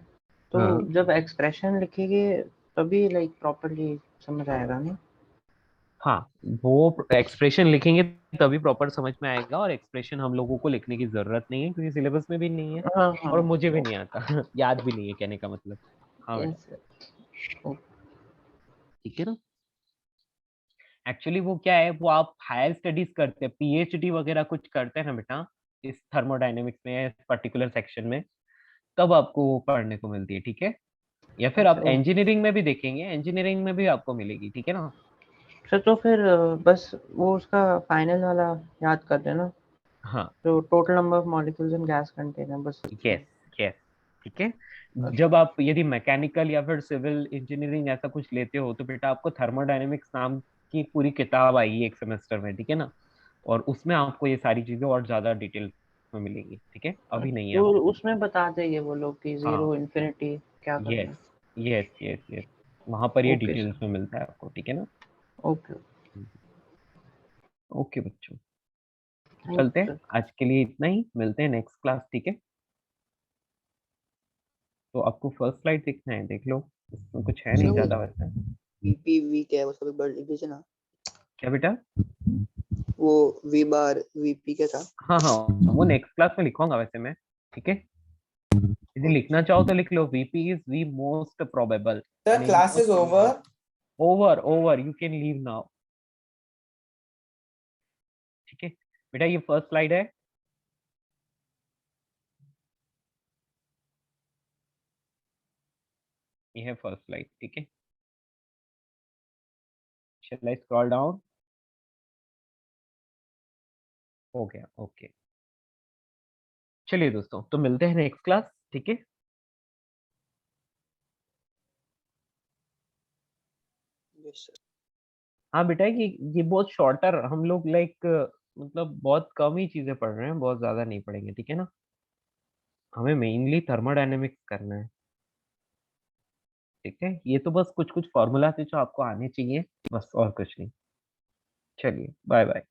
तो हाँ जब एक्सप्रेशन लिखेंगे तभी लाइक प्रॉपर्ली समझ आएगा ना? हाँ, वो एक्सप्रेशन लिखेंगे तभी प्रॉपर समझ में आएगा, और एक्सप्रेशन हम लोगों को लिखने की जरूरत नहीं है क्योंकि सिलेबस में भी नहीं है, हाँ हाँ और मुझे भी नहीं आता याद भी नहीं है कहने का मतलब। हाँ बेटा, yes, sir. ठीक है ना? एक्चुअली वो क्या है, वो आप हायर स्टडीज करते हैं, पीएचडी वगैरह कुछ करते हैं ना बेटा इस थर्मोडायनेमिक्स में पर्टिकुलर सेक्शन में, तब आपको वो पढ़ने को मिलती है, ठीक है? या फिर आप अच्छा, इंजीनियरिंग में भी देखेंगे, इंजीनियरिंग में भी आपको मिलेगी, ठीक है ना? सर तो फिर बस वो उसका फाइनल वाला याद कर देना, हाँ, जो total number of molecules in gas container, बस। यस यस, ठीक है। अच्छा। जब आप यदि मैकेनिकल या फिर सिविल इंजीनियरिंग ऐसा कुछ लेते हो तो बेटा आपको थर्मोडायनेमिक्स नाम की पूरी किताब आएगी एक सेमेस्टर में, ठीक है ना? और उसमें आपको ये सारी चीजें और ज्यादा डिटेल में मिलेंगी, ठीक है? अभी नहीं है तो आपको। उसमें बता देंगे वो लोग कि हाँ, 0 इन्फिनिटी क्या करना यस है। यस यस यस, वहां पर ये ओके डिटेल्स सर, में मिलता है आपको, ठीक है ना? ओके, ओके बच्चों, थैंक चलते यू हैं, सर। आज के लिए इतना ही, मिलते हैं नेक्स्ट क्लास, ठीक है? तो आपको फर्स्ट स्लाइड देखना है, देख लो, इसमें कुछ है सर नहीं वो ज्यादा वैसे। वीपी वी क्या है, वो सब एक बार लिख दीजिए ना। क्या बेटा? वो वी बार वीपी क्या था? हाँ हाँ, वो नेक्स्ट क्लास में लिखूंगा वैसे मैं, ठीक है? यदि लिखना चाहो तो लिख लो, V P is V most probable, The यानी class is over. Over over, you can leave now, ठीक है? बेटा ये फर्स्ट स्लाइड है, ये है फर्स्ट स्लाइड, ठीक है? शैल आई स्क्रॉल डाउन? हो गया, ओके। चलिए दोस्तों, तो मिलते हैं नेक्स्ट क्लास, ठीक है? Yes sir. हाँ बेटा, ये बहुत शॉर्टर, हम लोग लाइक मतलब बहुत कम ही चीजें पढ़ रहे हैं, बहुत ज्यादा नहीं पढ़ेंगे, ठीक है ना? हमें मेनली थर्मोडायनेमिक्स करना है, ठीक है? ये तो बस कुछ कुछ फॉर्मूला थे जो आपको आने चाहिए, बस और कुछ नहीं। चलिए, बाय बाय।